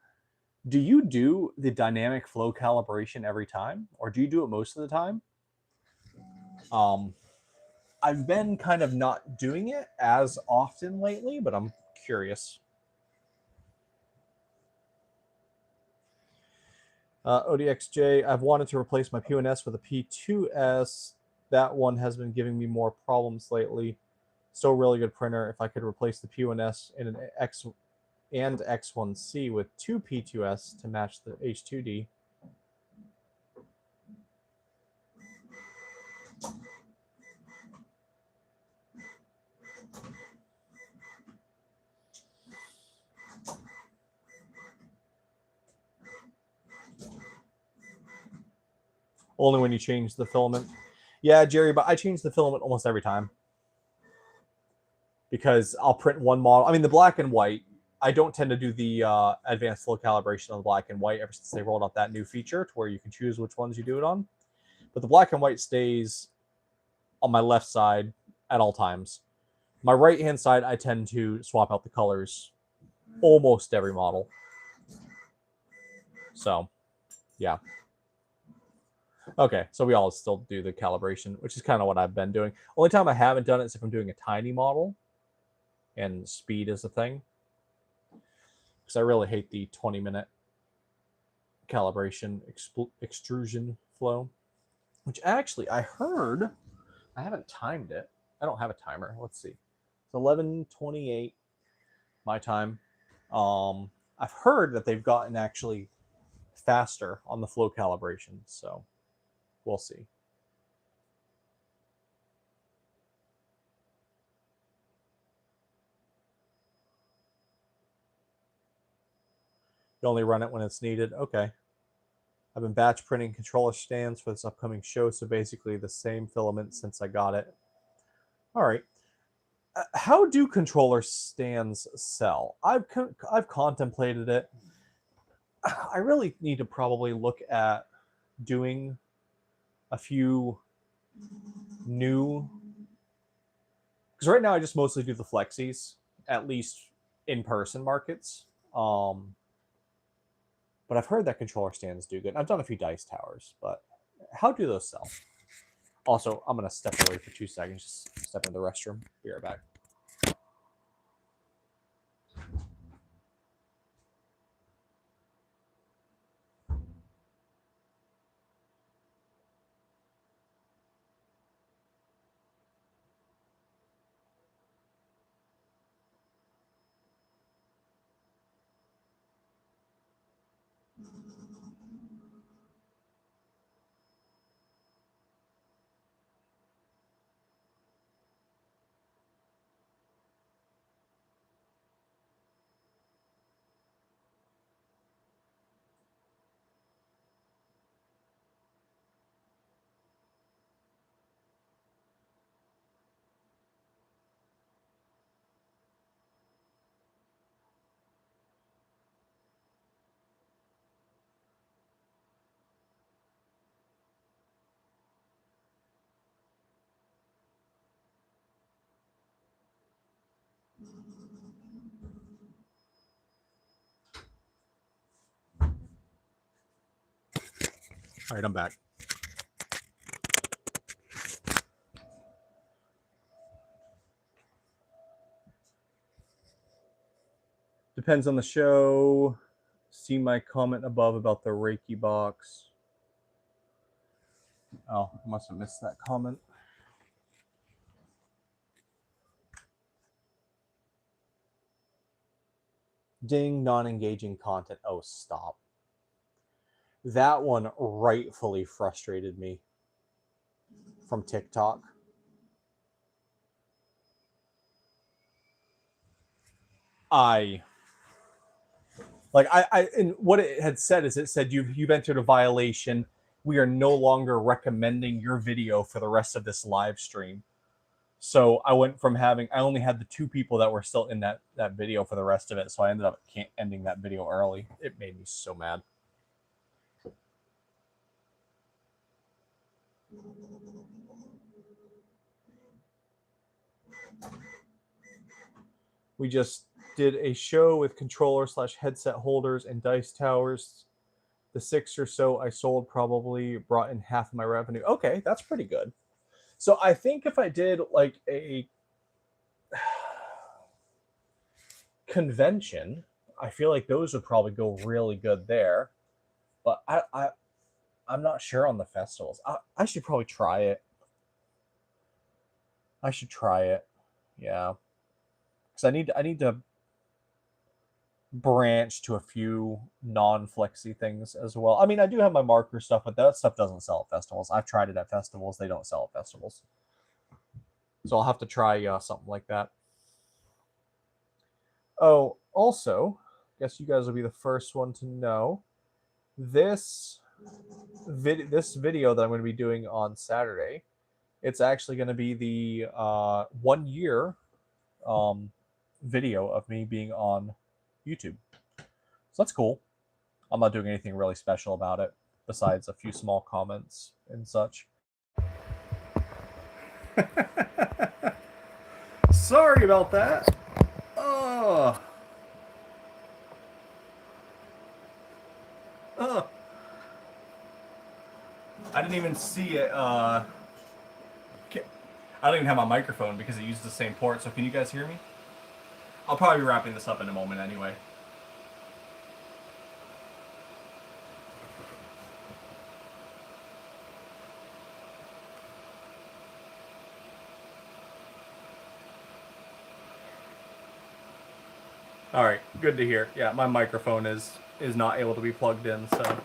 do you do the dynamic flow calibration every time, or do you do it most of the time? I've been kind of not doing it as often lately, but I'm curious. ODXJ, I've wanted to replace my P1S with a P2S. That one has been giving me more problems lately. Still a really good printer. If I could replace the P1S and an X and X1C with two P2S to match the H2D. Only when you change the filament. Yeah, Jerry, but I change the filament almost every time. Because I'll print one model. I mean, the black and white, I don't tend to do the advanced flow calibration on the black and white ever since they rolled out that new feature to where you can choose which ones you do it on. But the black and white stays on my left side at all times. My right-hand side, I tend to swap out the colors almost every model. So, yeah. Okay, so we all still do the calibration, which is kind of what I've been doing. Only time I haven't done it is if I'm doing a tiny model and speed is a thing. Because I really hate the 20-minute calibration extrusion flow. Which actually, I heard, I haven't timed it. I don't have a timer. Let's see. It's 11:28 my time. I've heard that they've gotten actually faster on the flow calibration, so we'll see. You only run it when it's needed. Okay. I've been batch printing controller stands for this upcoming show, so basically the same filament since I got it. All right. How do controller stands sell? I've contemplated it. I really need to probably look at doing a few new, because right now I just mostly do the flexies, at least in person markets. But I've heard that controller stands do good. I've done a few dice towers, but how do those sell? Also, I'm gonna step away for 2 seconds. Just step in the restroom. Be right back. All right, I'm back. Depends on the show. See my comment above about the Reiki box. Oh, I must have missed that comment. Ding, non-engaging content. Oh, stop. That one rightfully frustrated me from TikTok. I and what it had said is it said you've entered a violation. We are no longer recommending your video for the rest of this live stream. So I went from I only had the 2 people that were still in that video for the rest of it. So I ended up ending that video early. It made me so mad. We just did a show with controller/headset holders and dice towers. The 6 or so I sold probably brought in half of my revenue. Okay, that's pretty good. So I think if I did like a convention, I feel like those would probably go really good there. But I'm not sure on the festivals. I should probably try it. Yeah, because I need to branch to a few non-flexy things as well. I mean, I do have my marker stuff, but that stuff doesn't sell at festivals. I've tried it at festivals; they don't sell at festivals. So I'll have to try something like that. Oh, also, guess you guys will be the first one to know this video that I'm going to be doing on Saturday. It's actually going to be the 1 year video of me being on YouTube. So that's cool. I'm not doing anything really special about it besides a few small comments and such. Sorry about that. Ugh. Ugh. I didn't even see it. I don't even have my microphone because it uses the same port. So can you guys hear me? I'll probably be wrapping this up in a moment anyway. All right, good to hear. Yeah, my microphone is not able to be plugged in, so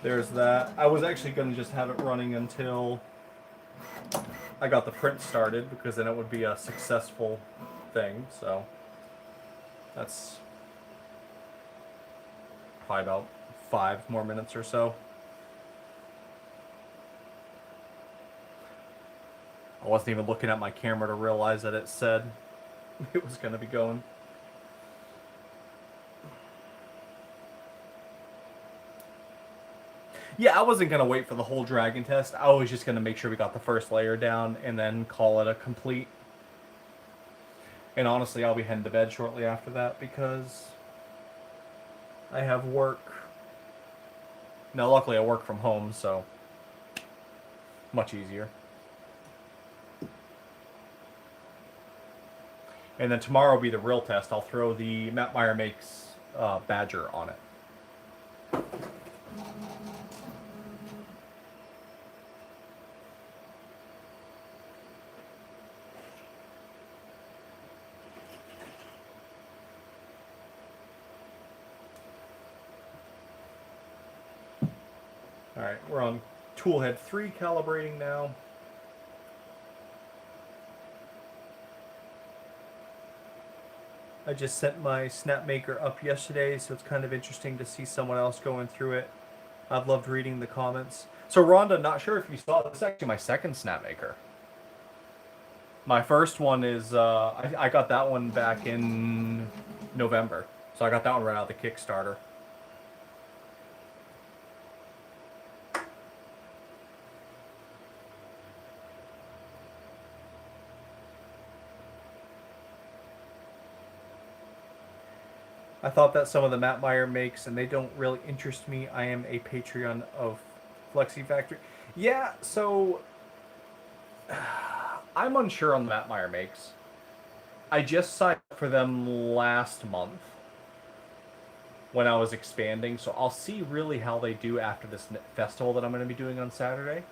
there's that. I was actually going to just have it running until I got the print started, because then it would be a successful thing. So that's probably about 5 more minutes or so. I wasn't even looking at my camera to realize that it said it was going to be going. Yeah, I wasn't going to wait for the whole dragon test. I was just going to make sure we got the first layer down and then call it a complete. And honestly, I'll be heading to bed shortly after that because I have work. Now, luckily, I work from home, so much easier. And then tomorrow will be the real test. I'll throw the Mattmeyer Makes Badger on it. All right, we're on toolhead 3 calibrating now. I just sent my Snapmaker up yesterday, so it's kind of interesting to see someone else going through it. I've loved reading the comments. So Rhonda, not sure if you saw, this is actually my second Snapmaker. My first one is, I got that one back in November. So I got that one right out of the Kickstarter. I thought that some of the Mattmeyer makes, and they don't really interest me. I am a Patreon of Flexi Factory. Yeah, so I'm unsure on the Mattmeyer makes. I just signed up for them last month when I was expanding, so I'll see really how they do after this festival that I'm going to be doing on Saturday.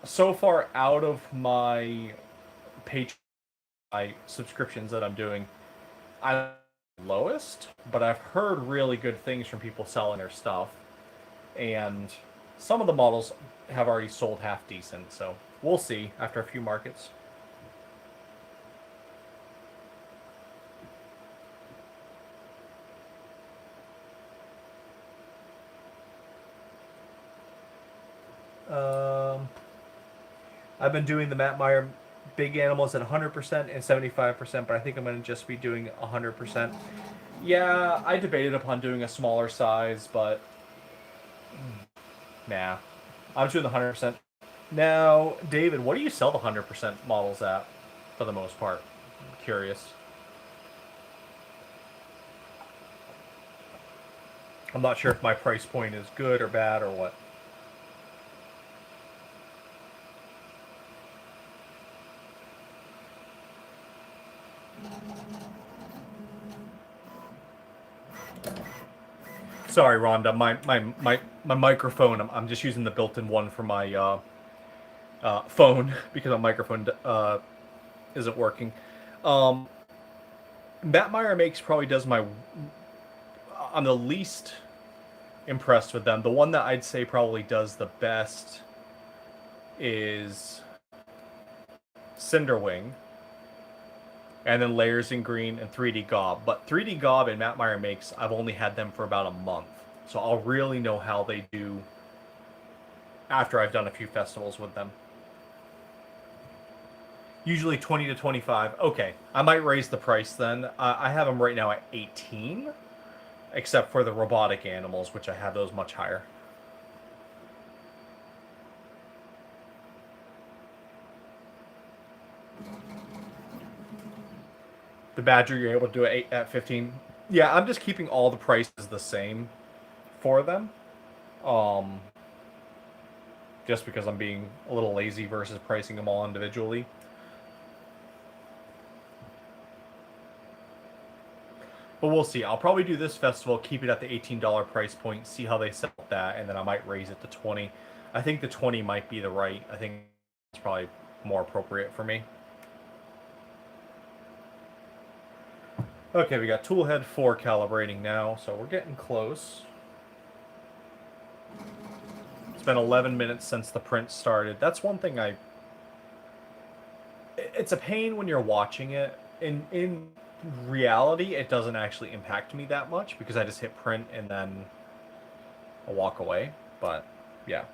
So far out of my Patreon subscriptions that I'm doing, I'm lowest, but I've heard really good things from people selling their stuff, and some of the models have already sold half decent, so we'll see after a few markets. I've been doing the Mattmeyer big animals at 100% and 75%, but I think I'm going to just be doing 100%. Yeah, I debated upon doing a smaller size, but nah. I'm doing the 100%. Now, David, what do you sell the 100% models at, for the most part? I'm curious. I'm not sure if my price point is good or bad or what. Sorry, Rhonda. My microphone. I'm just using the built-in one for my phone because my microphone isn't working. Um, Matt Meyer Makes probably does my. I'm the least impressed with them. The one that I'd say probably does the best is Cinderwing, and then Layers in Green and 3D Gob. But 3D Gob and Matt Meyer Makes, I've only had them for about a month, so I'll really know how they do after I've done a few festivals with them. Usually 20 to 25. Okay, I might raise the price then. I have them right now at 18, except for the robotic animals, which I have those much higher. The Badger, you're able to do it at 15. Yeah, I'm just keeping all the prices the same for them. Um, just because I'm being a little lazy versus pricing them all individually. But we'll see. I'll probably do this festival, keep it at the $18 price point, see how they sell that, and then I might raise it to 20. I think the 20 might be the right. I think it's probably more appropriate for me. Okay, we got Toolhead 4 calibrating now, so we're getting close. It's been 11 minutes since the print started. That's one thing it's a pain when you're watching it. In reality, it doesn't actually impact me that much because I just hit print and then I walk away. But yeah.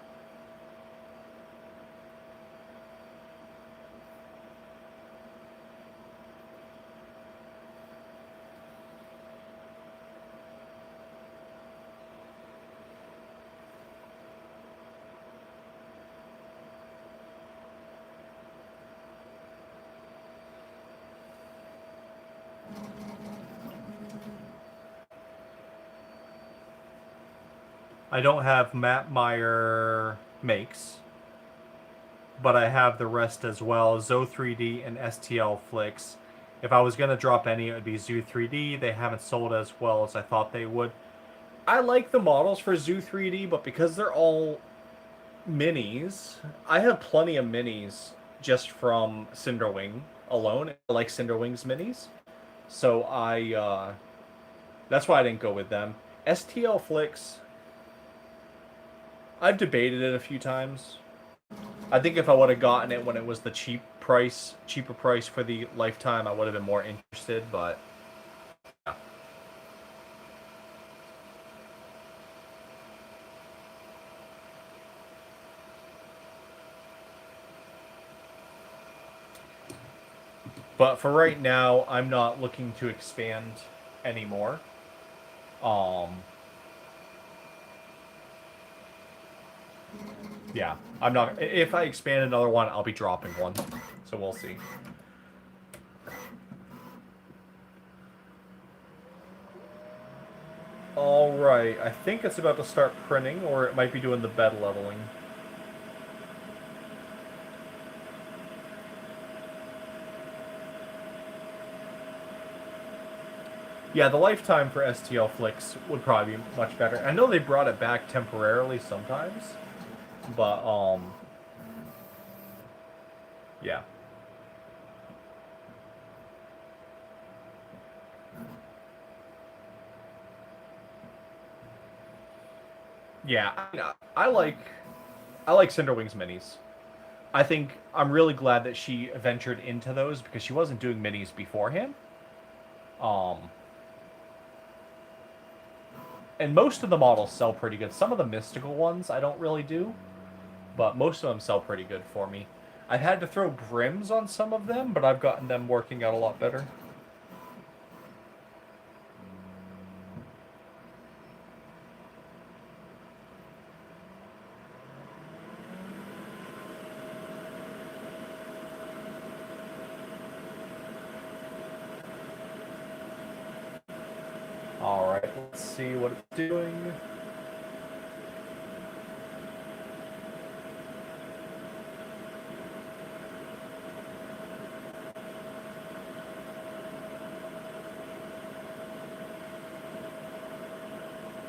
I don't have Matt Meyer Makes, but I have the rest as well, Zo3D and STL Flicks. If I was going to drop any, it would be Zoo3D. They haven't sold as well as I thought they would. I like the models for Zoo3D, but because they're all minis, I have plenty of minis just from Cinderwing alone. I like Cinderwing's minis. So that's why I didn't go with them. STL Flicks, I've debated it a few times. I think if I would have gotten it when it was the cheaper price for the lifetime, I would have been more interested, but yeah. But for right now, I'm not looking to expand anymore. Um, yeah, I'm not. If I expand another one, I'll be dropping one. So we'll see. All right, I think it's about to start printing, or it might be doing the bed leveling. Yeah, the lifetime for STL Flicks would probably be much better. I know they brought it back temporarily sometimes, but yeah. Yeah, I like Cinderwing's minis. I think I'm really glad that she ventured into those because she wasn't doing minis beforehand. Um, and most of the models sell pretty good. Some of the mystical ones I don't really do, but most of them sell pretty good for me. I've had to throw brims on some of them, but I've gotten them working out a lot better. All right, let's see what it's doing.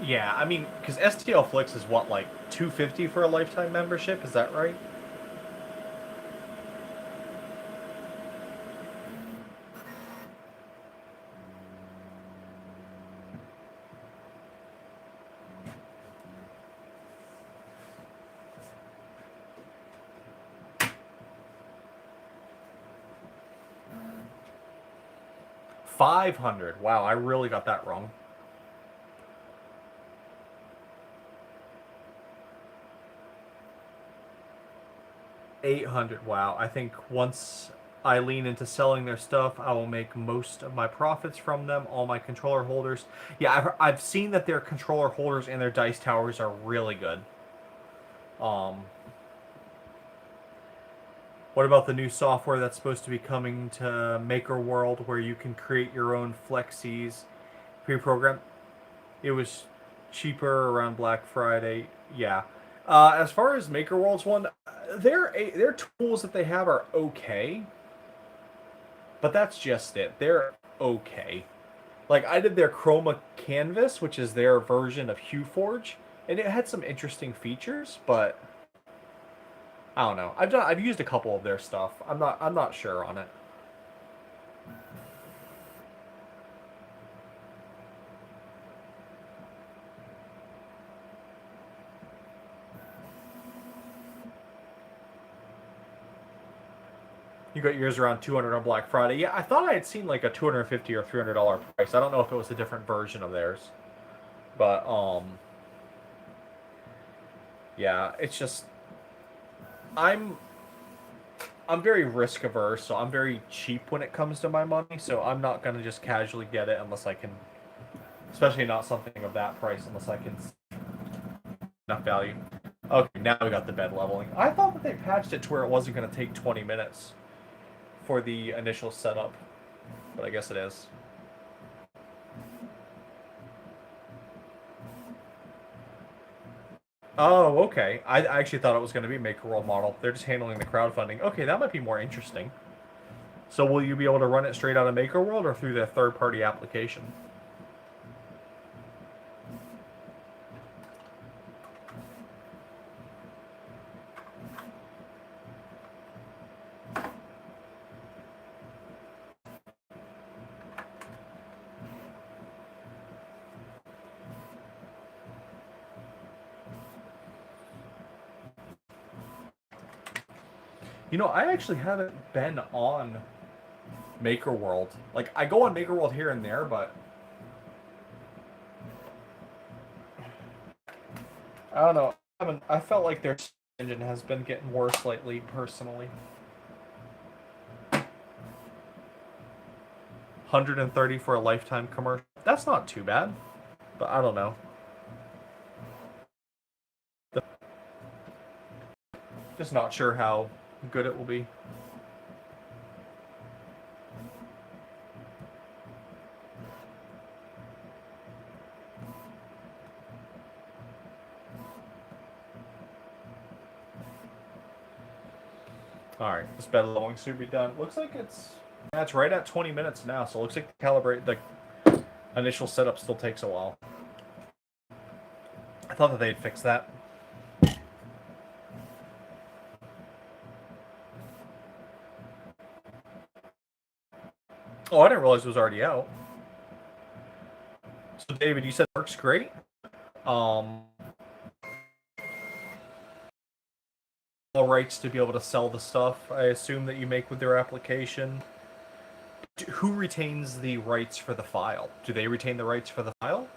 Yeah, I mean, because STL Flicks is what, like 250 for a lifetime membership? Is that right? 500. Wow, I really got that wrong. $800. Wow, I think once I lean into selling their stuff, I will make most of my profits from them. All my controller holders. Yeah, I've seen that their controller holders and their dice towers are really good. What about the new software that's supposed to be coming to Maker World, where you can create your own flexes, pre-program? It was cheaper around Black Friday. Yeah. As far as Maker World's one, their tools that they have are okay, but that's just it. They're okay. Like I did their Chroma Canvas, which is their version of HueForge, and it had some interesting features, but I don't know. I've used a couple of their stuff. I'm not sure on it. You got yours around 200 on Black Friday. Yeah, I thought I had seen like a 250 or $300 price. I don't know if it was a different version of theirs, but yeah, it's just I'm I'm very risk averse, so I'm very cheap when it comes to my money. So I'm not gonna just casually get it unless I can, especially not something of that price, unless I can enough value. Okay, now we got the bed leveling. I thought that they patched it to where it wasn't gonna take 20 minutes for the initial setup, but I guess it is. Oh, okay. I actually thought it was going to be Maker World model. They're just handling the crowdfunding. Okay, that might be more interesting. So will you be able to run it straight out of Maker World or through their third-party application? You know, I actually haven't been on Maker World. Like, I go on Maker World here and there, but I don't know. I felt like their engine has been getting worse lately, personally. 130 for a lifetime commercial. That's not too bad, but I don't know. Just not sure how good it will be. Alright, this bed leveling should be done. Looks like it's right at 20 minutes now, so it looks like the initial setup still takes a while. I thought that they'd fix that. Oh, I didn't realize it was already out. So David, you said it works great. All rights to be able to sell the stuff, I assume, that you make with their application. Who retains the rights for the file? Do they retain the rights for the file?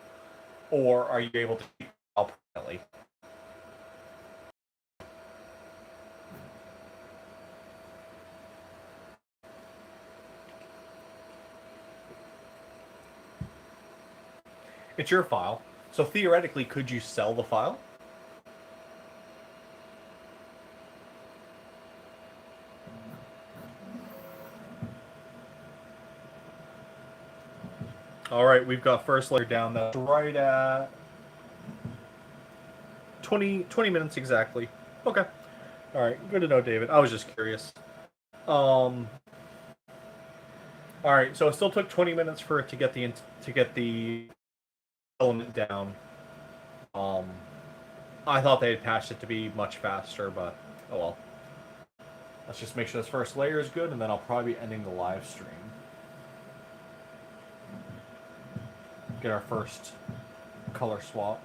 Or are you able to keep the file permanently? It's your file. So theoretically, could you sell the file? All right, we've got first layer down. That's right at 20 minutes exactly. Okay. All right, good to know, David. I was just curious. All right, so it still took 20 minutes for it to get the element down. I thought they had patched it to be much faster, but oh well. Let's just make sure this first layer is good, and then I'll probably be ending the live stream. Get our first color swap.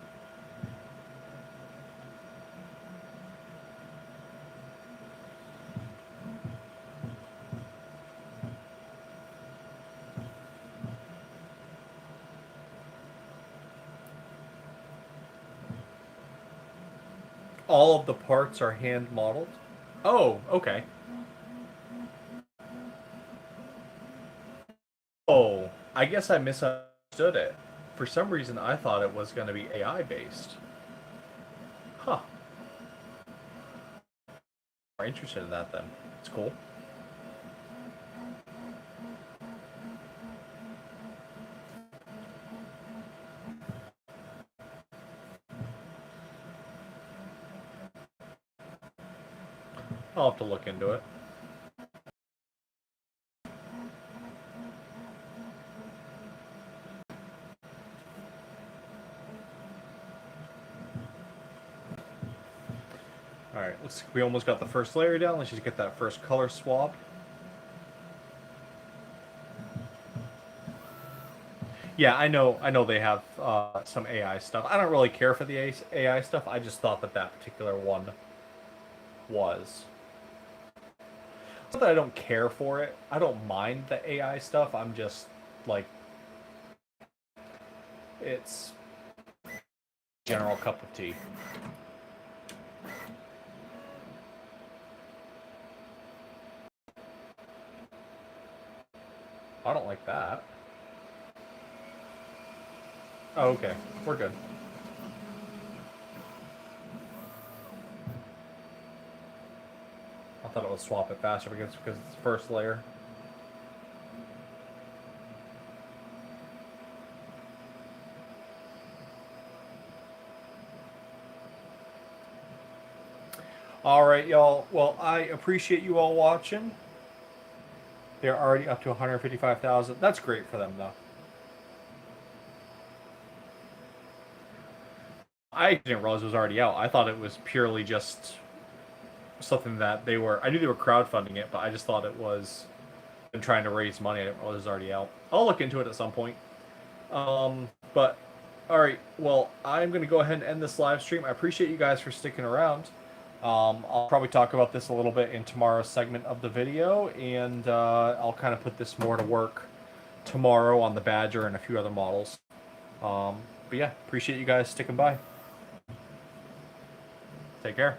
all of the parts are hand modeled. Oh, okay. Oh, I guess I misunderstood it. For some reason, I thought it was going to be AI based. Huh. More interested in that then. It's cool. I'll have to look into it. Alright, we almost got the first layer down. Let's just get that first color swab. Yeah, I know they have some AI stuff. I don't really care for the AI stuff. I just thought that that particular one was. It's not that I don't care for it. I don't mind the AI stuff. I'm just like, it's general cup of tea. I don't like that. Oh, okay. We're good. I thought it would swap it faster because it's the first layer. All right, y'all. Well, I appreciate you all watching. They're already up to 155,000. That's great for them, though. I didn't realize it was already out. I thought it was purely just something that they were. I knew they were crowdfunding it, but I just thought it was been trying to raise money. I didn't realize it was already out. I'll look into it at some point. But all right. Well, I'm going to go ahead and end this live stream. I appreciate you guys for sticking around. I'll probably talk about this a little bit in tomorrow's segment of the video, and I'll kind of put this more to work tomorrow on the Badger and a few other models. But yeah, appreciate you guys sticking by. Take care.